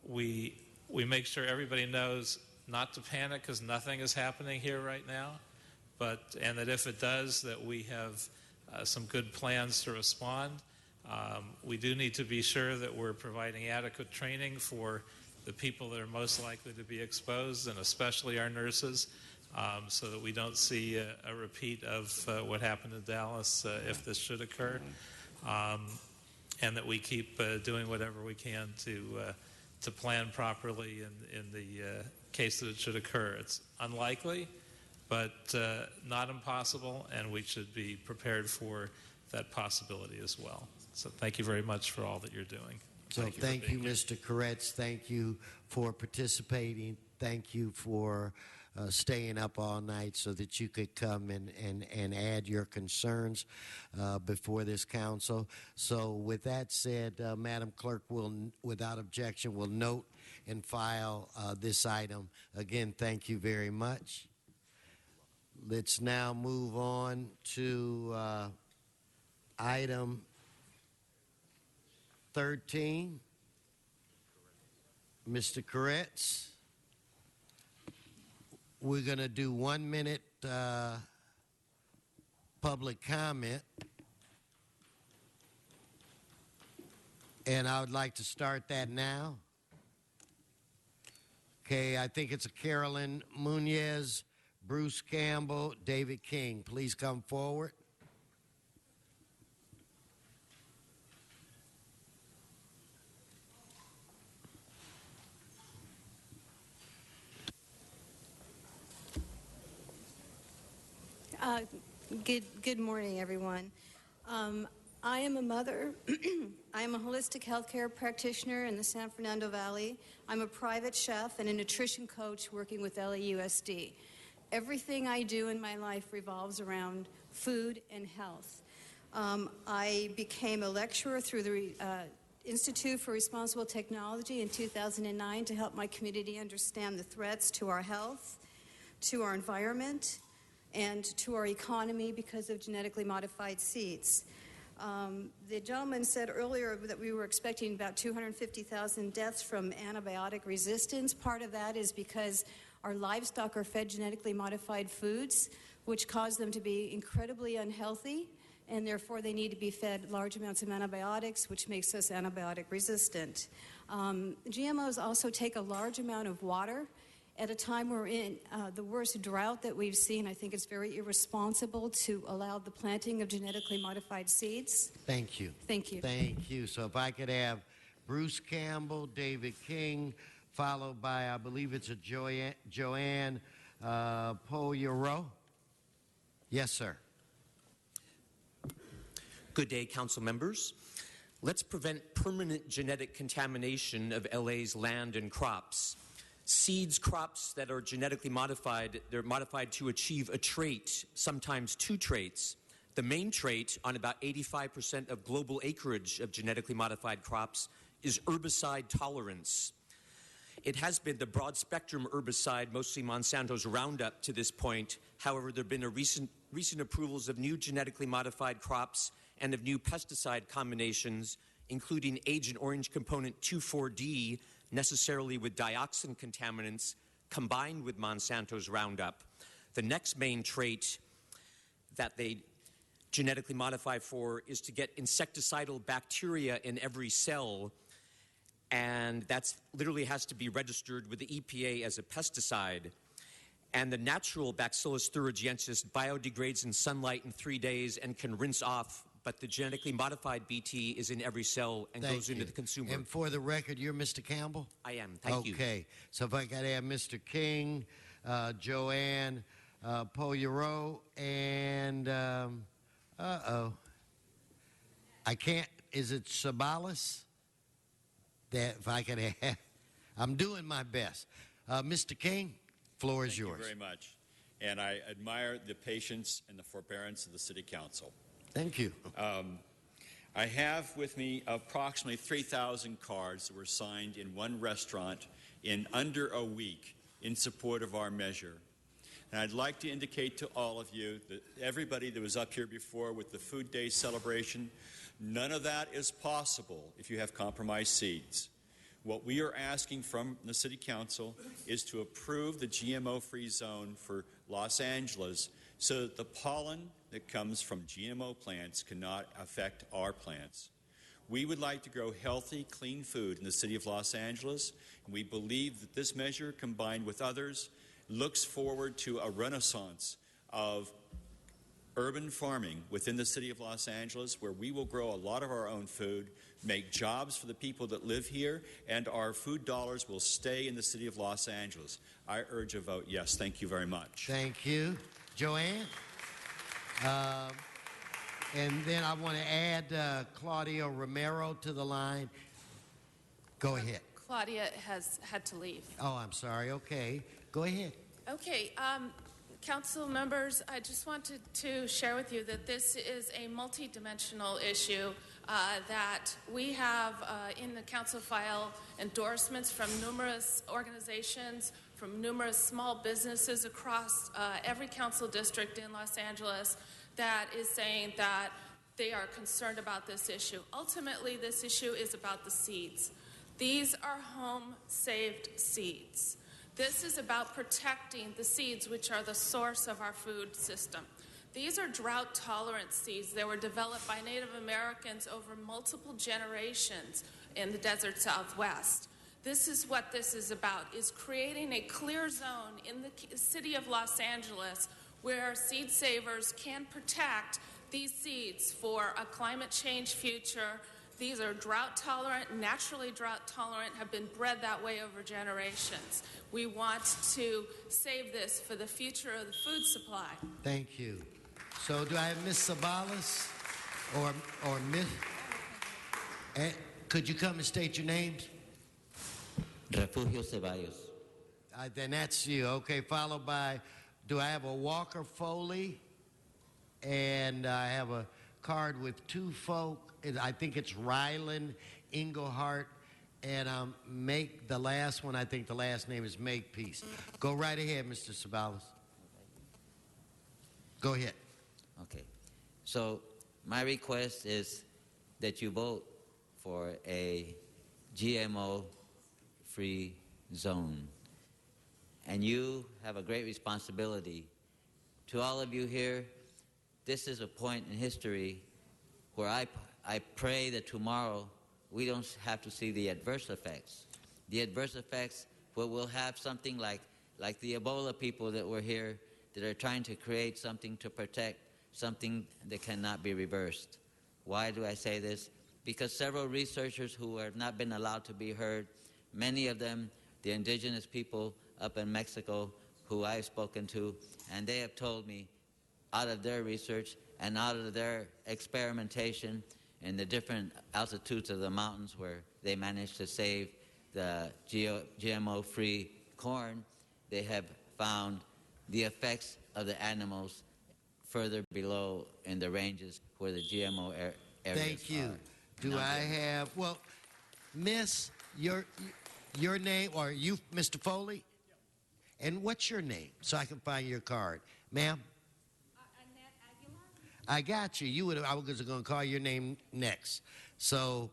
we make sure everybody knows not to panic because nothing is happening here right now, and that if it does, that we have some good plans to respond. We do need to be sure that we're providing adequate training for the people that are most likely to be exposed, and especially our nurses, so that we don't see a repeat of what happened in Dallas if this should occur, and that we keep doing whatever we can to plan properly in the case that it should occur. It's unlikely, but not impossible, and we should be prepared for that possibility as well. So thank you very much for all that you're doing. So thank you, Mr. Koretz. Thank you for participating. Thank you for staying up all night so that you could come and add your concerns before this council. So with that said, Madam Clerk will, without objection, will note and file this item. Again, thank you very much. Let's now move on to item 13. Mr. Koretz, we're going to do 1 minute public comment. And I would like to start that now. Okay, I think it's Carolyn Munoz, Bruce Campbell, David King. Please come forward. Good morning, everyone. I am a mother. I am a holistic healthcare practitioner in the San Fernando Valley. I'm a private chef and a nutrition coach working with LAUSD. Everything I do in my life revolves around food and health. I became a lecturer through the Institute for Responsible Technology in 2009 to help my community understand the threats to our health, to our environment, and to our economy because of genetically modified seeds. The gentleman said earlier that we were expecting about 250,000 deaths from antibiotic resistance. Part of that is because our livestock are fed genetically modified foods, which cause them to be incredibly unhealthy, and therefore they need to be fed large amounts of antibiotics, which makes us antibiotic resistant. GMOs also take a large amount of water. At a time we're in the worst drought that we've seen, I think it's very irresponsible to allow the planting of genetically modified seeds. Thank you. Thank you. Thank you. So if I could have Bruce Campbell, David King, followed by, I believe it's a Joanne Poyero. Yes, sir. Good day, council members. Let's prevent permanent genetic contamination of LA's land and crops. Seeds, crops that are genetically modified, they're modified to achieve a trait, sometimes two traits. The main trait on about 85% of global acreage of genetically modified crops is herbicide tolerance. It has been the broad-spectrum herbicide, mostly Monsanto's Roundup, to this point. However, there have been recent approvals of new genetically modified crops and of new pesticide combinations, including Agent Orange component 2,4-D, necessarily with dioxin contaminants combined with Monsanto's Roundup. The next main trait that they genetically modify for is to get insecticidal bacteria in every cell, and that literally has to be registered with the EPA as a pesticide. And the natural Bacillus thuringiensis biodegrades in sunlight in 3 days and can rinse off, but the genetically modified BT is in every cell and goes into the consumer. And for the record, you're Mr. Campbell? I am. Thank you. Okay. So if I got to have Mr. King, Joanne Poyero, and I can't. Is it Sabalas? That if I could have, I'm doing my best. Mr. King, floor is yours. Thank you very much. And I admire the patience and the forbearance of the City Council. Thank you. I have with me approximately 3,000 cards that were signed in one restaurant in under a week in support of our measure. And I'd like to indicate to all of you that everybody that was up here before with the Food Day celebration, none of that is possible if you have compromised seeds. What we are asking from the City Council is to approve the GMO-free zone for Los Angeles so that the pollen that comes from GMO plants cannot affect our plants. We would like to grow healthy, clean food in the city of Los Angeles, and we believe that this measure, combined with others, looks forward to a renaissance of urban farming within the city of Los Angeles, where we will grow a lot of our own food, make jobs for the people that live here, and our food dollars will stay in the city of Los Angeles. I urge a vote yes. Thank you very much. Thank you. Joanne? And then I want to add Claudia Romero to the line. Go ahead. Claudia has had to leave. Oh, I'm sorry. Okay. Go ahead. Okay, council members, I just wanted to share with you that this is a multidimensional issue that we have in the council file endorsements from numerous organizations, from numerous small businesses across every council district in Los Angeles that is saying that they are concerned about this issue. Ultimately, this issue is about the seeds. These are home-saved seeds. This is about protecting the seeds, which are the source of our food system. These are drought-tolerant seeds. They were developed by Native Americans over multiple generations in the desert Southwest. This is what this is about, is creating a clear zone in the city of Los Angeles where seed savers can protect these seeds for a climate change future. These are drought-tolerant, naturally drought-tolerant, have been bred that way over generations. We want to save this for the future of the food supply. Thank you. So do I have Ms. Sabalas or Ms. Could you come and state your names? Refugio Ceballos. Then that's you. Okay, followed by, do I have a Walker Foley? And I have a card with two folk. I think it's Ryland Englehart, and Make the last one. I think the last name is Makepeace. Go right ahead, Mr. Sabalas. Go ahead. Okay. So my request is that you vote for a GMO-free zone. And you have a great responsibility. To all of you here, this is a point in history where I pray that tomorrow we don't have to see the adverse effects. The adverse effects, where we'll have something like the Ebola people that were here that are trying to create something to protect something that cannot be reversed. Why do I say this? Because several researchers who have not been allowed to be heard, many of them, the indigenous people up in Mexico who I've spoken to, and they have told me out of their research and out of their experimentation in the different altitudes of the mountains where they managed to save the GMO-free corn, they have found the effects of the animals further below in the ranges where the GMO areas Thank you. Do I have, well, Miss, your name, or you, Mr. Foley? And what's your name so I can find your card? Ma'am? I got you. I was going to call your name next. So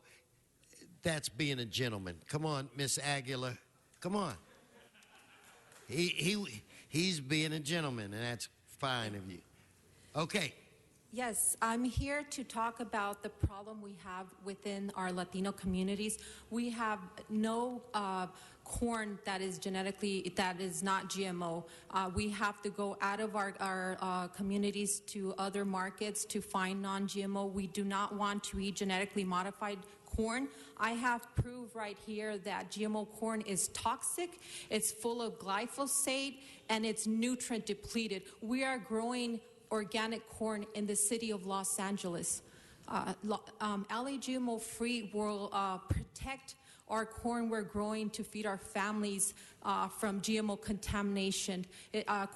that's being a gentleman. Come on, Miss Aguilar. Come on. He's being a gentleman, and that's fine of you. Okay. Yes, I'm here to talk about the problem we have within our Latino communities. We have no corn that is not GMO. We have to go out of our communities to other markets to find non-GMO. We do not want to eat genetically modified corn. I have proof right here that GMO corn is toxic, it's full of glyphosate, and it's nutrient depleted. We are growing organic corn in the city of Los Angeles. LA GMO Free will protect our corn we're growing to feed our families from GMO contamination.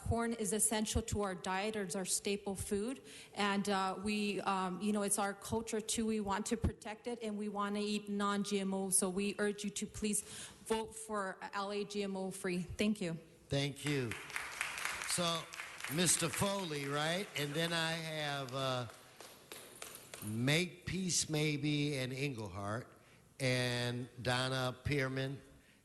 Corn is essential to our diet, it's our staple food, and it's our culture too. We want to protect it, and we want to eat non-GMO, so we urge you to please vote for LA GMO Free. Thank you. Thank you. So, Mr. Foley, right? And then I have Makepeace maybe and Englehart and Donna Pearman,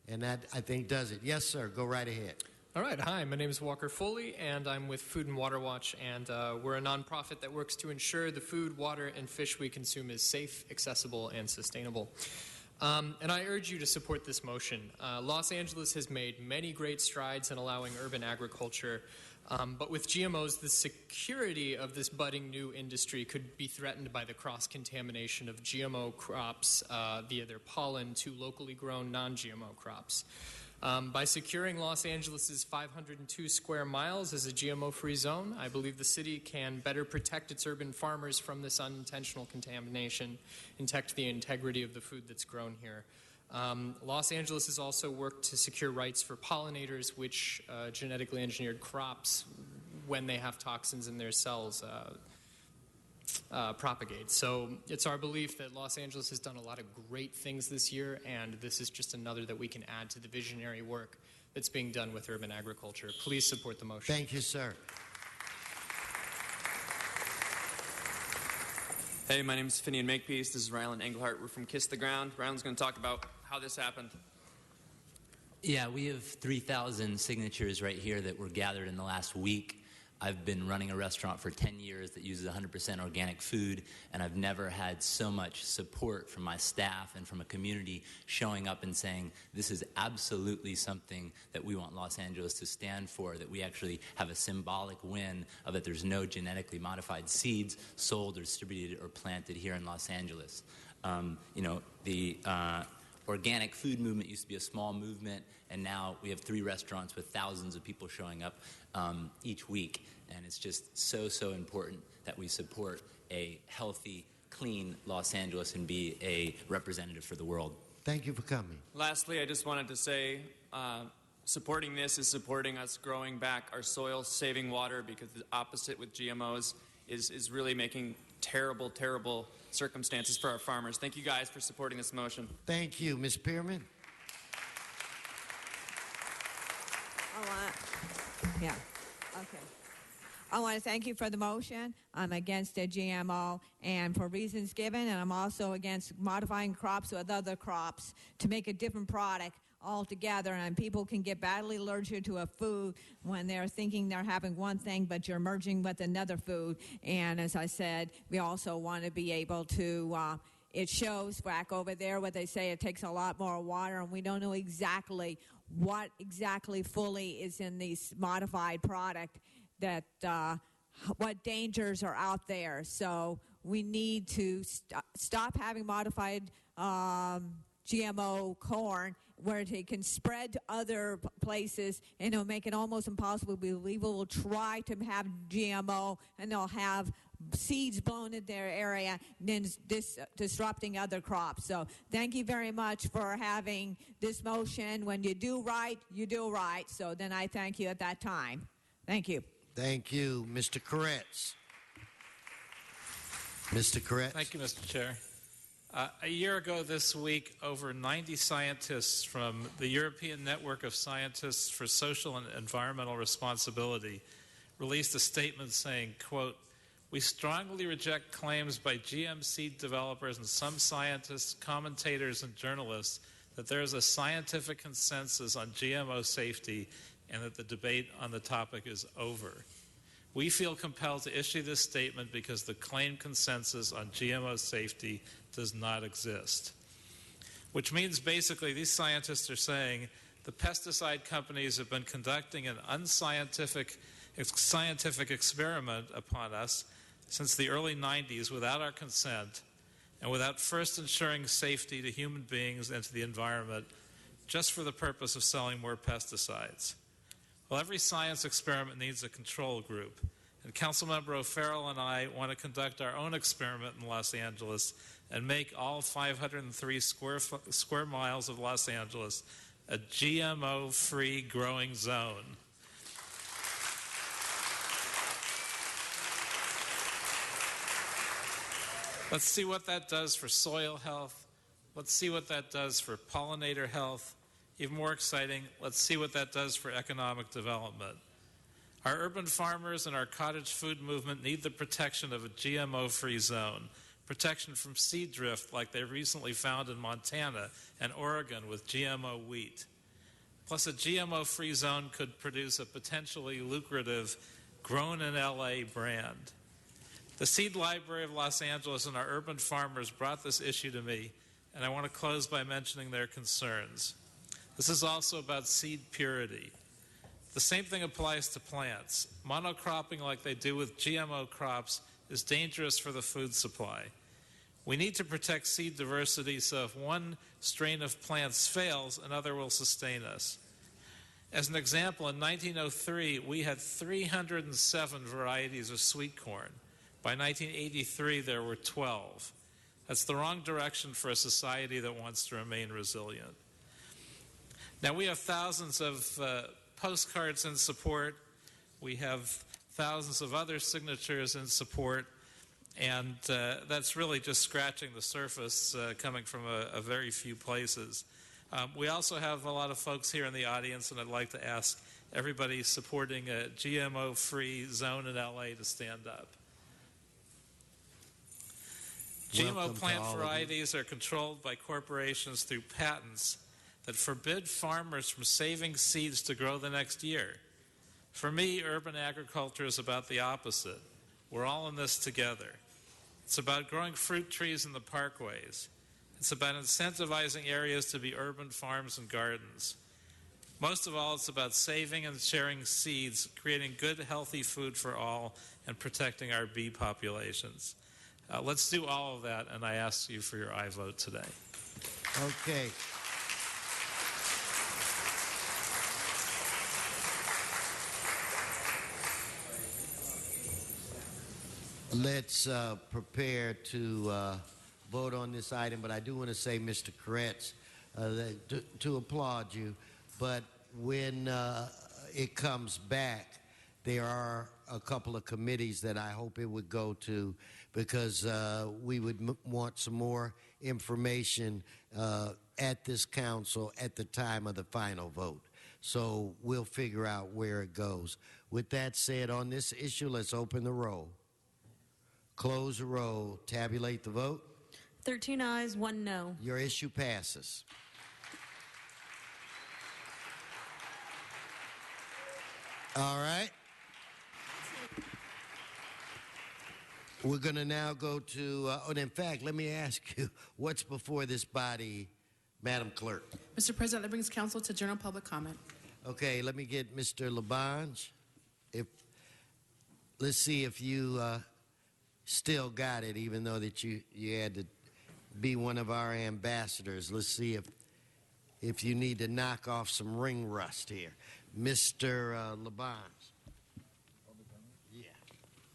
and that, I think, does it. Yes, sir. Go right ahead. All right. Hi, my name is Walker Foley, and I'm with Food and Water Watch, and we're a nonprofit that works to ensure the food, water, and fish we consume is safe, accessible, and sustainable. And I urge you to support this motion. Los Angeles has made many great strides in allowing urban agriculture, but with GMOs, the security of this budding new industry could be threatened by the cross-contamination of GMO crops via their pollen to locally grown non-GMO crops. By securing Los Angeles' 502 square miles as a GMO-free zone, I believe the city can better protect its urban farmers from this unintentional contamination and protect the integrity of the food that's grown here. Los Angeles has also worked to secure rights for pollinators, which genetically engineered crops, when they have toxins in their cells, propagate. So it's our belief that Los Angeles has done a lot of great things this year, and this is just another that we can add to the visionary work that's being done with urban agriculture. Please support the motion. Thank you, sir. Hey, my name is Finian Makepeace. This is Rylan Englehart. We're from Kiss the Ground. Rylan's going to talk about how this happened. Yeah, we have 3,000 signatures right here that were gathered in the last week. I've been running a restaurant for 10 years that uses 100% organic food, and I've never had so much support from my staff and from a community showing up and saying, this is absolutely something that we want Los Angeles to stand for, that we actually have a symbolic win of that there's no genetically modified seeds sold or distributed or planted here in Los Angeles. The organic food movement used to be a small movement, and now we have 3 restaurants with thousands of people showing up each week. And it's just so important that we support a healthy, clean Los Angeles and be a representative for the world. Thank you for coming. Lastly, I just wanted to say supporting this is supporting us growing back our soil, saving water, because the opposite with GMOs is really making terrible circumstances for our farmers. Thank you guys for supporting this motion. Thank you. Ms. Pearman? I want to thank you for the motion. I'm against the GMO and for reasons given, and I'm also against modifying crops with other crops to make a different product altogether, and people can get badly allergic to a food when they're thinking they're having one thing, but you're merging with another food. And as I said, we also want to be able to, it shows back over there where they say it takes a lot more water, and we don't know exactly what exactly fully is in these modified product, that what dangers are out there. So we need to stop having modified GMO corn where it can spread to other places, and it'll make it almost impossible. People will try to have GMO, and they'll have seeds blown in their area, then disrupting other crops. So thank you very much for having this motion. When you do right, you do right. So then I thank you at that time. Thank you. Thank you. Mr. Koretz. Mr. Koretz. Thank you, Mr. Chair. A year ago this week, over 90 scientists from the European Network of Scientists for Social and Environmental Responsibility released a statement saying, quote, "We strongly reject claims by GM seed developers and some scientists, commentators, and journalists that there is a scientific consensus on GMO safety and that the debate on the topic is over. We feel compelled to issue this statement because the claimed consensus on GMO safety does not exist." Which means basically these scientists are saying the pesticide companies have been conducting an unscientific scientific experiment upon us since the early 90s without our consent and without first ensuring safety to human beings and to the environment, just for the purpose of selling more pesticides. Well, every science experiment needs a control group, and Councilmember O'Farrell and I want to conduct our own experiment in Los Angeles and make all 503 square miles of Los Angeles a GMO-free growing zone. Let's see what that does for soil health. Let's see what that does for pollinator health. Even more exciting, let's see what that does for economic development. Our urban farmers and our cottage food movement need the protection of a GMO-free zone, protection from seed drift like they recently found in Montana and Oregon with GMO wheat. Plus, a GMO-free zone could produce a potentially lucrative Grown in LA brand. The Seed Library of Los Angeles and our urban farmers brought this issue to me, and I want to close by mentioning their concerns. This is also about seed purity. The same thing applies to plants. Monocropping like they do with GMO crops is dangerous for the food supply. We need to protect seed diversity so if one strain of plants fails, another will sustain us. As an example, in 1903, we had 307 varieties of sweet corn. By 1983, there were 12. That's the wrong direction for a society that wants to remain resilient. Now, we have thousands of postcards in support. We have thousands of other signatures in support. And that's really just scratching the surface coming from a very few places. We also have a lot of folks here in the audience, and I'd like to ask everybody supporting a GMO-free zone in LA to stand up. GMO plant varieties are controlled by corporations through patents that forbid farmers from saving seeds to grow the next year. For me, urban agriculture is about the opposite. We're all in this together. It's about growing fruit trees in the parkways. It's about incentivizing areas to be urban farms and gardens. Most of all, it's about saving and sharing seeds, creating good, healthy food for all, and protecting our bee populations. Let's do all of that, and I ask you for your aye vote today. Okay. Let's prepare to vote on this item, but I do want to say, Mr. Koretz, to applaud you, but when it comes back, there are a couple of committees that I hope it would go to because we would want some more information at this council at the time of the final vote. So we'll figure out where it goes. With that said, on this issue, let's open the roll. Close the roll. Tabulate the vote. 13 ayes, 1 no. Your issue passes. All right. We're going to now go to, and in fact, let me ask you, what's before this body, Madam Clerk? Mr. President, that brings council to general public comment. Okay, let me get Mr. Labange. Let's see if you still got it, even though that you had to be one of our ambassadors. Let's see if you need to knock off some ring rust here. Mr. Labange. Yeah.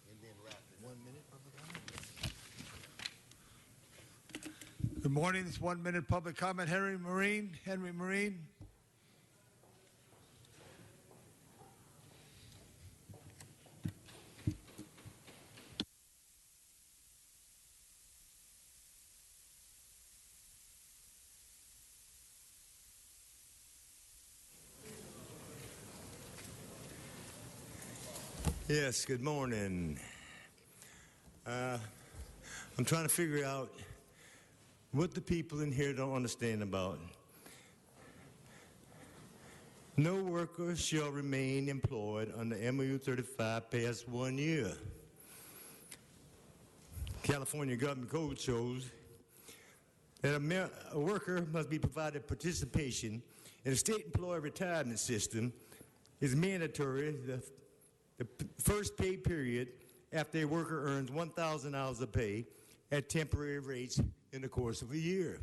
And then wrap it. 1 minute public comment. Good morning. This 1 minute public comment. Henry Marine. Yes, good morning. I'm trying to figure out what the people in here don't understand about. No worker shall remain employed under MOU 35 past 1 year. California government code shows that a worker must be provided participation in a state employee retirement system is mandatory the first pay period after a worker earns 1,000 hours of pay at temporary rates in the course of a year.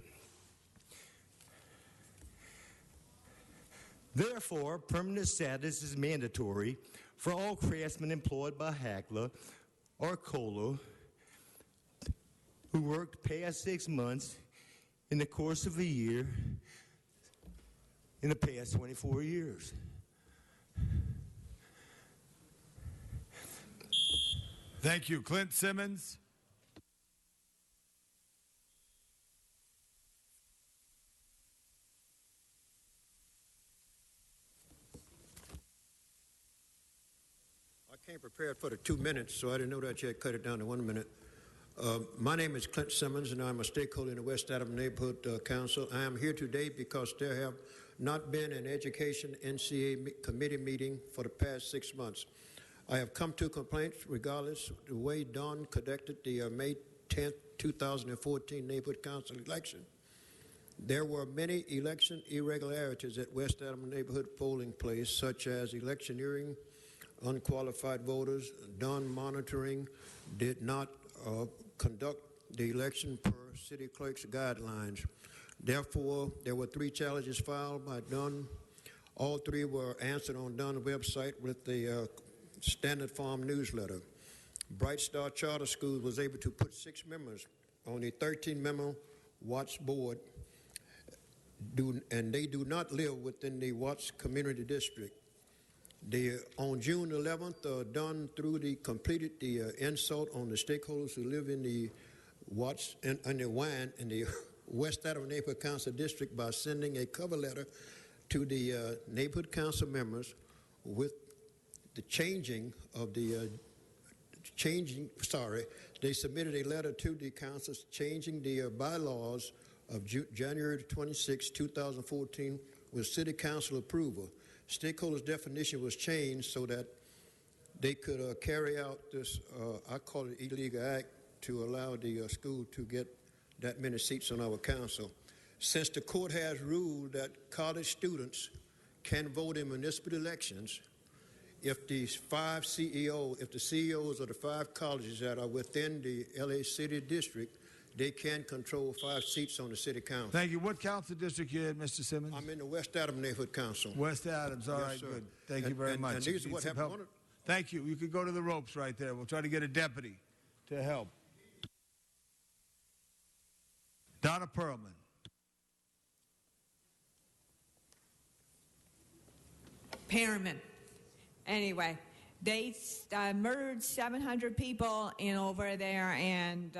Therefore, permanent status is mandatory for all craftsmen employed by Hackler or Kohler who worked past 6 months in the course of a year in the past 24 years. Thank you. Clint Simmons. came prepared for the 2 minutes, so I didn't know that you had cut it down to 1 minute. My name is Clint Simmons, and I'm a stakeholder in the West Adams Neighborhood Council. I am here today because there have not been an education NCA committee meeting for the past 6 months. I have come to complaints regardless of the way Don conducted the May 10th, 2014 Neighborhood Council election. There were many election irregularities at West Adams Neighborhood polling place, such as electioneering, unqualified voters. Don monitoring did not conduct the election per city clerk's guidelines. Therefore, there were 3 challenges filed by Dunn. All 3 were answered on Dunn's website with the Standard Farm newsletter. Bright Star Charter School was able to put 6 members on a 13-member Watts board, and they do not live within the Watts Community District. On June 11th, Dunn completed the insult on the stakeholders who live in the Watts and the WAN in the West Adams Neighborhood Council District by sending a cover letter to the neighborhood council members with the changing of the they submitted a letter to the councils changing the bylaws of January 26, 2014 with city council approval. Stakeholders' definition was changed so that they could carry out this, I call it illegal act, to allow the school to get that many seats on our council. Since the court has ruled that college students can vote in municipal elections, if the CEOs of the 5 colleges that are within the LA City District, they can control 5 seats on the city council. Thank you. What council district you in, Mr. Simmons? I'm in the West Adams Neighborhood Council. West Adams. All right, sir. good. Thank you very much. And these are what happened. Thank you. You can go to the ropes right there. We'll try to get a deputy to help. Donna Perlman. Perriman. Anyway, they murdered 700 people over there in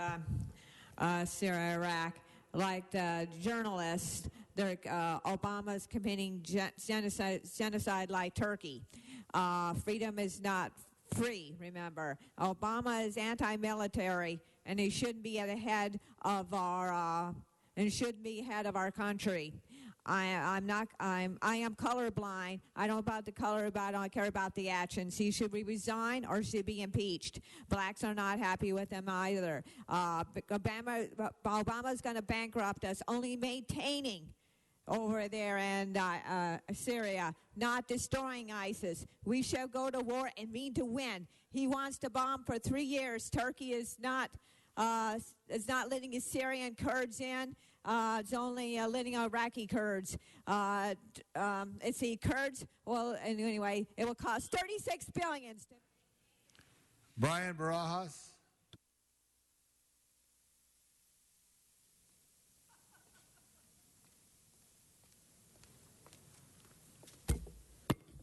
Syria, Iraq. Like the journalists, Obama's committing genocide like Turkey. Freedom is not free, remember. Obama is anti-military, and he shouldn't be at the head of our country. I am colorblind. I don't about the color, but I don't care about the actions. Should we resign or should he be impeached? Blacks are not happy with him either. Obama's going to bankrupt us, only maintaining over there in Syria, not destroying ISIS. We shall go to war and mean to win. He wants to bomb for 3 years. Turkey is not letting his Syrian Kurds in. It's only letting Iraqi Kurds. It's the Kurds. Well, anyway, it will cost $36 billion. Brian Barajas.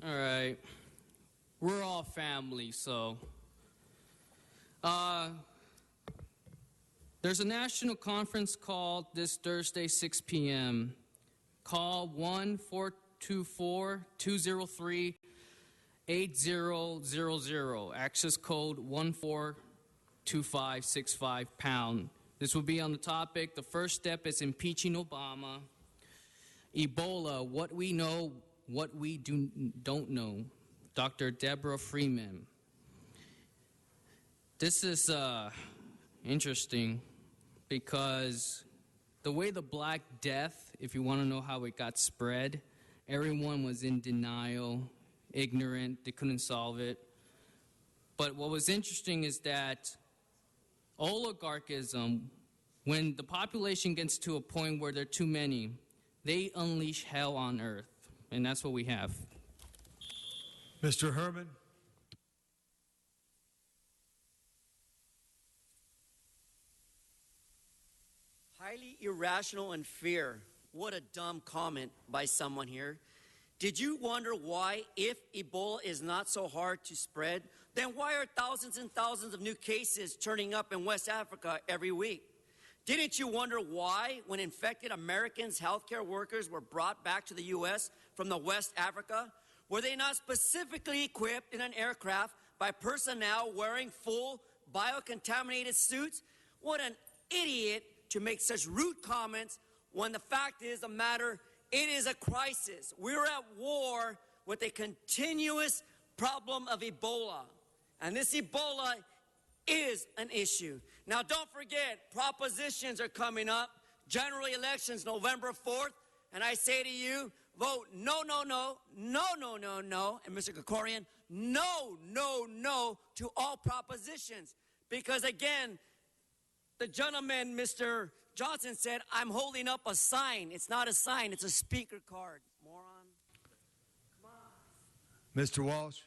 All right. We're all family, so. There's a national conference called this Thursday, 6 p.m. Call 1-424-203-8000. Access code 142565#. This will be on the topic. The first step is impeaching Obama. Ebola, what we know, what we don't know. Dr. Deborah Freeman. This is interesting because the way the Black Death, if you want to know how it got spread, everyone was in denial, ignorant, they couldn't solve it. But what was interesting is that oligarchism, when the population gets to a point where there are too many, they unleash hell on earth. And that's what we have. Mr. Herman. Highly irrational and fear. What a dumb comment by someone here. Did you wonder why, if Ebola is not so hard to spread, then why are thousands and thousands of new cases turning up in West Africa every week? Didn't you wonder why, when infected Americans, healthcare workers, were brought back to the U.S. from the West Africa, were they not specifically equipped in an aircraft by personnel wearing full biocontaminated suits? What an idiot to make such rude comments when the fact is the matter, it is a crisis. We're at war with a continuous problem of Ebola. And this Ebola is an issue. Now, don't forget, propositions are coming up. General elections, November 4th. And I say to you, vote no, no, no, no, no, no, no. And Mr. Krikorian, no, no, no to all propositions. Because again, the gentleman, Mr. Johnson, said, I'm holding up a sign. It's not a sign, it's a speaker card. Moron. Come on. Mr. Walsh.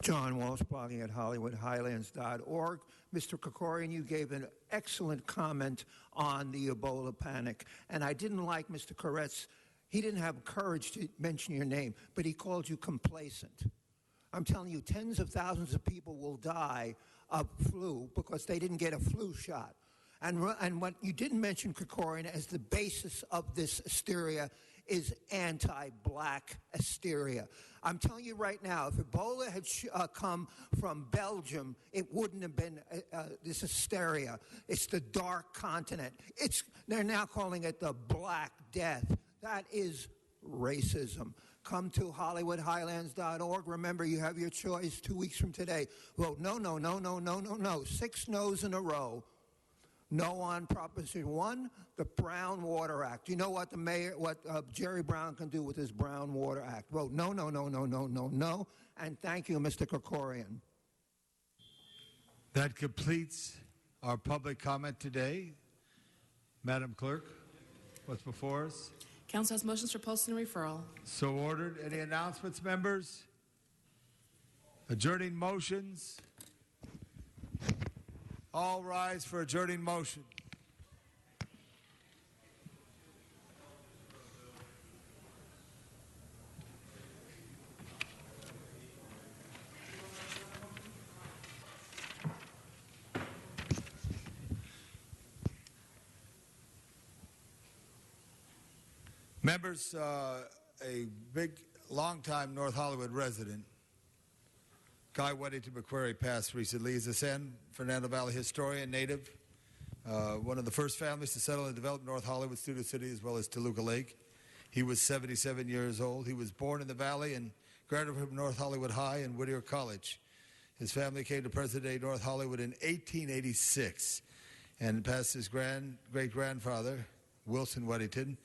John Walsh, blogging at HollywoodHighlands.org. Mr. Krikorian, you gave an excellent comment on the Ebola panic, and I didn't like Mr. Koretz. He didn't have courage to mention your name, but he called you complacent. I'm telling you, tens of thousands of people will die of flu because they didn't get a flu shot. And what you didn't mention, Krikorian, as the basis of this hysteria is anti-black hysteria. I'm telling you right now, if Ebola had come from Belgium, it wouldn't have been this hysteria. It's the dark continent. They're now calling it the Black Death. That is racism. Come to HollywoodHighlands.org. Remember, you have your choice 2 weeks from today. Vote no, no, no, no, no, no, no. 6 no's in a row. No on Proposition 1, the Brown Water Act. You know what Jerry Brown can do with his Brown Water Act? Vote no, no, no, no, no, no, no. And thank you, Mr. Krikorian. That completes our public comment today. Madam Clerk, what's before us? Council has motions for posting and referral. So ordered. Any announcements, members? Adjourning motions? All rise for adjourning motion. Members, a big, long-time North Hollywood resident, Guy Weddington McQuarrie, passed recently. He's a San Fernando Valley historian, native, one of the first families to settle and develop North Hollywood, Studio City, as well as Toluca Lake. He was 77 years old. He was born in the Valley and graduated from North Hollywood High and Whittier College. His family came to present-day North Hollywood in 1886 and passed his great-grandfather, Wilson Weddington,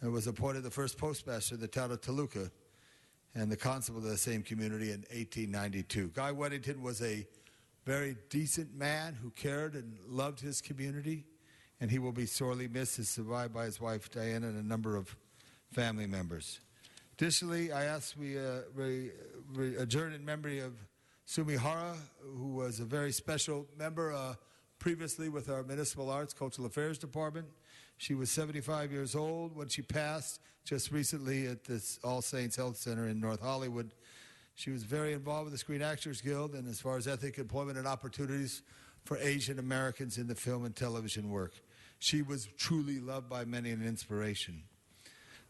and was appointed the first postmaster in the town of Toluca and the constable of the same community in 1892. Guy Weddington was a very decent man who cared and loved his community, and he will be sorely missed. He's survived by his wife, Diana, and a number of family members. Additionally, I ask we adjourn in memory of Sumi Hara, who was a very special member previously with our Municipal Arts Cultural Affairs Department. She was 75 years old when she passed just recently at this All Saints Health Center in North Hollywood. She was very involved with the Screen Actors Guild and as far as ethic employment and opportunities for Asian Americans in the film and television work. She was truly loved by many and an inspiration.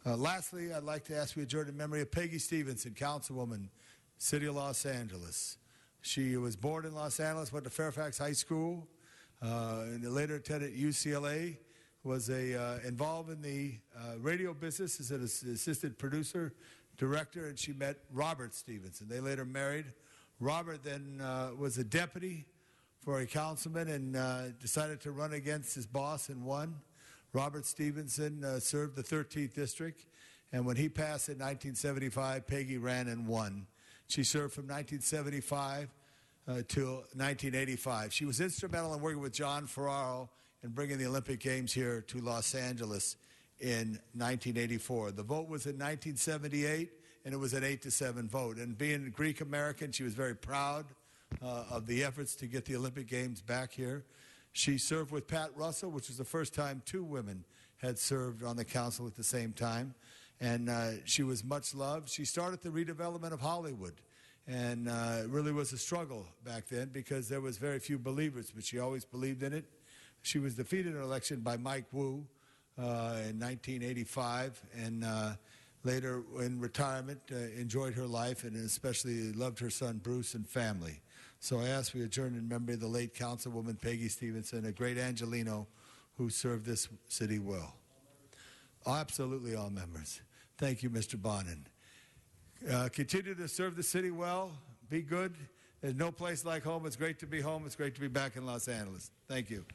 Lastly, I'd like to ask we adjourn in memory of Peggy Stevenson, Councilwoman, City of Los Angeles. She was born in Los Angeles, went to Fairfax High School, and later attended UCLA, was involved in the radio business as an assistant producer, director, and she met Robert Stevenson. They later married. Robert then was a deputy for a councilman and decided to run against his boss and won. Robert Stevenson served the 13th District, and when he passed in 1975, Peggy ran and won. She served from 1975 till 1985. She was instrumental in working with John Ferraro in bringing the Olympic Games here to Los Angeles in 1984. The vote was in 1978, and it was an 8-7 vote. And being Greek American, she was very proud of the efforts to get the Olympic Games back here. She served with Pat Russell, which was the first time 2 women had served on the council at the same time. And she was much loved. She started the redevelopment of Hollywood. And it really was a struggle back then because there was very few believers, but she always believed in it. She was defeated in an election by Mike Wu in 1985, and later in retirement enjoyed her life and especially loved her son Bruce and family. So I ask we adjourn in memory of the late Councilwoman Peggy Stevenson, a great Angelino who served this city well. Absolutely all members. Thank you, Mr. Bonin. Continue to serve the city well. Be good. There's no place like home. It's great to be home. It's great to be back in Los Angeles. Thank you.